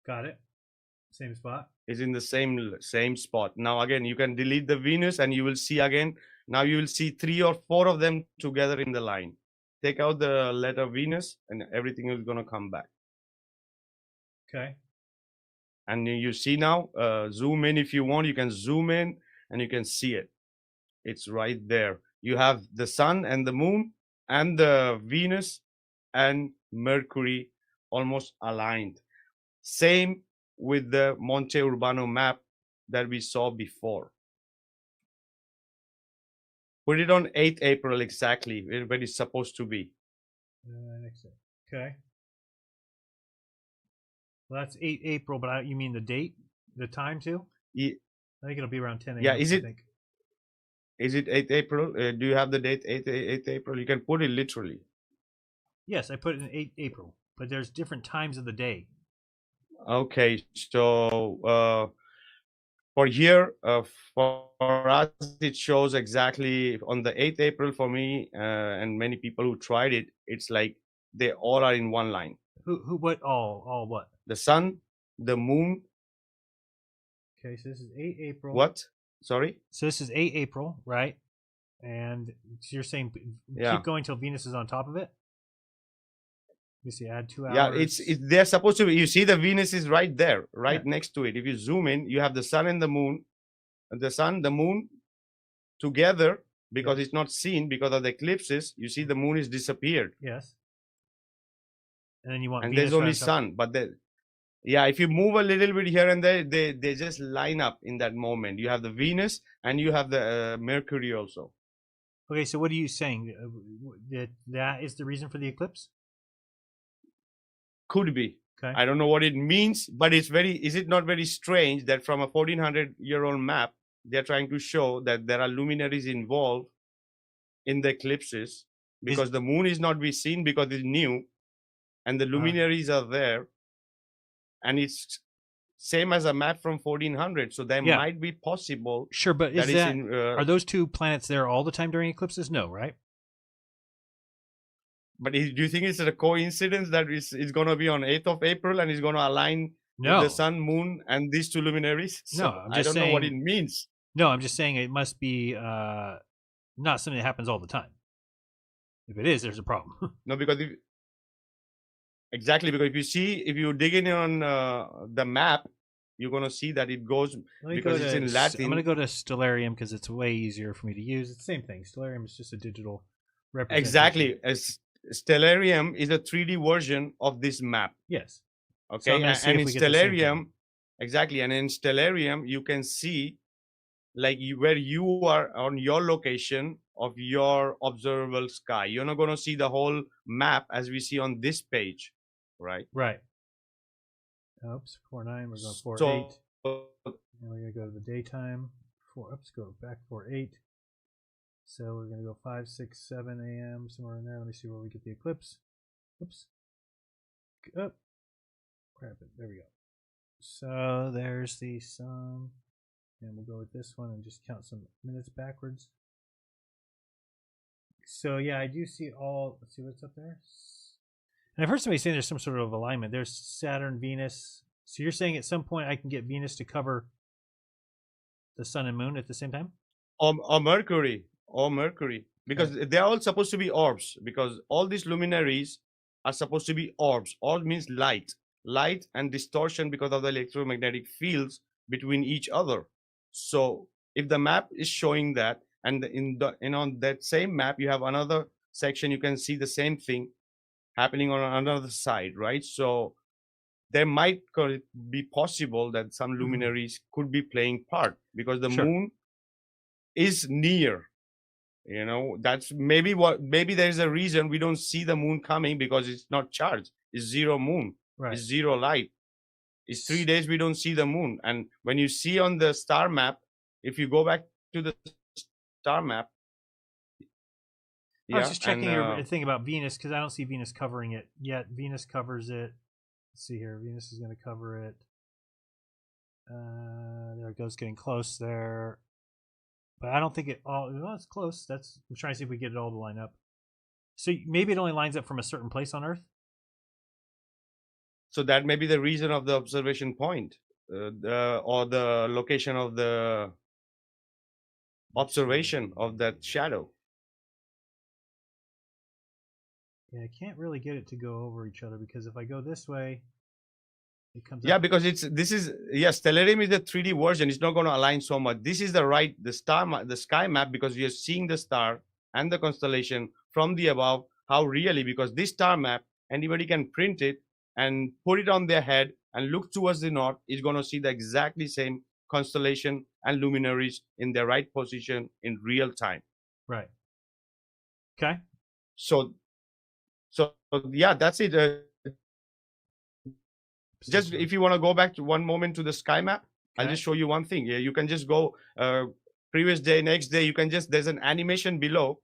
Got it. Same spot. is in the same spot. Now again, you can delete the Venus and you will see again. Now you will see 3 or 4 of them together in the line. Take out the letter Venus and everything is going to come back. Okay. And you see now, zoom in if you want. You can zoom in and you can see it. It's right there. You have the sun and the moon and the Venus and Mercury almost aligned. Same with the Monte Urbano map that we saw before. Put it on 8th April exactly where it's supposed to be. Okay. Well, that's 8 April, but you mean the date, the time too? Yeah. I think it'll be around 10 a.m. Yeah, is it? I think. Is it 8th April? Do you have the date 8th April? You can put it literally. Yes, I put it in 8 April, but there's different times of the day. Okay, so for here, for us, it shows exactly on the 8th April for me and many people who tried it. It's like they all are in one line. Who? What? All what? The sun, the moon. Okay, so this is 8 April. What? Sorry? So this is 8 April, right? And so you're saying keep going till Venus is on top of it? Let me see, add 2 hours. Yeah, it's they're supposed to be. You see the Venus is right there, right next to it. If you zoom in, you have the sun and the moon. The sun, the moon together, because it's not seen because of the eclipses. You see the moon is disappeared. Yes. And then you want and Venus there's only right on top. sun, but if you move a little bit here and there, they just line up in that moment. You have the Venus and you have the Mercury also. Okay, so what are you saying? That is the reason for the eclipse? Could be. Okay. I don't know what it means, but is it not very strange that from a 1400-year-old map, they're trying to show that there are luminaries involved in the eclipses because the moon is not be seen because it's new and the luminaries are there. And it's same as a map from 1400. So there might be possible. Sure, but are those two planets there all the time during eclipses? No, right? But do you think it's a coincidence that it's going to be on 8th of April and it's going to align with the sun, moon, and these two luminaries? So No, I'm I just don't know what it means. No, I'm just saying it must be not something that happens all the time. If it is, there's a problem. No, because exactly, because if you dig in on the map, you're going to see that it goes because it's in Latin. I'm going to go to Stellarium because it's way easier for me to use. It's the same thing. Stellarium is just a digital representation. Exactly. Stellarium is a 3D version of this map. Yes. Okay. So and in Stellarium, exactly. And in Stellarium, you can see like where you are on your location of your observable sky. You're not going to see the whole map as we see on this page, right? Right. Oops, 4:09. We're going 4:08. And we're going to go to the daytime. Go back 4:08. So we're going to go 5, 6, 7 a.m. somewhere in there. Let me see where we get the eclipse. Oops. Oh. Crap it. There we go. So there's the sun. And we'll go with this one and just count some minutes backwards. So yeah, I do see all. Let's see what's up there. And I've heard somebody saying there's some sort of alignment. There's Saturn, Venus. So you're saying at some point I can get Venus to cover the sun and moon at the same time? Or Mercury. Or Mercury. Because they're all supposed to be orbs. Because all these luminaries are supposed to be orbs. Orb means light. Light and distortion because of the electromagnetic fields between each other. So if the map is showing that, and on that same map you have another section, you can see the same thing happening on another side, right? So there might be possible that some luminaries could be playing part because the moon is near. You know, that's maybe there's a reason we don't see the moon coming because it's not charged. It's zero moon. Right. It's zero light. It's 3 days we don't see the moon. And when you see on the star map, if you go back to the star map. I was just checking your thing about Venus because I don't see Venus covering it yet. Venus covers it. Let's see here. Venus is going to cover it. There it goes, getting close there. But I don't think it all. Well, it's close. I'm trying to see if we get it all to line up. So maybe it only lines up from a certain place on Earth. So that may be the reason of the observation point. or the location of the observation of that shadow. Yeah, I can't really get it to go over each other because if I go this way, it comes Yeah, up. because Stellarium is the 3D version. It's not going to align so much. This is the sky map, because you're seeing the star and the constellation from the above. How really? Because this star map, anybody can print it and put it on their head and look towards the north. Is going to see the exactly same constellation and luminaries in their right position in real time. Right. Okay. So yeah, that's it. Just if you want to go back to one moment to the sky map, I'll just show you one thing. Yeah, you can just go previous day, next day. You can just, there's an animation below,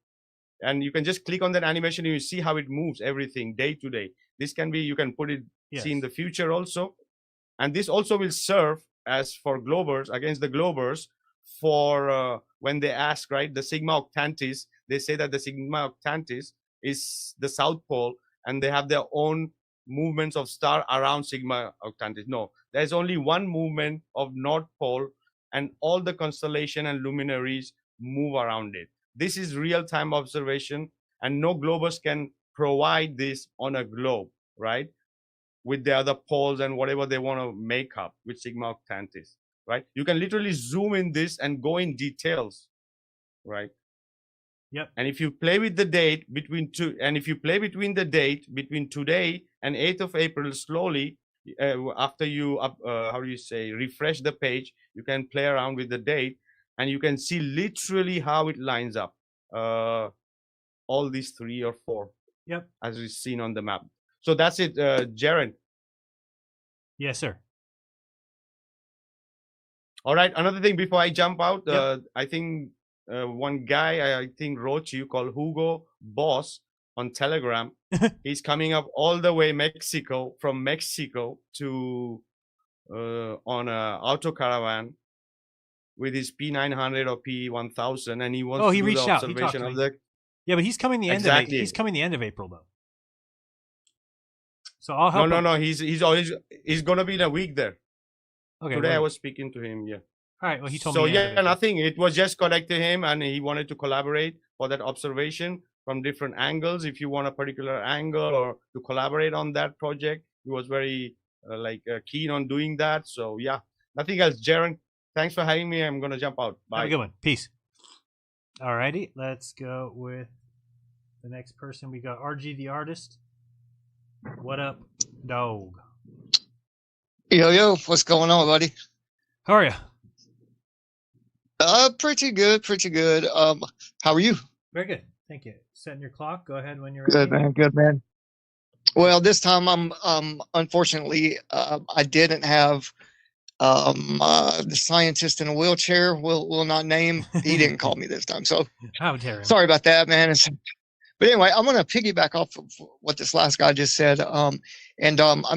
and you can just click on that animation and you see how it moves everything day to day. This can be, you can put it, see in the future also. And this also will serve as for globers, against the globers, for when they ask, right, the Sigma Octantis, they say that the Sigma Octantis is the South Pole, and they have their own movements of star around Sigma Octantis. No, there's only one movement of North Pole, and all the constellation and luminaries move around it. This is real-time observation, and no globers can provide this on a globe, right? With the other poles and whatever they want to make up with Sigma Octantis, right? You can literally zoom in this and go in details, right? Yep. And if you play with the date between the date between today and 8th of April slowly, after you refresh the page, you can play around with the date, and you can see literally how it lines up. All these 3 or 4. Yep. As we've seen on the map. So that's it, Jaren. Yes, sir. All right. Another thing before I jump out, I think one guy I think wrote you called Hugo Boss on Telegram. He's coming up all the way from Mexico to on a auto caravan with his P900 or P1000, and he wants to do the observation of the. Yeah, but he's coming the end of April. He's coming the end of April though. So I'll help. No. He's gonna be in a week there. Okay. Today I was speaking to him. Yeah. All right. Well, he told me. So yeah, nothing. It was just connected to him, and he wanted to collaborate for that observation from different angles. If you want a particular angle or to collaborate on that project, he was very keen on doing that. So yeah, nothing else. Jaren, thanks for having me. I'm gonna jump out. Bye. Have a good one. Peace. All righty. Let's go with the next person. We got RG the artist. What up, dog? Yo, what's going on, buddy? How are you? Pretty good. How are you? Very good. Thank you. Setting your clock. Go ahead when you're ready. Good man. Well, this time I'm unfortunately I didn't have the scientist in a wheelchair. Will not name. He didn't call me this time. So how dare him. Sorry about that, man. But anyway, I'm going to piggyback off of what this last guy just said. I'm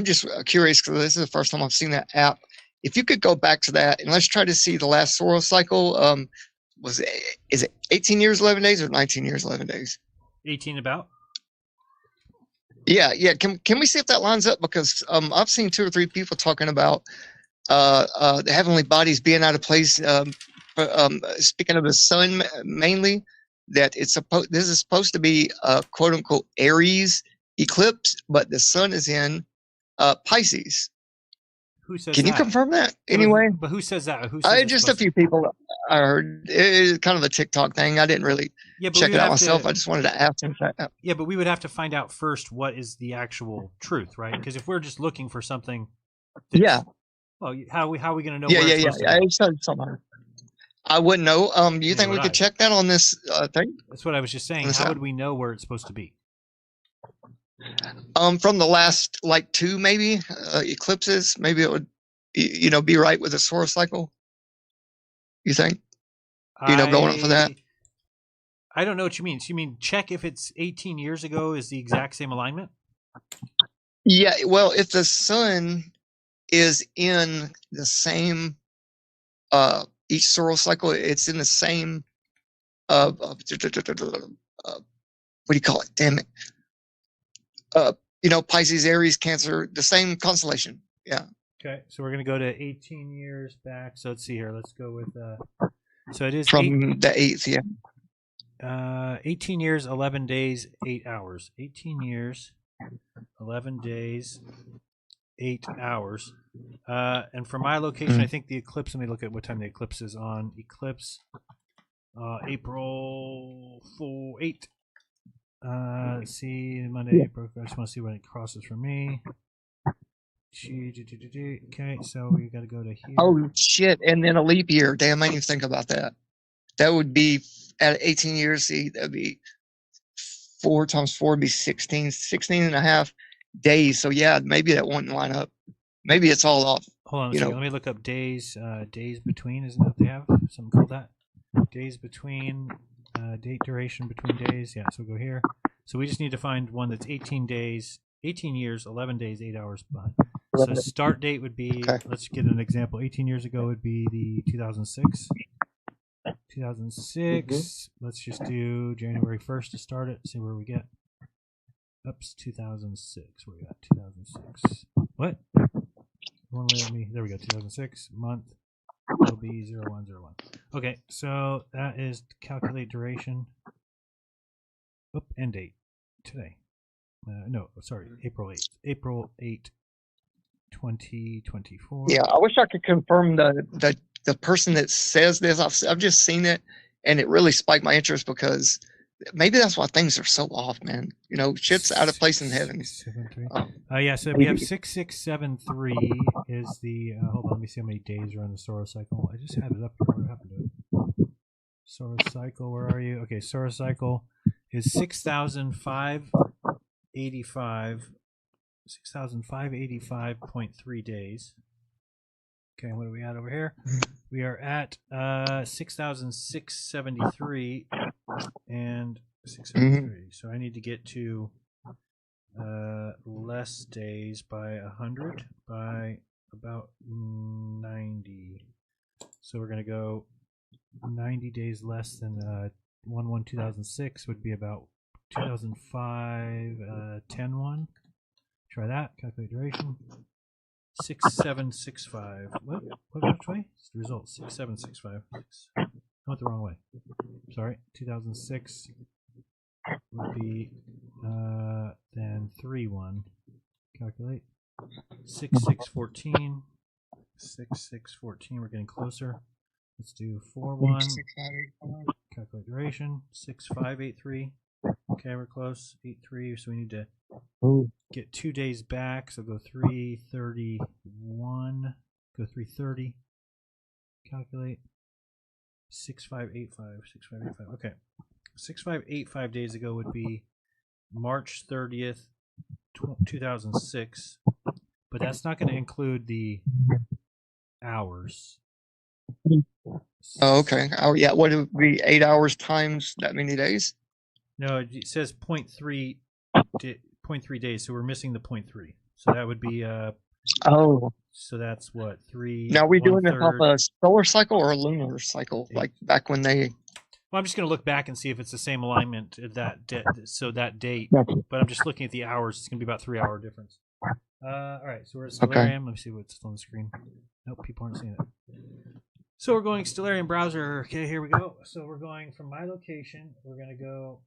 just curious because this is the first time I've seen that app. If you could go back to that and let's try to see the last solar cycle. Is it 18 years, 11 days or 19 years, 11 days? 18 about. Yeah. Can we see if that lines up? Because I've seen 2 or 3 people talking about the heavenly bodies being out of place. Speaking of the sun mainly. That this is supposed to be a quote unquote Aries eclipse, but the sun is in Pisces. Who says Can you confirm that anyway? But who says that? Who says just a few people I heard. It's kind of a TikTok thing. I didn't really check it out myself. I just wanted to ask him that. Yeah, but we would have to find out first what is the actual truth, right? Because if we're just looking for something, well, how are we going to know? I wouldn't know. Do you think we could check that on this thing? That's what I was just saying. How would we know where it's supposed to be? From the last 2 maybe eclipses, maybe it would, be right with the solar cycle. You think? Going up for that. I don't know what you mean. So you mean check if it's 18 years ago is the exact same alignment? Yeah. Well, if the sun is in the same each solar cycle, it's in the same what do you call it? Damn it. Pisces, Aries, Cancer, the same constellation. Yeah. Okay, so we're going to go to 18 years back. So let's see here. Let's go with. So it is from the 8th. Yeah. 18 years, 11 days, 8 hours. 18 years, 11 days, 8 hours. And for my location, I think the eclipse. Let me look at what time the eclipse is on. Eclipse, April 8. Let's see, Monday, April. I just want to see when it crosses for me. Okay, so we got to go to here. Oh shit! And then a leap year. Damn, I didn't even think about that. That would be at 18 years. See, that'd be 4 times 4 would be 16 and a half days. So yeah, maybe that wouldn't line up. Maybe it's all off. Hold on a second. Let me look up days. Days between, isn't that what they have? Something called that. Days between. Date duration between days. Yeah. So we'll go here. So we just need to find one that's 18 days, 18 years, 11 days, 8 hours behind. So start date would be. Okay. Let's get an example. 18 years ago would be the 2006. 2006. Let's just do January 1st to start it. See where we get. Oops, 2006. Where we got 2006. What? One let me. There we go. 2006 month will be 0101. Okay, so that is calculate duration. Oop, end date today. No, sorry, April 8th. April 8, 2024. Yeah, I wish I could confirm the person that says this. I've just seen it, and it really spiked my interest because maybe that's why things are so off, man. You know, shit's out of place in heaven. Yeah, so we have 6673 is the. Hold on, let me see how many days are on the solar cycle. I just had it up here. What happened to it? Solar cycle, where are you? Okay, solar cycle is 6,585. 6,585.3 days. Okay, what are we at over here? We are at 6,673 and 673. So I need to get to less days by 100 by about 90. So we're going to go 90 days less than 1/1/2006 would be about 2005 10/1. Try that. Calculate duration. 6765. What? Which way? It's the result. 6765. I went the wrong way. Sorry. 2006 would be then 3/1. Calculate. 6614. 6614. We're getting closer. Let's do 4/1. Calculate duration. 6583. Okay, we're close. 83. So we need to get 2 days back. So go 331. Go 330. Calculate. 6585. 6585. Okay. 6585 days ago would be March 30th, 2006. But that's not going to include the hours. Oh, okay. Oh, yeah. What would it be? 8 hours times that many days? No, it says 0.3 days, so we're missing the 0.3. So that would be oh. So that's what 3. Now, are we doing this off a solar cycle or a lunar cycle? Like back when they. Well, I'm just going to look back and see if it's the same alignment that so that date. But I'm just looking at the hours. It's going to be about 3 hour difference. All right, so we're at Stellarium. Okay. Let me see what's on the screen. Nope, people aren't seeing it. So we're going Stellarium browser. Okay, here we go. So we're going from my location. We're going to go.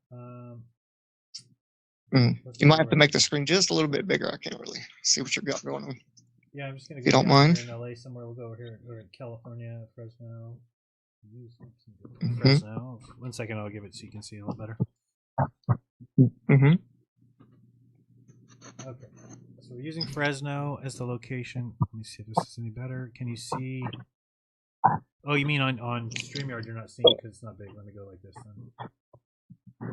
You might have to make the screen just a little bit bigger. I can't really see what you got going on. Yeah, I'm just going to go. If you don't mind. In LA somewhere. We'll go over here. We're in California, Fresno. Fresno. 1 second, I'll give it so you can see a little better. Okay. So we're using Fresno as the location. Let me see if this is any better. Can you see? Oh, you mean on StreamYard you're not seeing it because it's not big. Let me go like this then.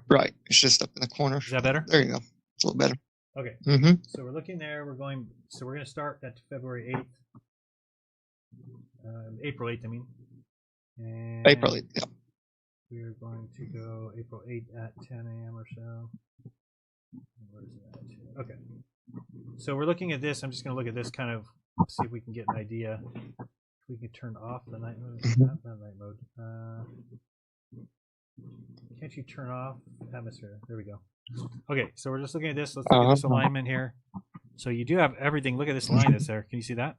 Right. It's just up in the corner. Is that better? There you go. It's a little better. Okay. So we're looking there. We're going. So we're going to start at February 8th. April 8th, I mean. And April 8th, yeah. We're going to go April 8th at 10 a.m. or so. Where is that? Okay. So we're looking at this. I'm just going to look at this kind of see if we can get an idea. If we can turn off the night mode. Not night mode. Can't you turn off atmosphere? There we go. Okay, so we're just looking at this. Let's look at this alignment here. So you do have everything. Look at this line that's there. Can you see that?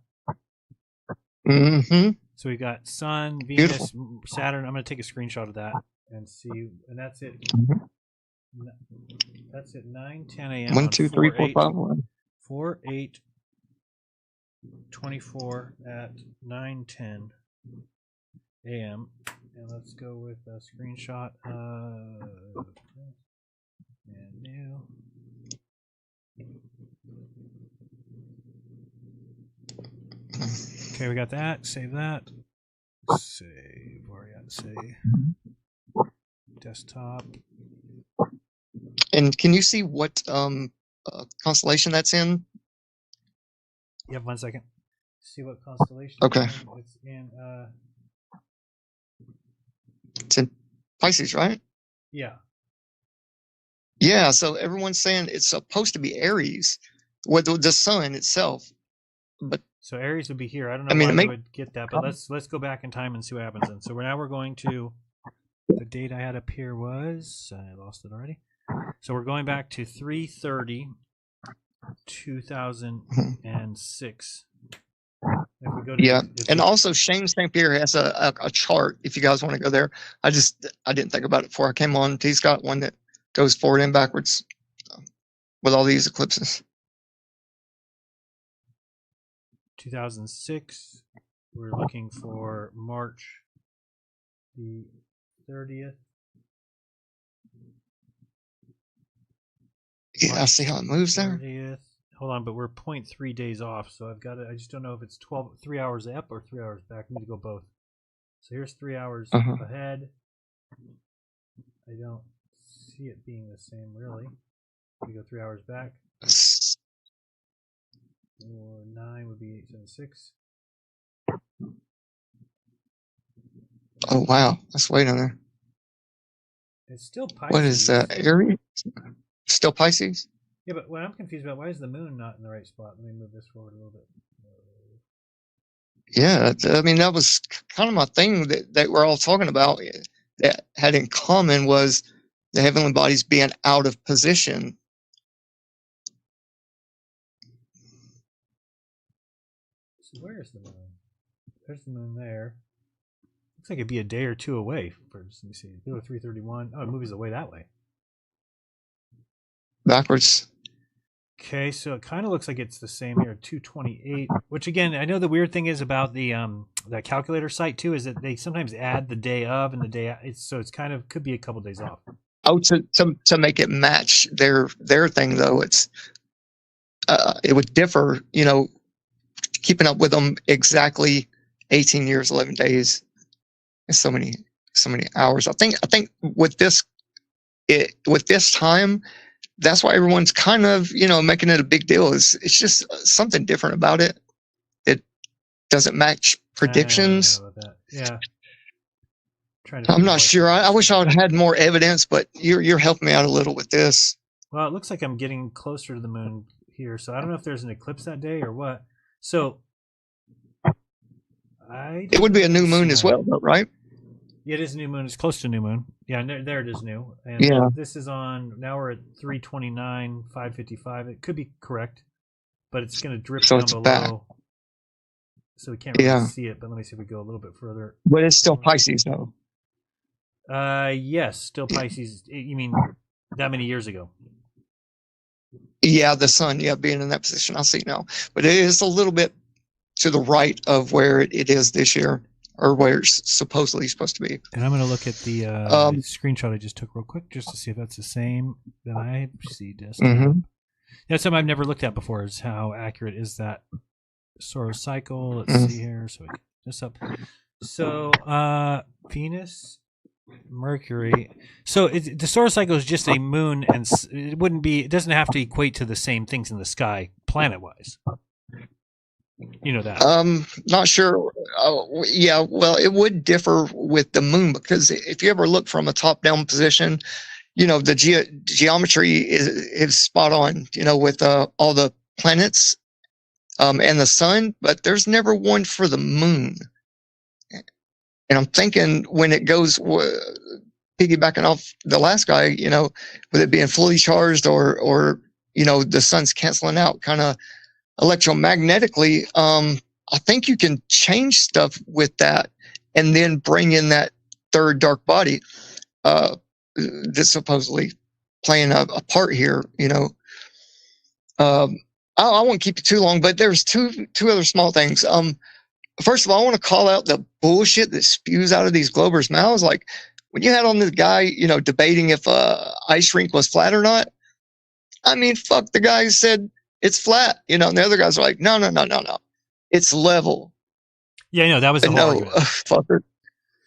Mm-hmm. So we got Sun, Venus, Beautiful. Saturn. I'm going to take a screenshot of that and see, and that's it. That's at 9:10 a.m. 1, on 2, 3, 4, 5, 1. 4/8/24 at 9:10 a.m. And let's go with a screenshot of and new. Okay, we got that. Save that. Save. Where are you at? Save. Desktop. And can you see what constellation that's in? You have 1 second. See what constellation. Okay. It's in. It's in Pisces, right? Yeah. Yeah. So everyone's saying it's supposed to be Aries with the sun itself, but So Aries would be here. I don't know I mean, why it you make- would get that, but let's go back in time and see what happens. And so we're going to the date I had up here was I lost it already. So we're going back to 3/30/2006. If we go to yeah. if And we- also Shane St. Pierre has a chart. If you guys want to go there, I didn't think about it before I came on. He's got one that goes forward and backwards with all these eclipses. 2006. We're looking for March the 30th. Yeah, I see how it moves there. 30th. Hold on, but we're 0.3 days off, so I've got it. I just don't know if it's 3 hours up or 3 hours back. I need to go both. So here's 3 hours ahead. I don't see it being the same, really. We go 3 hours back. Or 9 would be 876. Oh wow, that's way down there. It's still Pisces. What is that? Aries? Still Pisces? Yeah, but what I'm confused about, why is the moon not in the right spot? Let me move this forward a little bit. Yeah, I mean that was kind of my thing that we're all talking about. That had in common was the heavenly bodies being out of position. So where's the moon? There's the moon there. Looks like it'd be a day or two away. First, let me see. 3:31. Oh, it moves away that way. Backwards. Okay, so it kind of looks like it's the same here, 2:28. Which again, I know the weird thing is about the calculator site too, is that they sometimes add the day of and the day. So it's kind of could be a couple days off. Oh, to make it match their thing though, it's it would differ. You know, keeping up with them exactly 18 years, 11 days, and so many hours. I think with this time. That's why everyone's kind of, making it a big deal. It's just something different about it. It doesn't match predictions. Yeah. I'm not sure. I wish I would have had more evidence, but you're helping me out a little with this. Well, it looks like I'm getting closer to the moon here, so I don't know if there's an eclipse that day or what. So it would be a new moon as well, though, right? Yeah, it is a new moon. It's close to new moon. Yeah, there it is new. And yeah. This is on, now we're at 3:29, 5:55. It could be correct, but it's going to drip down below. Back. So we can't really see it, but let me see if we go a little bit further. But it's still Pisces, though. Yes, still Pisces. You mean that many years ago? Yeah, the sun, being in that position. I see now. But it is a little bit to the right of where it is this year. Or where it's supposedly supposed to be. And I'm going to look at the screenshot I just took real quick, just to see if that's the same that I see. That's something I've never looked at before. Is how accurate is that solar cycle? Let's see here. So we get this up. So Venus, Mercury. So the solar cycle is just a moon, and it doesn't have to equate to the same things in the sky planet-wise. You know that. Not sure. Yeah, well, it would differ with the moon because if you ever look from a top-down position, the geometry is spot on. With all the planets and the sun, but there's never one for the moon. And I'm thinking when it goes piggybacking off the last guy, with it being fully charged or the sun's canceling out, kind of. Electromagnetically, I think you can change stuff with that and then bring in that third dark body that's supposedly playing a part here, you know. I won't keep you too long, but there's two other small things. First of all, I want to call out the bullshit that spews out of these Globers' mouths. Like when you had on this guy, you know, debating if ice rink was flat or not. I mean, fuck, the guy said it's flat, you know, and the other guys are like, no, it's level. Yeah, no, that was the whole argument. Fucker.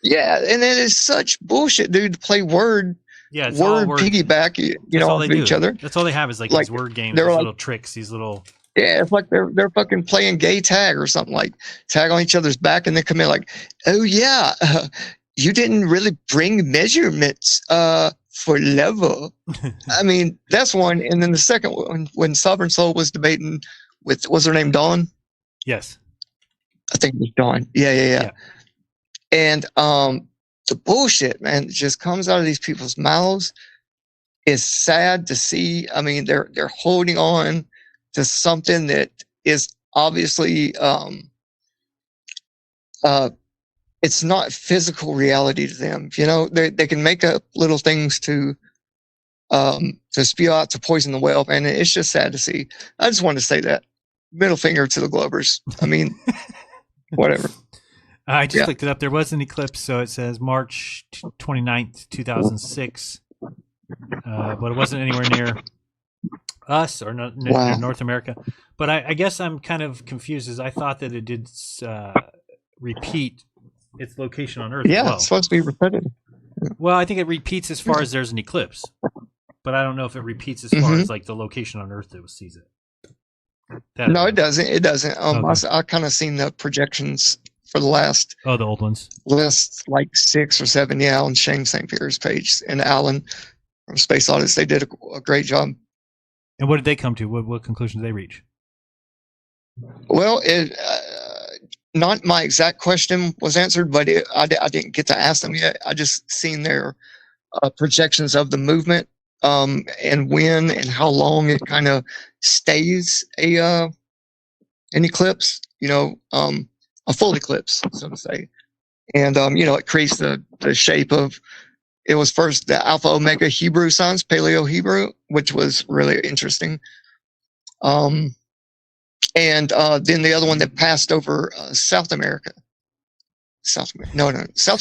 Yeah, and it is such bullshit, dude, to play word piggyback, you know, off each other. That's all they have is like these word games, these little tricks, these little. Yeah, it's like they're fucking playing gay tag or something, like tag on each other's back and then come in like, oh yeah, you didn't really bring measurements for level. I mean, that's one. And then the second one, when Sovereign Soul was debating with, what's her name, Dawn? Yes. I think it was Dawn. Yeah. And the bullshit, man, that just comes out of these people's mouths is sad to see. I mean, they're holding on to something that is obviously it's not physical reality to them. You know, they can make up little things to spew out to poison the well, and it's just sad to see. I just wanted to say that. Middle finger to the Globers. I mean, whatever. I just looked it up. There was an eclipse, so it says March 29th, 2006. But it wasn't anywhere near us or near North America. But I guess I'm kind of confused, as I thought that it did repeat its location on Earth. Yeah, as well. It's supposed to be repetitive. Well, I think it repeats as far as there's an eclipse. But I don't know if it repeats as far as like the location on Earth that sees it. No, it doesn't. It doesn't. Okay. I kind of seen the projections for the last. Oh, the old ones. Last like 6 or 7. Yeah, on Shane St. Pierre's page and Alan from Space Audits. They did a great job. And what did they come to? What conclusion did they reach? Well, not my exact question was answered, but I didn't get to ask them yet. I just seen their projections of the movement. And when and how long it kind of stays an eclipse, you know, a full eclipse, so to say. And, you know, it creates the shape of, it was first the Alpha Omega Hebrew signs, Paleo Hebrew, which was really interesting. And then the other one that passed over South America. South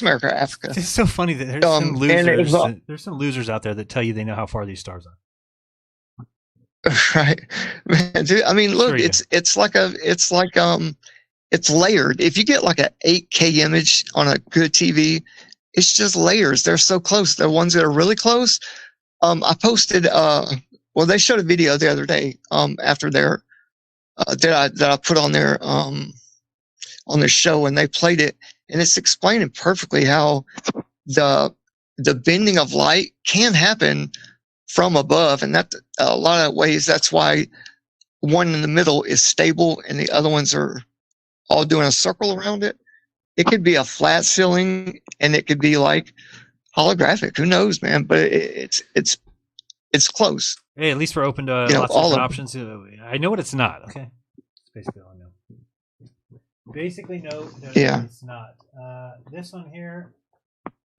America, Africa. It's so funny that there's some losers. There's some losers out there that tell you they know how far these stars are. Right, man, dude. I mean, look, it's layered. If you get like an 8K image on a good TV, it's just layers. They're so close. The ones that are really close. I posted. Well, they showed a video the other day. After their that I put on their show, and they played it. And it's explaining perfectly how the bending of light can happen from above, and that a lot of ways that's why one in the middle is stable and the other ones are all doing a circle around it. It could be a flat ceiling, and it could be like holographic. Who knows, man? But it's close. Hey, at least we're open to lots of different options. I know what it's not. Okay, that's basically all I know. Basically, no, it's not. This one here,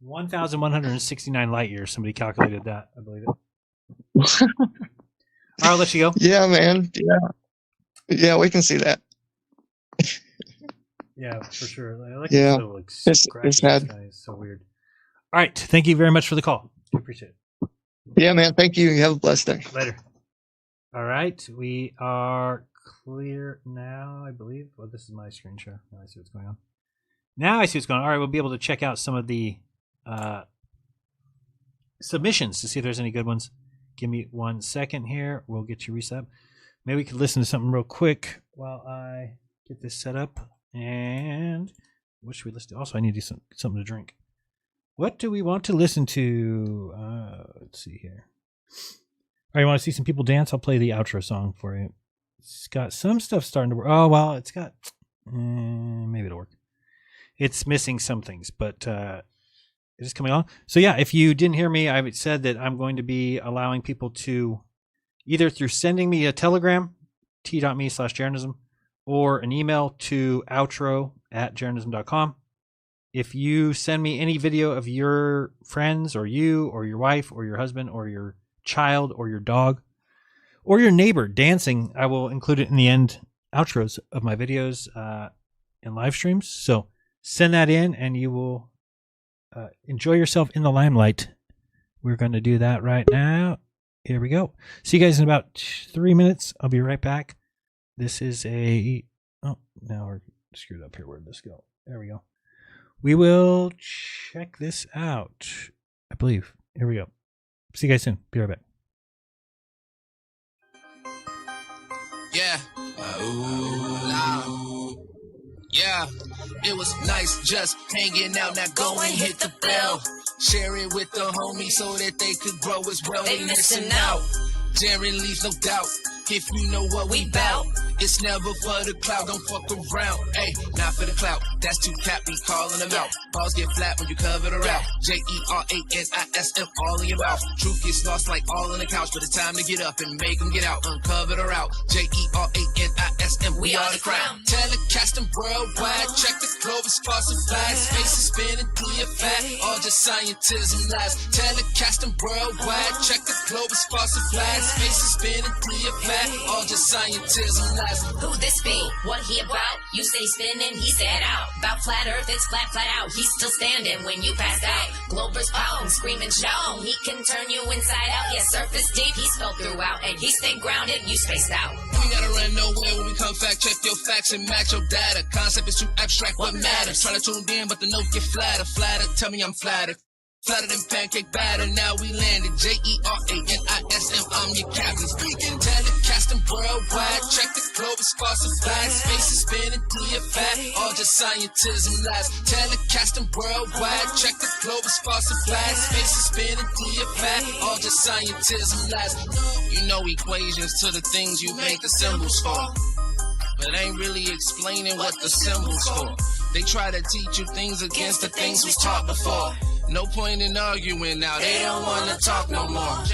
1,169 light years. Somebody calculated that, I believe it. All right, I'll let you go. Yeah, man. Yeah, we can see that. Yeah, for sure. It's sad. It's so weird. All right, thank you very much for the call. I appreciate it. Yeah, man. Thank you. You have a blessed day. Later. All right, we are clear now, I believe. Well, this is my screen share. Now I see what's going on. All right, we'll be able to check out some of the submissions to see if there's any good ones. Give me 1 second here. We'll get you reset. Maybe we could listen to something real quick while I get this set up. And what should we listen to? Also, I need to do something to drink. What do we want to listen to? Let's see here. All right, you want to see some people dance? I'll play the outro song for you. It's got some stuff starting to work. Oh, well, it's got... maybe it'll work. It's missing some things, but it is coming on. So, yeah, if you didn't hear me, I said that I'm going to be allowing people to either through sending me a telegram, t.me/Jeranism, or an email to outro@jeranism.com. If you send me any video of your friends or you or your wife or your husband or your child or your dog or your neighbor dancing, I will include it in the end outros of my videos and live streams. So send that in and you will enjoy yourself in the limelight. We're going to do that right now. Here we go. See you guys in about 3 minutes. I'll be right back. This is a... Oh, now we're screwed up here. Where'd this go? There we go. We will check this out, I believe. Here we go. See you guys soon. Be right back. Yeah. Yeah. It was nice just hanging out. Now go and hit the bell. Share it with the homies so that they could grow as well. They missing out. Jaron leaves no doubt. If you know what we bout, it's never for the clout, don't fuck around. Hey, not for the clout, that's too cap, we calling them out. Balls get flat when you cover the route. Jeranism all in your mouth. Truth gets lost like all on the couch, but it's time to get up and make them get out. Uncover the route. Jeranism, we are the crown. Telecasting worldwide, check the globe, it's falsified. Space is spinning through your fat, all just scientism lies. Telecasting worldwide, check the globe, it's falsified. Space is spinning through your fat, all just scientism lies. Who this be? What he about? You say spinning, he said out. About flat earth, it's flat out. He's still standing when you pass out. Globers pound, scream and shout. He can turn you inside out. Yeah, surface deep, he's felt throughout. And he stay grounded, you spaced out. We gotta run nowhere when we come fact check your facts and match your data. Concept is too abstract, what matters? Try to tune in, but the note get flatter. Tell me I'm flattered. Flatter than pancake batter, now we landed. Jeranism, I'm your captain. Speaking, telecasting worldwide. Check the globe, it's falsified. Space is spinning through your fat, all just scientism lies. Telecasting worldwide. Check the globe, it's falsified. Space is spinning through your fat, all just scientism lies. You know equations to the things you make the symbols for, but ain't really explaining what the symbols for. They try to teach you things against the things we taught before. No point in arguing now, they don't wanna talk no more.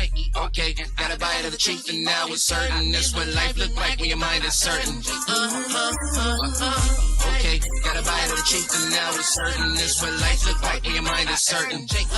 Okay, got a bite of the truth and now it's certain. That's what life look like when your mind is certain. Okay, got a bite of the truth and now it's certain. That's what life look like when your mind is certain. Thanks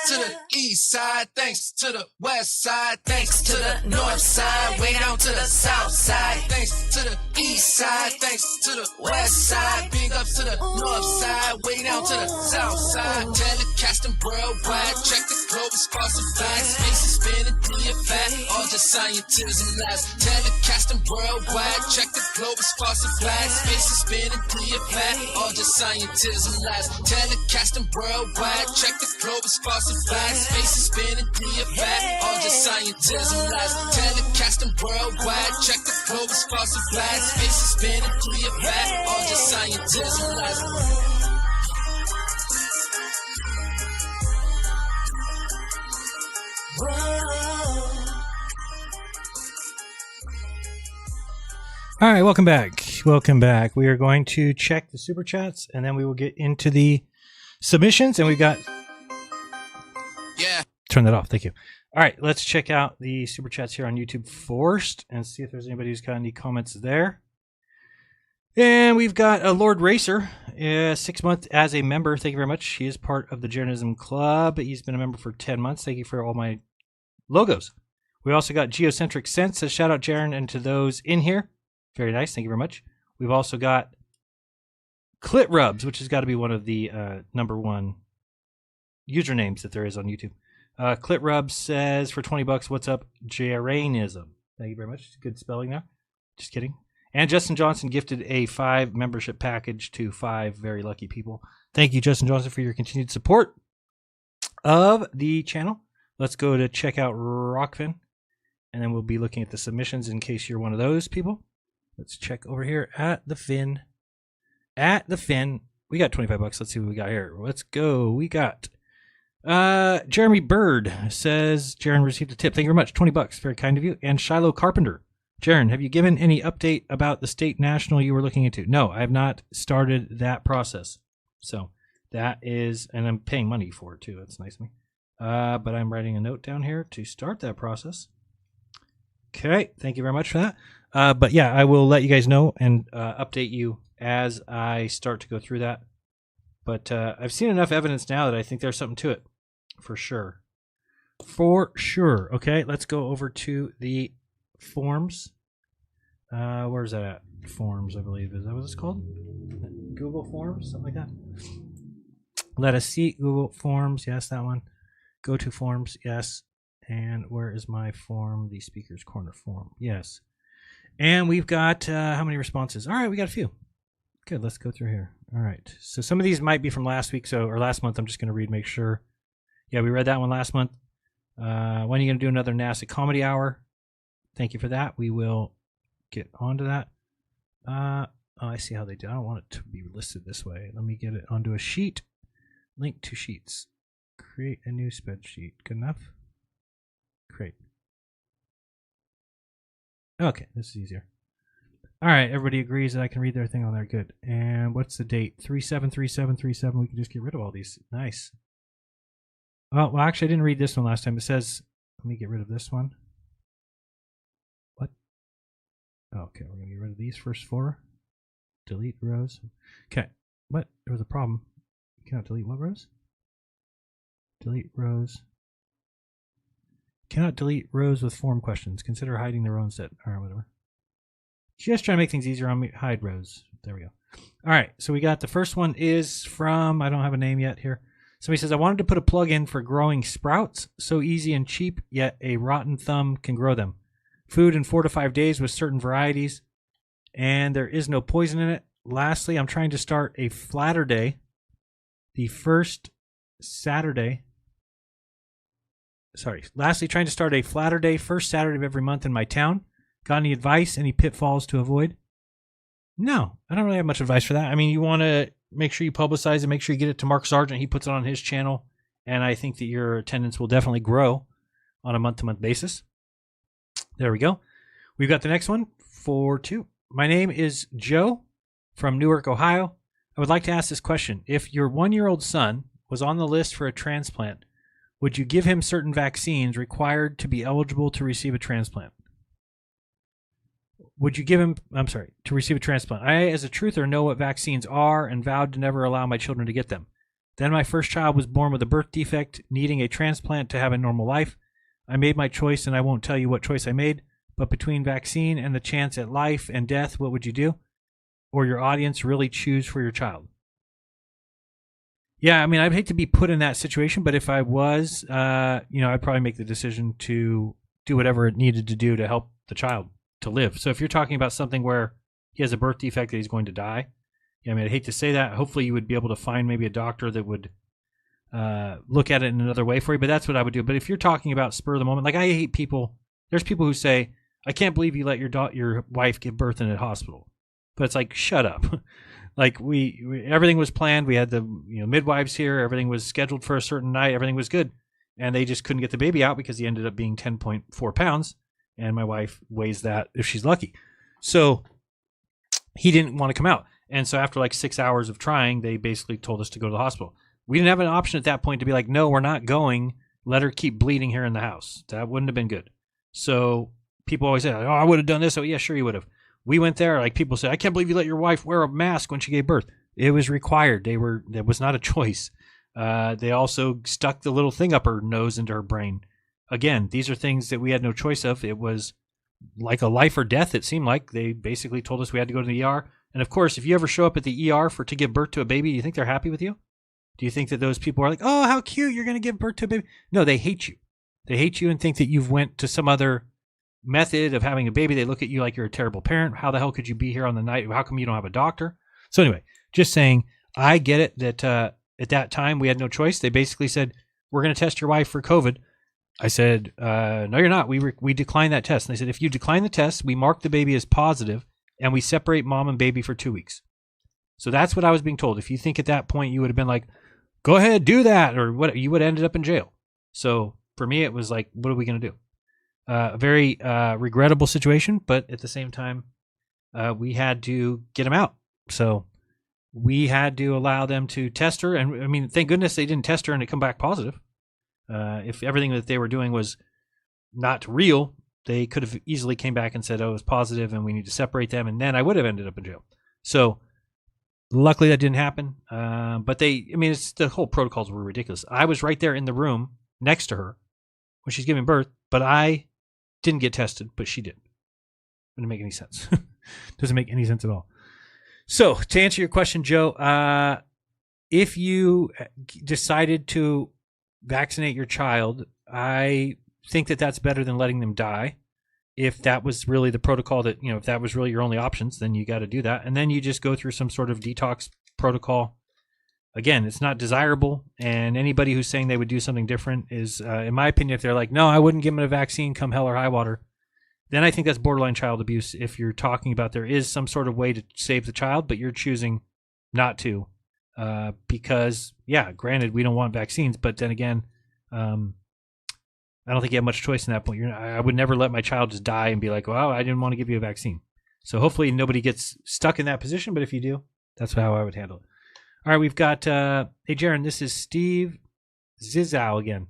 to the east side, thanks to the west side, thanks to the north side, way down to the south side. Thanks to the east side, thanks to the west side, big ups to the north side, way down to the south side. Telecasting worldwide, check the globe, it's falsified. Space is spinning through your fat, all just scientism lies. Telecasting worldwide, check the globe, it's falsified. Space is spinning through your fat, all just scientism lies. Telecasting worldwide, check the globe, it's falsified. Space is spinning through your fat, all just scientism lies. Telecasting worldwide, check the globe, it's falsified. Space is spinning through your fat, all just scientism lies. All right, welcome back. Welcome back. We are going to check the super chats and then we will get into the submissions. And we've got... Yeah. Turn that off. Thank you. All right, let's check out the super chats here on YouTube first and see if there's anybody who's got any comments there. And we've got a Lord Racer, 6 months as a member. Thank you very much. He is part of the Jeranism Club. He's been a member for 10 months. Thank you for all my logos. We also got Geocentric Sense. A shout out, Jaron, and to those in here. Very nice. Thank you very much. We've also got Clit Rubs, which has got to be one of the #1 usernames that there is on YouTube. Clit Rubs says, for $20, what's up, Jeranism? Thank you very much. Good spelling there. Just kidding. And Justin Johnson gifted a 5 membership package to 5 very lucky people. Thank you, Justin Johnson, for your continued support of the channel. Let's go to check out Rokfin, and then we'll be looking at the submissions in case you're one of those people. Let's check over here at the Fin. At the Fin, we got $25. Let's see what we got here. Let's go. We got Jeremy Bird says, Jaron received a tip. Thank you very much. $20. Very kind of you. And Shiloh Carpenter. Jaron, have you given any update about the state national you were looking into? No, I have not started that process. So that is, and I'm paying money for it too. That's nice of me. But I'm writing a note down here to start that process. Okay, thank you very much for that. But yeah, I will let you guys know and update you as I start to go through that. But I've seen enough evidence now that I think there's something to it, for sure. For sure. Okay, let's go over to the forms. Where's that at? Forms, I believe. Is that what it's called? Google Forms, something like that. Let us see. Google Forms. Yes, that one. Go to Forms. Yes. And where is my form? The Speaker's Corner form. Yes. And we've got how many responses? All right, we got a few. Good. Let's go through here. All right. So some of these might be from last week, or last month. I'm just going to read, make sure. Yeah, we read that one last month. When are you going to do another NASA Comedy Hour? Thank you for that. We will get onto that. Oh, I see how they do. I don't want it to be listed this way. Let me get it onto a sheet. Link to sheets. Create a new spreadsheet. Good enough? Great. Okay, this is easier. All right, everybody agrees that I can read their thing on there. Good. And what's the date? 373737. We can just get rid of all these. Nice. Oh, well, actually, I didn't read this one last time. It says, let me get rid of this one. What? Okay, we're going to get rid of these first four. Delete rows. Okay. What? There was a problem. You cannot delete what rows? Delete rows. Cannot delete rows with form questions. Consider hiding the row instead. All right, whatever. Just trying to make things easier on me. Hide rows. There we go. All right, so we got the first one is from, I don't have a name yet here. Somebody says, I wanted to put a plug in for growing sprouts. So easy and cheap, yet a rotten thumb can grow them. Food in 4 to 5 days with certain varieties, and there is no poison in it. Lastly, I'm trying to start a flatter day. Lastly, trying to start a flatter day first Saturday of every month in my town. Got any advice? Any pitfalls to avoid? No, I don't really have much advice for that. I mean, you want to make sure you publicize it. Make sure you get it to Mark Sargent. He puts it on his channel. And I think that your attendance will definitely grow on a month-to-month basis. There we go. We've got the next one for 2. My name is Joe from Newark, Ohio. I would like to ask this question. If your 1-year-old son was on the list for a transplant, would you give him certain vaccines required to be eligible to receive a transplant? Would you give him, to receive a transplant? I, as a truther, know what vaccines are and vowed to never allow my children to get them. Then my first child was born with a birth defect, needing a transplant to have a normal life. I made my choice, and I won't tell you what choice I made, but between vaccine and the chance at life and death, what would you do? Or your audience really choose for your child? Yeah, I mean, I'd hate to be put in that situation, but if I was, I'd probably make the decision to do whatever it needed to do to help the child to live. So if you're talking about something where he has a birth defect that he's going to die, I mean, I'd hate to say that. Hopefully you would be able to find maybe a doctor that would look at it in another way for you, but that's what I would do. But if you're talking about spur of the moment, like I hate people, there's people who say, I can't believe you let your wife give birth in a hospital. But it's like, shut up. Like we everything was planned. We had the midwives here. Everything was scheduled for a certain night. Everything was good. And they just couldn't get the baby out because he ended up being 10.4 pounds. And my wife weighs that if she's lucky. So he didn't want to come out. And so after like 6 hours of trying, they basically told us to go to the hospital. We didn't have an option at that point to be like, no, we're not going. Let her keep bleeding here in the house. That wouldn't have been good. So people always say, oh, I would have done this. Oh, yeah, sure you would have. We went there. Like people say, I can't believe you let your wife wear a mask when she gave birth. It was required. That was not a choice. They also stuck the little thing up her nose into her brain. Again, these are things that we had no choice of. It was like a life or death. It seemed like they basically told us we had to go to the ER. And of course, if you ever show up at the ER to give birth to a baby, do you think they're happy with you? Do you think that those people are like, oh, how cute, you're going to give birth to a baby? No, they hate you. They hate you and think that you've went to some other method of having a baby. They look at you like you're a terrible parent. How the hell could you be here on the night? How come you don't have a doctor? So anyway, just saying, I get it that at that time we had no choice. They basically said, we're going to test your wife for COVID. I said, no, you're not. We declined that test. And they said, if you decline the test, we mark the baby as positive and we separate mom and baby for 2 weeks. So that's what I was being told. If you think at that point you would have been like, go ahead, do that, or what, you would have ended up in jail. So for me, it was like, what are we going to do? A very regrettable situation, but at the same time, we had to get him out. So we had to allow them to test her. And I mean, thank goodness they didn't test her and it come back positive. If everything that they were doing was not real, they could have easily came back and said, oh, it was positive and we need to separate them. And then I would have ended up in jail. So luckily that didn't happen. But it's the whole protocols were ridiculous. I was right there in the room next to her when she's giving birth, but I didn't get tested, but she did. Doesn't make any sense. Doesn't make any sense at all. So to answer your question, Joe, if you decided to vaccinate your child, I think that that's better than letting them die. If that was really the protocol that, if that was really your only options, then you got to do that. And then you just go through some sort of detox protocol. Again, it's not desirable. And anybody who's saying they would do something different is, in my opinion, if they're like, no, I wouldn't give them a vaccine come hell or high water, then I think that's borderline child abuse. If you're talking about there is some sort of way to save the child, but you're choosing not to. Because, yeah, granted, we don't want vaccines, but then again, I don't think you have much choice in that point. I would never let my child just die and be like, well, I didn't want to give you a vaccine. So hopefully nobody gets stuck in that position, but if you do, that's how I would handle it. All right, we've got, hey, Jaron, this is Steve Zizow again.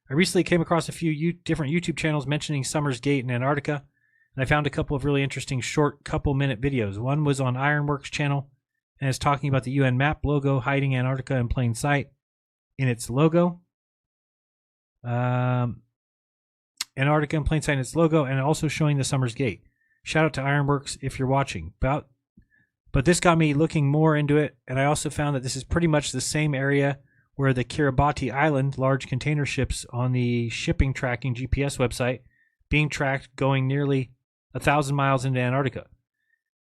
I recently came across a few different YouTube channels mentioning Summer's Gate in Antarctica, and I found a couple of really interesting short couple-minute videos. One was on Ironworks channel, and it's talking about the UN map logo hiding Antarctica in plain sight in its logo. Antarctica in plain sight in its logo, and also showing the Summer's Gate. Shout out to Ironworks if you're watching. But this got me looking more into it, and I also found that this is pretty much the same area where the Kiribati Island large container ships on the shipping tracking GPS website being tracked going nearly 1,000 miles into Antarctica,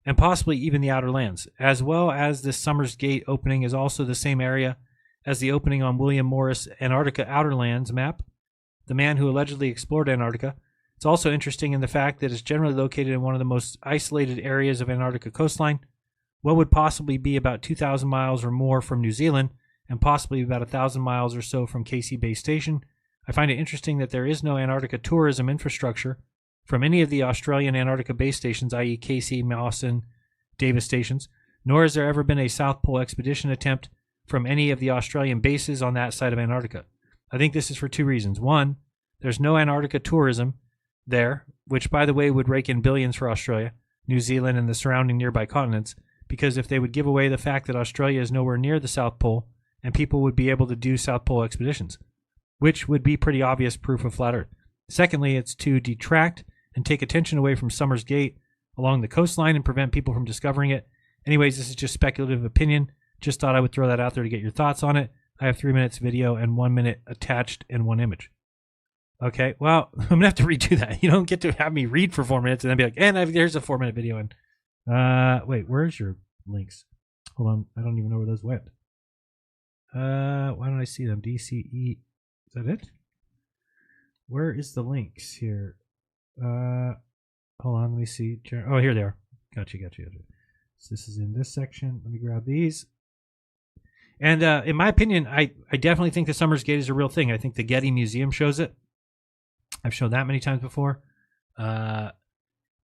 and possibly even the outer lands, as well as the Summer's Gate opening is also the same area as the opening on William Morris Antarctica Outer Lands map, the man who allegedly explored Antarctica. It's also interesting in the fact that it's generally located in one of the most isolated areas of Antarctica coastline, what would possibly be about 2,000 miles or more from New Zealand, and possibly about 1,000 miles or so from Casey Base Station. I find it interesting that there is no Antarctica tourism infrastructure from any of the Australian Antarctica base stations, i.e. Casey, Mawson, Davis stations, nor has there ever been a South Pole expedition attempt from any of the Australian bases on that side of Antarctica. I think this is for two reasons. One, there's no Antarctica tourism there, which, by the way, would rake in billions for Australia, New Zealand, and the surrounding nearby continents, because if they would give away the fact that Australia is nowhere near the South Pole, and people would be able to do South Pole expeditions, which would be pretty obvious proof of flat Earth. Secondly, it's to detract and take attention away from Summer's Gate along the coastline and prevent people from discovering it. Anyways, this is just speculative opinion. Just thought I would throw that out there to get your thoughts on it. I have 3 minutes video and 1 minute attached and one image. Okay, well, I'm going to have to redo that. You don't get to have me read for 4 minutes and then be like, and there's a 4 minute video. And wait, where's your links? Hold on, I don't even know where those went. Why don't I see them? DCE, is that it? Where is the links here? Hold on, let me see. Oh, here they are. Gotcha. So this is in this section. Let me grab these. And in my opinion, I definitely think the Summer's Gate is a real thing. I think the Getty Museum shows it. I've shown that many times before.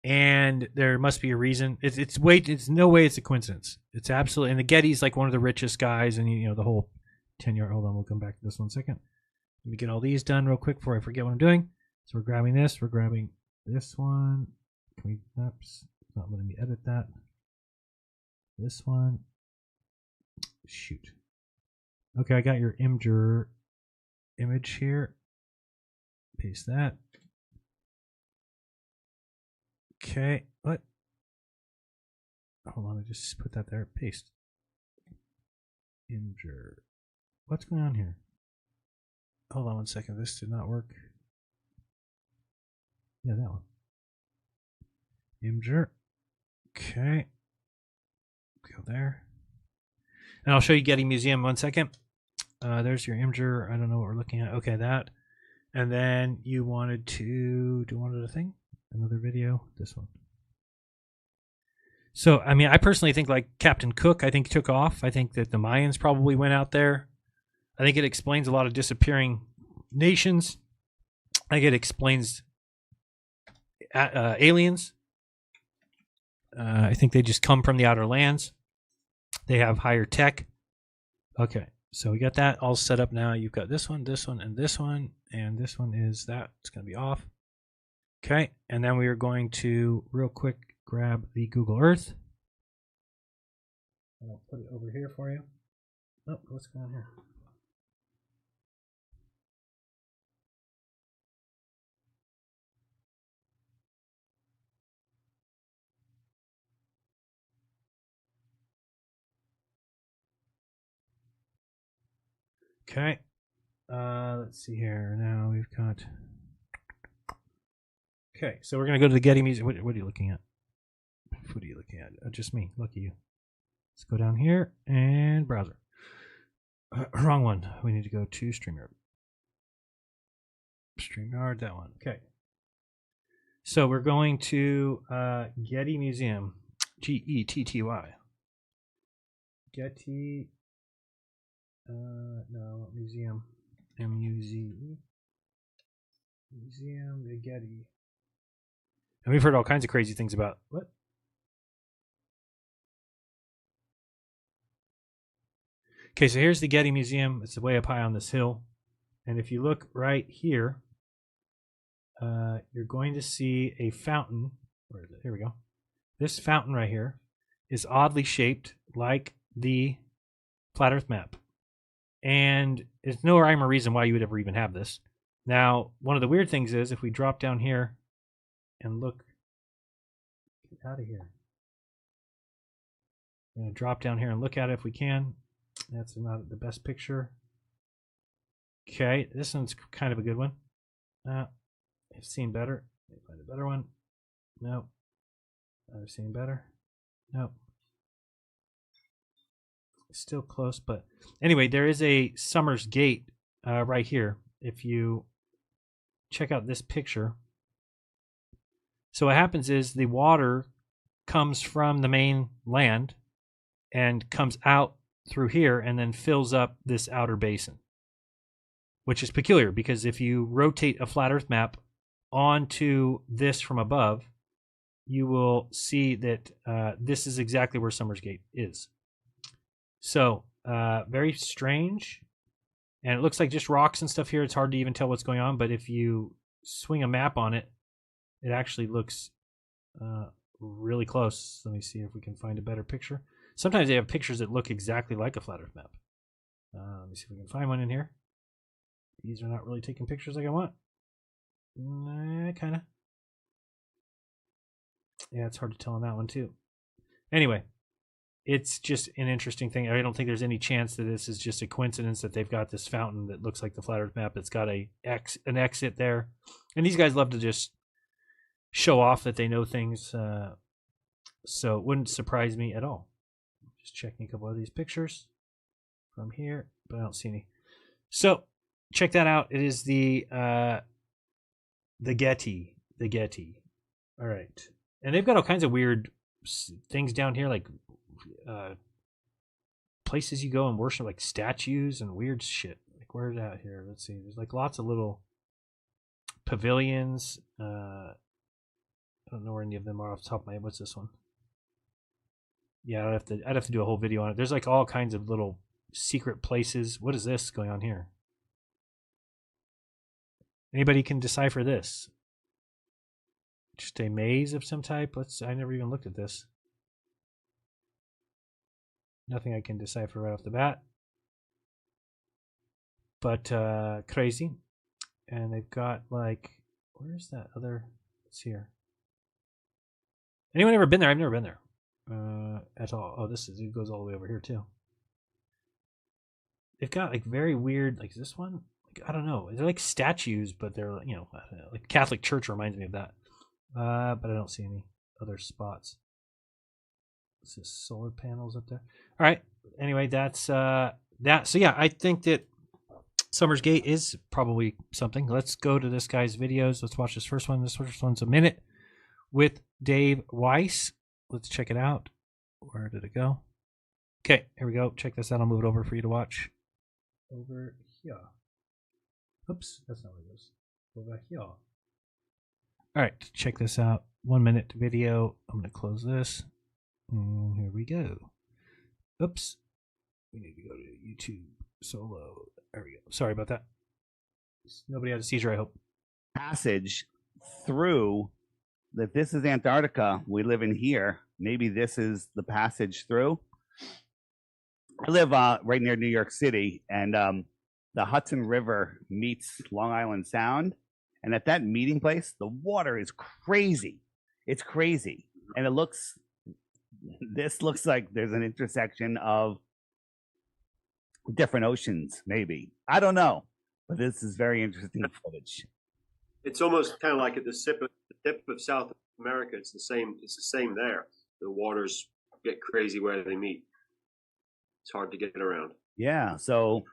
And there must be a reason. It's no way it's a coincidence. It's absolutely, and the Getty's like one of the richest guys, and the whole 10-yard. Hold on, we'll come back to this one second. Let me get all these done real quick before I forget what I'm doing. So we're grabbing this. We're grabbing this one. Oops, it's not letting me edit that. This one. Shoot. Okay, I got your image here. Paste that. Okay, what? Hold on, I just put that there. Paste. Imgur. What's going on here? Hold on one second. This did not work. Yeah, that one. Imgur. Okay. Go there. And I'll show you Getty Museum 1 second. There's your Imgur. I don't know what we're looking at. Okay, that. And then you wanted to do one other thing. Another video. This one. So, I mean, I personally think like Captain Cook, I think took off. I think that the Mayans probably went out there. I think it explains a lot of disappearing nations. I think it explains aliens. I think they just come from the outer lands. They have higher tech. Okay, so we got that all set up now. You've got this one, and this one, and this one is that. It's going to be off. Okay, and then we are going to real quick grab the Google Earth. I'll put it over here for you. Oh, what's going on here? Okay. Let's see here. Now we've got. Okay, so we're going to go to the Getty Museum. What are you looking at? What are you looking at? Just me. Lucky you. Let's go down here and browser. Wrong one. We need to go to StreamYard. StreamYard, that one. Okay. So we're going to Getty Museum. Getty. Getty. No, museum. M-U-Z-E. Museum the Getty. And we've heard all kinds of crazy things about what? Okay, so here's the Getty Museum. It's way up high on this hill. And if you look right here, you're going to see a fountain. Where is it? Here we go. This fountain right here is oddly shaped like the flat Earth map. And there's no rhyme or reason why you would ever even have this. Now, one of the weird things is if we drop down here and look, get out of here. I'm going to drop down here and look at it if we can. That's not the best picture. Okay, this one's kind of a good one. I've seen better. Let me find a better one. No. I've seen better. No. Still close, but anyway, there is a Summers Gate right here. If you check out this picture. So what happens is the water comes from the main land and comes out through here and then fills up this outer basin, which is peculiar because if you rotate a flat Earth map onto this from above, you will see that this is exactly where Summers Gate is. So very strange, and it looks like just rocks and stuff here. It's hard to even tell what's going on, but if you swing a map on it, it actually looks really close. Let me see if we can find a better picture. Sometimes they have pictures that look exactly like a flat Earth map. Let me see if we can find one in here. These are not really taking pictures like I want. Kind of. Yeah, it's hard to tell on that one too. Anyway, it's just an interesting thing. I don't think there's any chance that this is just a coincidence that they've got this fountain that looks like the flat Earth map. It's got an exit there. And these guys love to just show off that they know things. So it wouldn't surprise me at all. Just checking a couple of these pictures from here, but I don't see any. So check that out. It is the Getty. The Getty. All right. And they've got all kinds of weird things down here, like places you go and worship, like statues and weird shit. Like where's that here? Let's see. There's like lots of little pavilions. I don't know where any of them are off the top of my head. What's this one? Yeah, I'd have to do a whole video on it. There's like all kinds of little secret places. What is this going on here? Anybody can decipher this? Just a maze of some type. I never even looked at this. Nothing I can decipher right off the bat. But crazy. And they've got like, where's that other? It's here. Anyone ever been there? I've never been there at all. Oh, it goes all the way over here too. They've got like very weird, like this one. Like, I don't know. They're like statues, but they're like Catholic Church reminds me of that. But I don't see any other spots. What's this? Solar panels up there. All right. Anyway, that's that. So yeah, I think that Summers Gate is probably something. Let's go to this guy's videos. Let's watch this first one. This first one's a minute with Dave Weiss. Let's check it out. Where did it go? Okay, here we go. Check this out. I'll move it over for you to watch. Over here. Oops, that's not where it goes. Over here. All right, check this out. 1 minute video. I'm going to close this. And here we go. Oops. We need to go to YouTube solo. There we go. Sorry about that. Nobody had a seizure, I hope. Passage through. If this is Antarctica, we live in here. Maybe this is the passage through. I live right near New York City, and the Hudson River meets Long Island Sound. And at that meeting place, the water is crazy. It's crazy. And this looks like there's an intersection of different oceans, maybe. I don't know. But this is very interesting footage. It's almost kind of like at the tip of South America. It's the same there. The waters get crazy where they meet. It's hard to get around. Yeah. So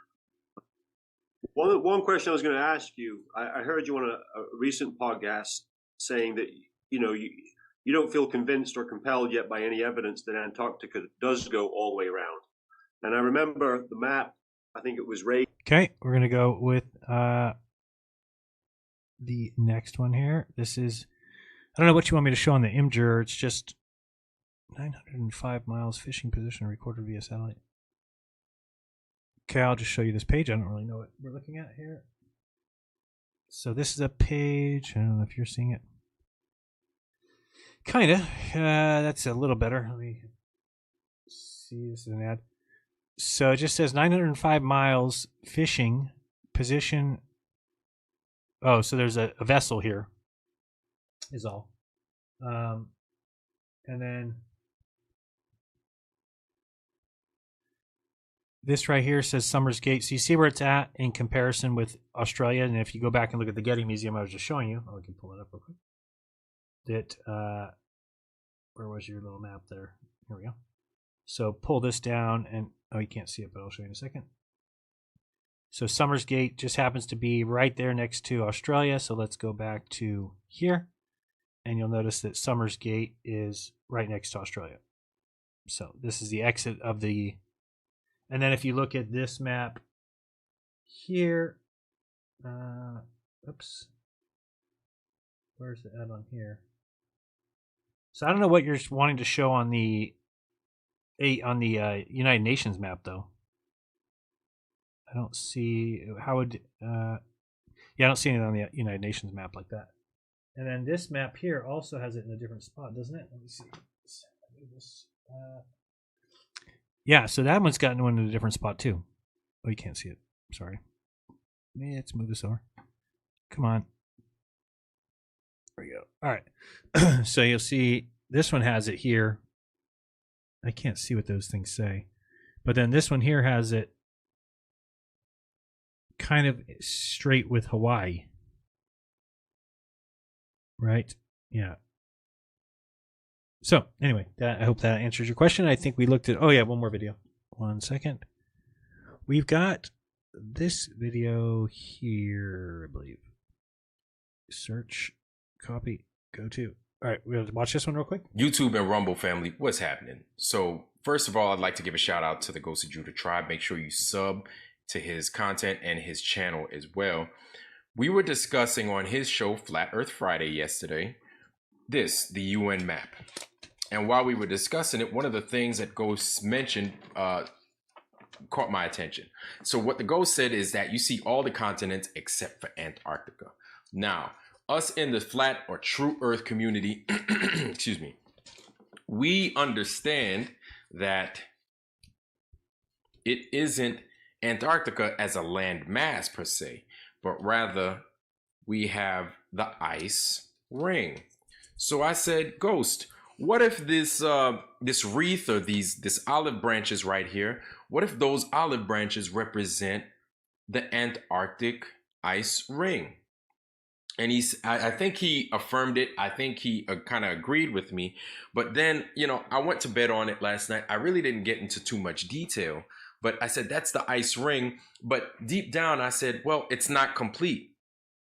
one question I was going to ask you, I heard you on a recent podcast saying that you don't feel convinced or compelled yet by any evidence that Antarctica does go all the way around. And I remember the map. I think it was Ray. Okay, we're gonna go with the next one here. This is, I don't know what you want me to show on the imager. It's just 905 miles fishing position recorded via satellite. Okay, I'll just show you this page. I don't really know what we're looking at here. So this is a page. I don't know if you're seeing it. Kinda. That's a little better. Let me see. This is an ad. So it just says 905 miles fishing position. Oh, so there's a vessel here. Is all. And then this right here says Summers Gate. So you see where it's at in comparison with Australia. And if you go back and look at the Getty Museum I was just showing you, I can pull it up real quick. Where was your little map there? Here we go. So pull this down and, oh, you can't see it, but I'll show you in a second. So Summers Gate just happens to be right there next to Australia. So let's go back to here. And you'll notice that Summers Gate is right next to Australia. So this is the exit of the, and then if you look at this map here, oops, where's the add on here? So I don't know what you're wanting to show on the United Nations map though. I don't see how would yeah, I don't see it on the United Nations map like that. And then this map here also has it in a different spot, doesn't it? Let me see. Yeah, so that one's gotten one in a different spot too. Oh, you can't see it. Sorry. Let's move this over. Come on. There we go. All right. So you'll see this one has it here. I can't see what those things say. But then this one here has it kind of straight with Hawaii. Right? Yeah. So anyway, I hope that answers your question. I think we looked at, oh yeah, one more video. 1 second. We've got this video here, I believe. Search, copy, go to. All right, we're going to watch this one real quick. YouTube and Rumble family, what's happening? So first of all, I'd like to give a shout out to the Ghost of Judah tribe. Make sure you sub to his content and his channel as well. We were discussing on his show, Flat Earth Friday, yesterday, the UN map. And while we were discussing it, one of the things that Ghost mentioned caught my attention. So what the Ghost said is that you see all the continents except for Antarctica. Now, us in the flat or true Earth community, excuse me, we understand that it isn't Antarctica as a land mass per se, but rather we have the ice ring. So I said, Ghost, what if this wreath or this olive branches right here, what if those olive branches represent the Antarctic ice ring? And I think he affirmed it. I think he kind of agreed with me. But then, I went to bed on it last night. I really didn't get into too much detail. But I said, that's the ice ring. But deep down, I said, well, it's not complete.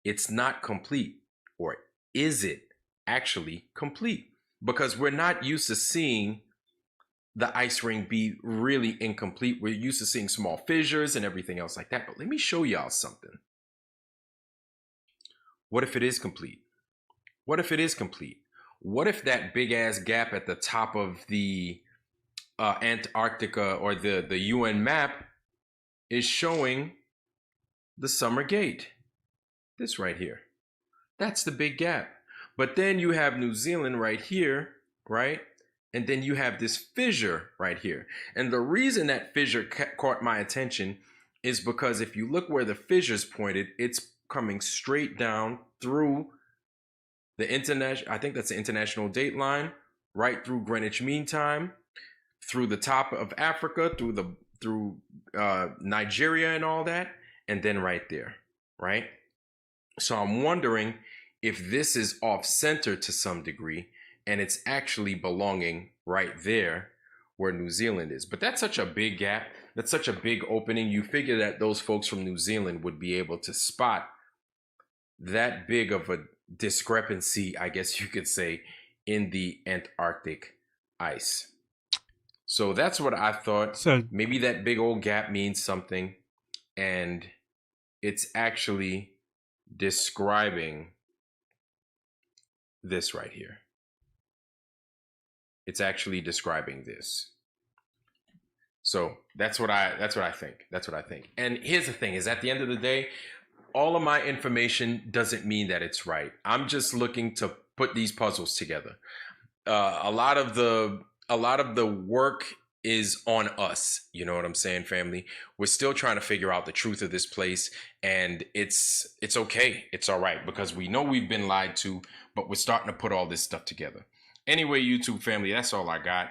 It's not complete. Or is it actually complete? Because we're not used to seeing the ice ring be really incomplete. We're used to seeing small fissures and everything else like that. But let me show y'all something. What if it is complete? What if it is complete? What if that big ass gap at the top of the Antarctica or the UN map is showing the Summer Gate? This right here. That's the big gap. But then you have New Zealand right here, right? And then you have this fissure right here. And the reason that fissure caught my attention is because if you look where the fissure's pointed, it's coming straight down through the international, I think that's the international date line, right through Greenwich Mean Time, through the top of Africa, through Nigeria and all that, and then right there, right? So I'm wondering if this is off center to some degree, and it's actually belonging right there where New Zealand is. But that's such a big gap. That's such a big opening. You figure that those folks from New Zealand would be able to spot that big of a discrepancy, I guess you could say, in the Antarctic ice. So that's what I thought. So maybe that big old gap means something, and it's actually describing this right here. It's actually describing this. So that's what I think. That's what I think. And here's the thing: is at the end of the day, all of my information doesn't mean that it's right. I'm just looking to put these puzzles together. A lot of the work is on us. You know what I'm saying, family? We're still trying to figure out the truth of this place, and it's okay. It's all right, because we know we've been lied to, but we're starting to put all this stuff together. Anyway, YouTube family, that's all I got.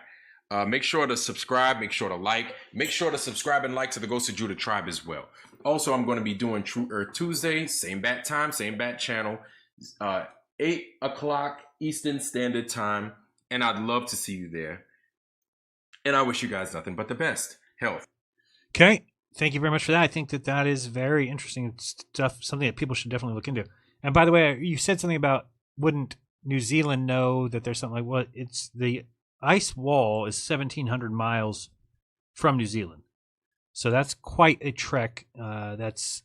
Make sure to subscribe. Make sure to like. Make sure to subscribe and like to the Ghost of Judah Tribe as well. Also, I'm going to be doing True Earth Tuesday, same bat time, same bat channel, 8 o'clock Eastern Standard Time, and I'd love to see you there. And I wish you guys nothing but the best health. Okay. Thank you very much for that. I think that is very interesting stuff, something that people should definitely look into. And by the way, you said something about wouldn't New Zealand know that there's something like what? It's the ice wall is 1,700 miles from New Zealand. So that's quite a trek. That's,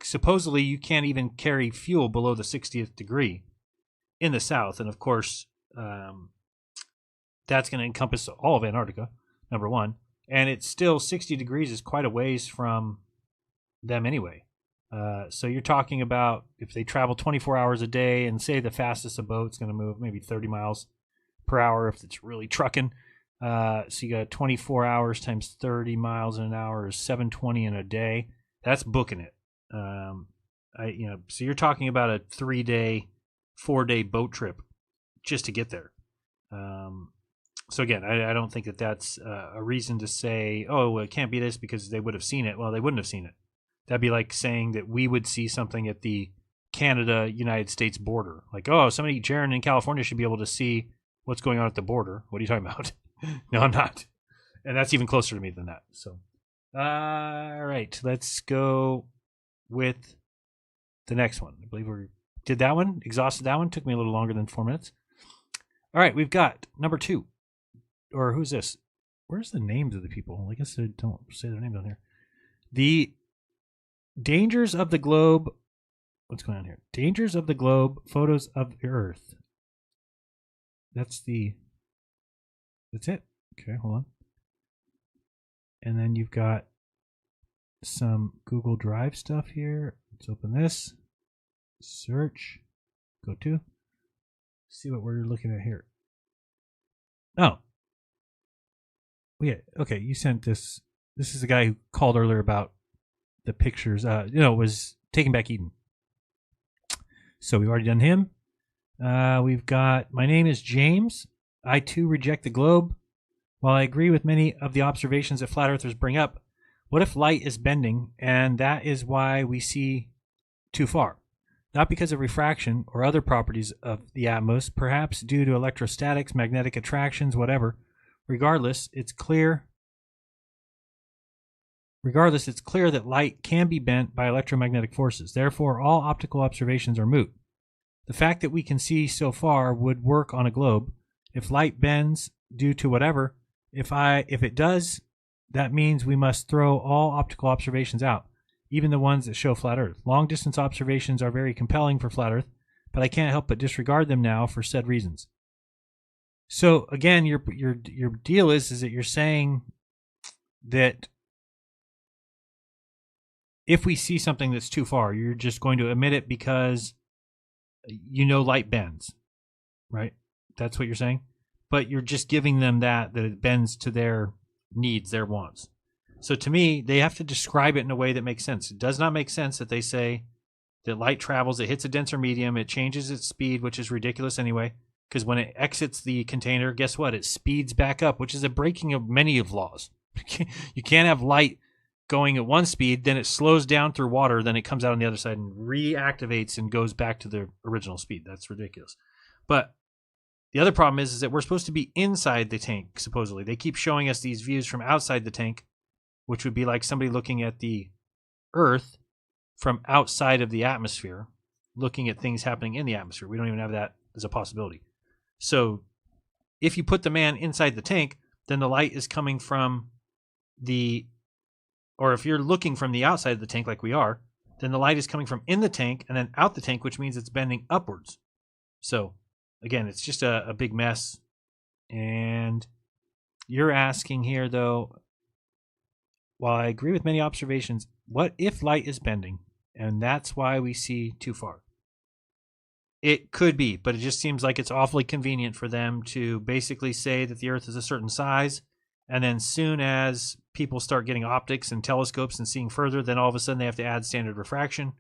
supposedly you can't even carry fuel below the 60th degree in the south. And of course, that's going to encompass all of Antarctica, number one. And it's still 60 degrees is quite a ways from them anyway. So you're talking about if they travel 24 hours a day and say the fastest a boat's going to move maybe 30 miles per hour if it's really trucking. So you got 24 hours times 30 miles an hour is 720 in a day. That's booking it. So you're talking about a 3-day, 4-day boat trip just to get there. So again, I don't think that's a reason to say, oh, well, it can't be this because they would have seen it. Well, they wouldn't have seen it. That'd be like saying that we would see something at the Canada-United States border. Like, oh, somebody, Jaron in California should be able to see what's going on at the border. What are you talking about? No, I'm not. And that's even closer to me than that. So, all right, let's go with the next one. I believe we did that one, exhausted that one. Took me a little longer than 4 minutes. All right, we've got number 2. Or who's this? Where's the names of the people? I guess they don't say their name down here. The Dangers of the Globe. What's going on here? Dangers of the Globe, Photos of the Earth. That's it. Okay, hold on. And then you've got some Google Drive stuff here. Let's open this. Search. Go to. See what we're looking at here. Oh. Yeah, okay, you sent this. This is the guy who called earlier about the pictures. Was Taking Back Eden. So we've already done him. We've got, my name is James. I too reject the globe. While I agree with many of the observations that flat earthers bring up, what if light is bending and that is why we see too far? Not because of refraction or other properties of the atmos, perhaps due to electrostatics, magnetic attractions, whatever. Regardless, it's clear that light can be bent by electromagnetic forces. Therefore, all optical observations are moot. The fact that we can see so far would work on a globe. If light bends due to whatever, if it does, that means we must throw all optical observations out, even the ones that show flat Earth. Long distance observations are very compelling for flat Earth, but I can't help but disregard them now for said reasons. So again, your deal is that you're saying that if we see something that's too far, you're just going to omit it because light bends, right? That's what you're saying. But you're just giving them that it bends to their needs, their wants. So to me, they have to describe it in a way that makes sense. It does not make sense that they say that light travels, it hits a denser medium, it changes its speed, which is ridiculous anyway, because when it exits the container, guess what? It speeds back up, which is a breaking of many of laws. You can't have light going at one speed, then it slows down through water, then it comes out on the other side and reactivates and goes back to the original speed. That's ridiculous. But the other problem is that we're supposed to be inside the tank, supposedly. They keep showing us these views from outside the tank, which would be like somebody looking at the Earth from outside of the atmosphere, looking at things happening in the atmosphere. We don't even have that as a possibility. So if you put the man inside the tank, then the light is coming from or if you're looking from the outside of the tank like we are, then the light is coming from in the tank and then out the tank, which means it's bending upwards. So again, it's just a big mess. And you're asking here, though, while I agree with many observations, what if light is bending and that's why we see too far? It could be, but it just seems like it's awfully convenient for them to basically say that the Earth is a certain size, and then soon as people start getting optics and telescopes and seeing further, then all of a sudden they have to add standard refraction.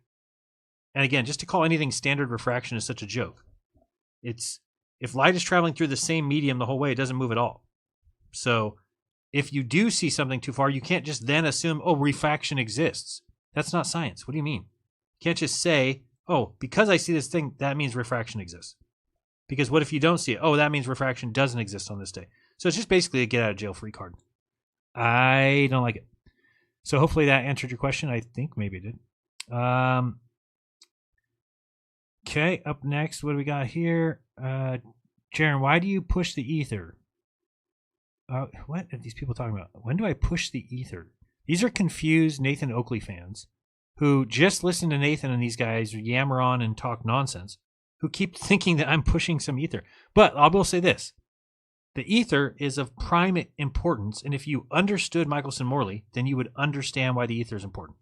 And again, just to call anything standard refraction is such a joke. If light is traveling through the same medium the whole way, it doesn't move at all. So if you do see something too far, you can't just then assume, oh, refraction exists. That's not science. What do you mean? You can't just say, oh, because I see this thing, that means refraction exists. Because what if you don't see it? Oh, that means refraction doesn't exist on this day. So it's just basically a get out of jail free card. I don't like it. So hopefully that answered your question. I think maybe it did. Okay, up next, what do we got here? Jaron, why do you push the ether? What are these people talking about? When do I push the ether? These are confused Nathan Oakley fans who just listen to Nathan and these guys yammer on and talk nonsense, who keep thinking that I'm pushing some ether. But I will say this. The ether is of prime importance, and if you understood Michelson Morley, then you would understand why the ether is important.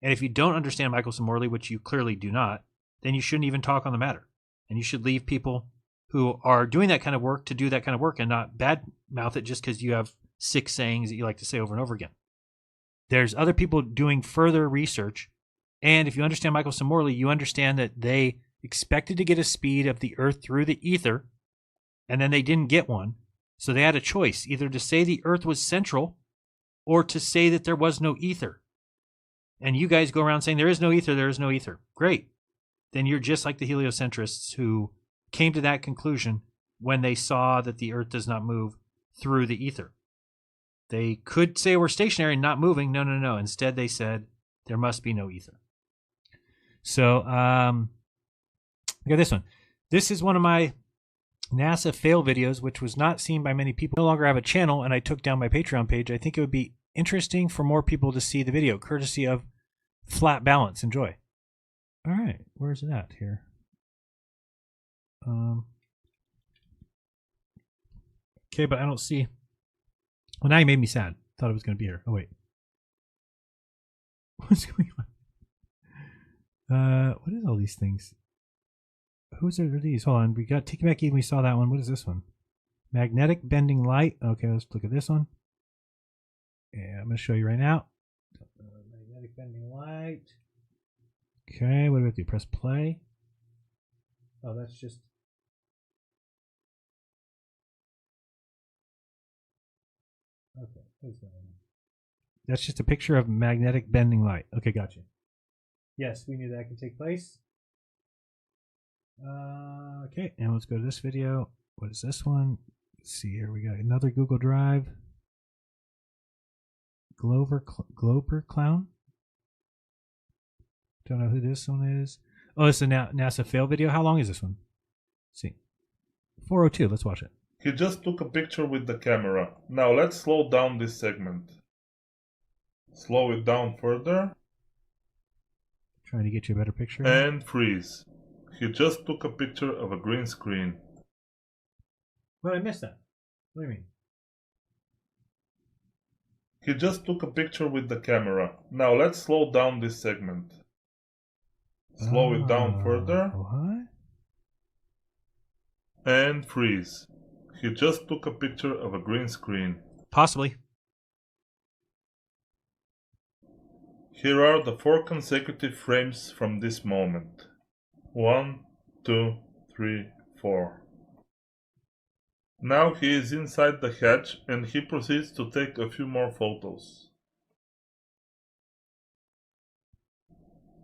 And if you don't understand Michelson Morley, which you clearly do not, then you shouldn't even talk on the matter. And you should leave people who are doing that kind of work to do that kind of work and not badmouth it just because you have 6 sayings that you like to say over and over again. There's other people doing further research, and if you understand Michelson Morley, you understand that they expected to get a speed of the Earth through the ether, and then they didn't get one. So they had a choice, either to say the Earth was central or to say that there was no ether. And you guys go around saying there is no ether, there is no ether. Great. Then you're just like the heliocentrists who came to that conclusion when they saw that the Earth does not move through the ether. They could say we're stationary and not moving. No. Instead, they said there must be no ether. So we got this one. This is one of my NASA fail videos, which was not seen by many people. I no longer have a channel, and I took down my Patreon page. I think it would be interesting for more people to see the video, courtesy of Flat Balance. Enjoy. All right, where's it at here? Okay, but I don't see. Well, now you made me sad. Thought it was going to be here. Oh wait, what's going on? What is all these things? Whose are these? Hold on. We got Tiki Meki. We saw that one. What is this one? Magnetic bending light. Okay, let's look at this one. Yeah, I'm going to show you right now. Magnetic bending light. Okay, what do we have to do? Press play. Oh, that's just. Okay, what is that one? That's just a picture of magnetic bending light. Okay, gotcha. Yes, we knew that could take place. Okay, and let's go to this video. What is this one? Let's see here. We got another Google Drive. Glober Clown. Don't know who this one is. Oh, it's a NASA fail video. How long is this one? Let's see. 4:02. Let's watch it. He just took a picture with the camera. Now let's slow down this segment. Slow it down further. Trying to get you a better picture. And freeze. He just took a picture of a green screen. Well, I missed that. What do you mean? He just took a picture with the camera. Now let's slow down this segment. Slow it down further. What? And freeze. He just took a picture of a green screen. Possibly. Here are the 4 consecutive frames from this moment. 1, 2, 3, 4. Now he is inside the hatch and he proceeds to take a few more photos.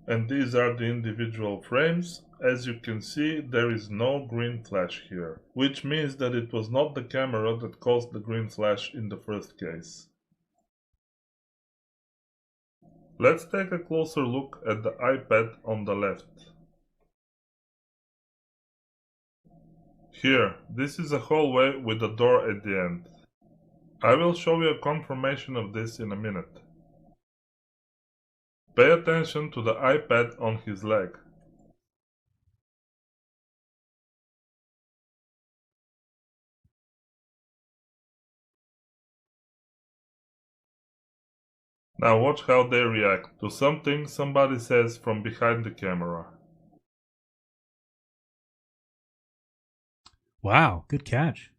And these are the individual frames. As you can see, there is no green flash here, which means that it was not the camera that caused the green flash in the first case. Let's take a closer look at the iPad on the left. Here, this is a hallway with a door at the end. I will show you a confirmation of this in a minute. Pay attention to the iPad on his leg. Now watch how they react to something somebody says from behind the camera. Wow, good catch.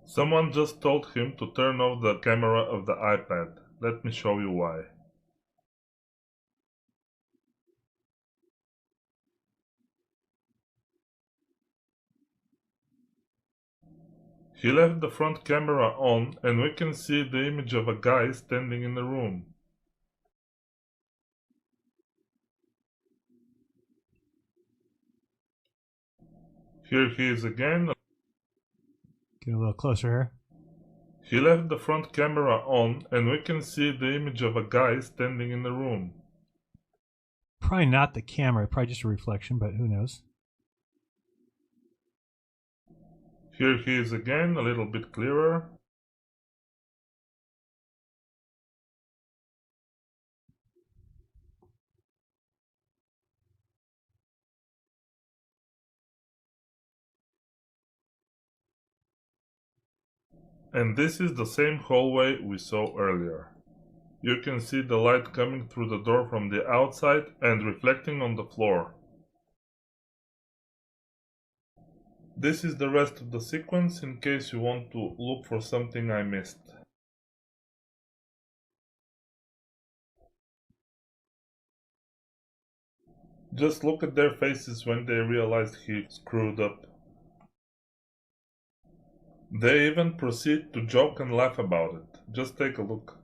Someone just told him to turn off the camera of the iPad. Let me show you why. He left the front camera on and we can see the image of a guy standing in the room. Here he is again. Get a little closer here. He left the front camera on and we can see the image of a guy standing in the room. Probably not the camera, probably just a reflection, but who knows? Here he is again, a little bit clearer. And this is the same hallway we saw earlier. You can see the light coming through the door from the outside and reflecting on the floor. This is the rest of the sequence in case you want to look for something I missed. Just look at their faces when they realized he screwed up. They even proceed to joke and laugh about it. Just take a look.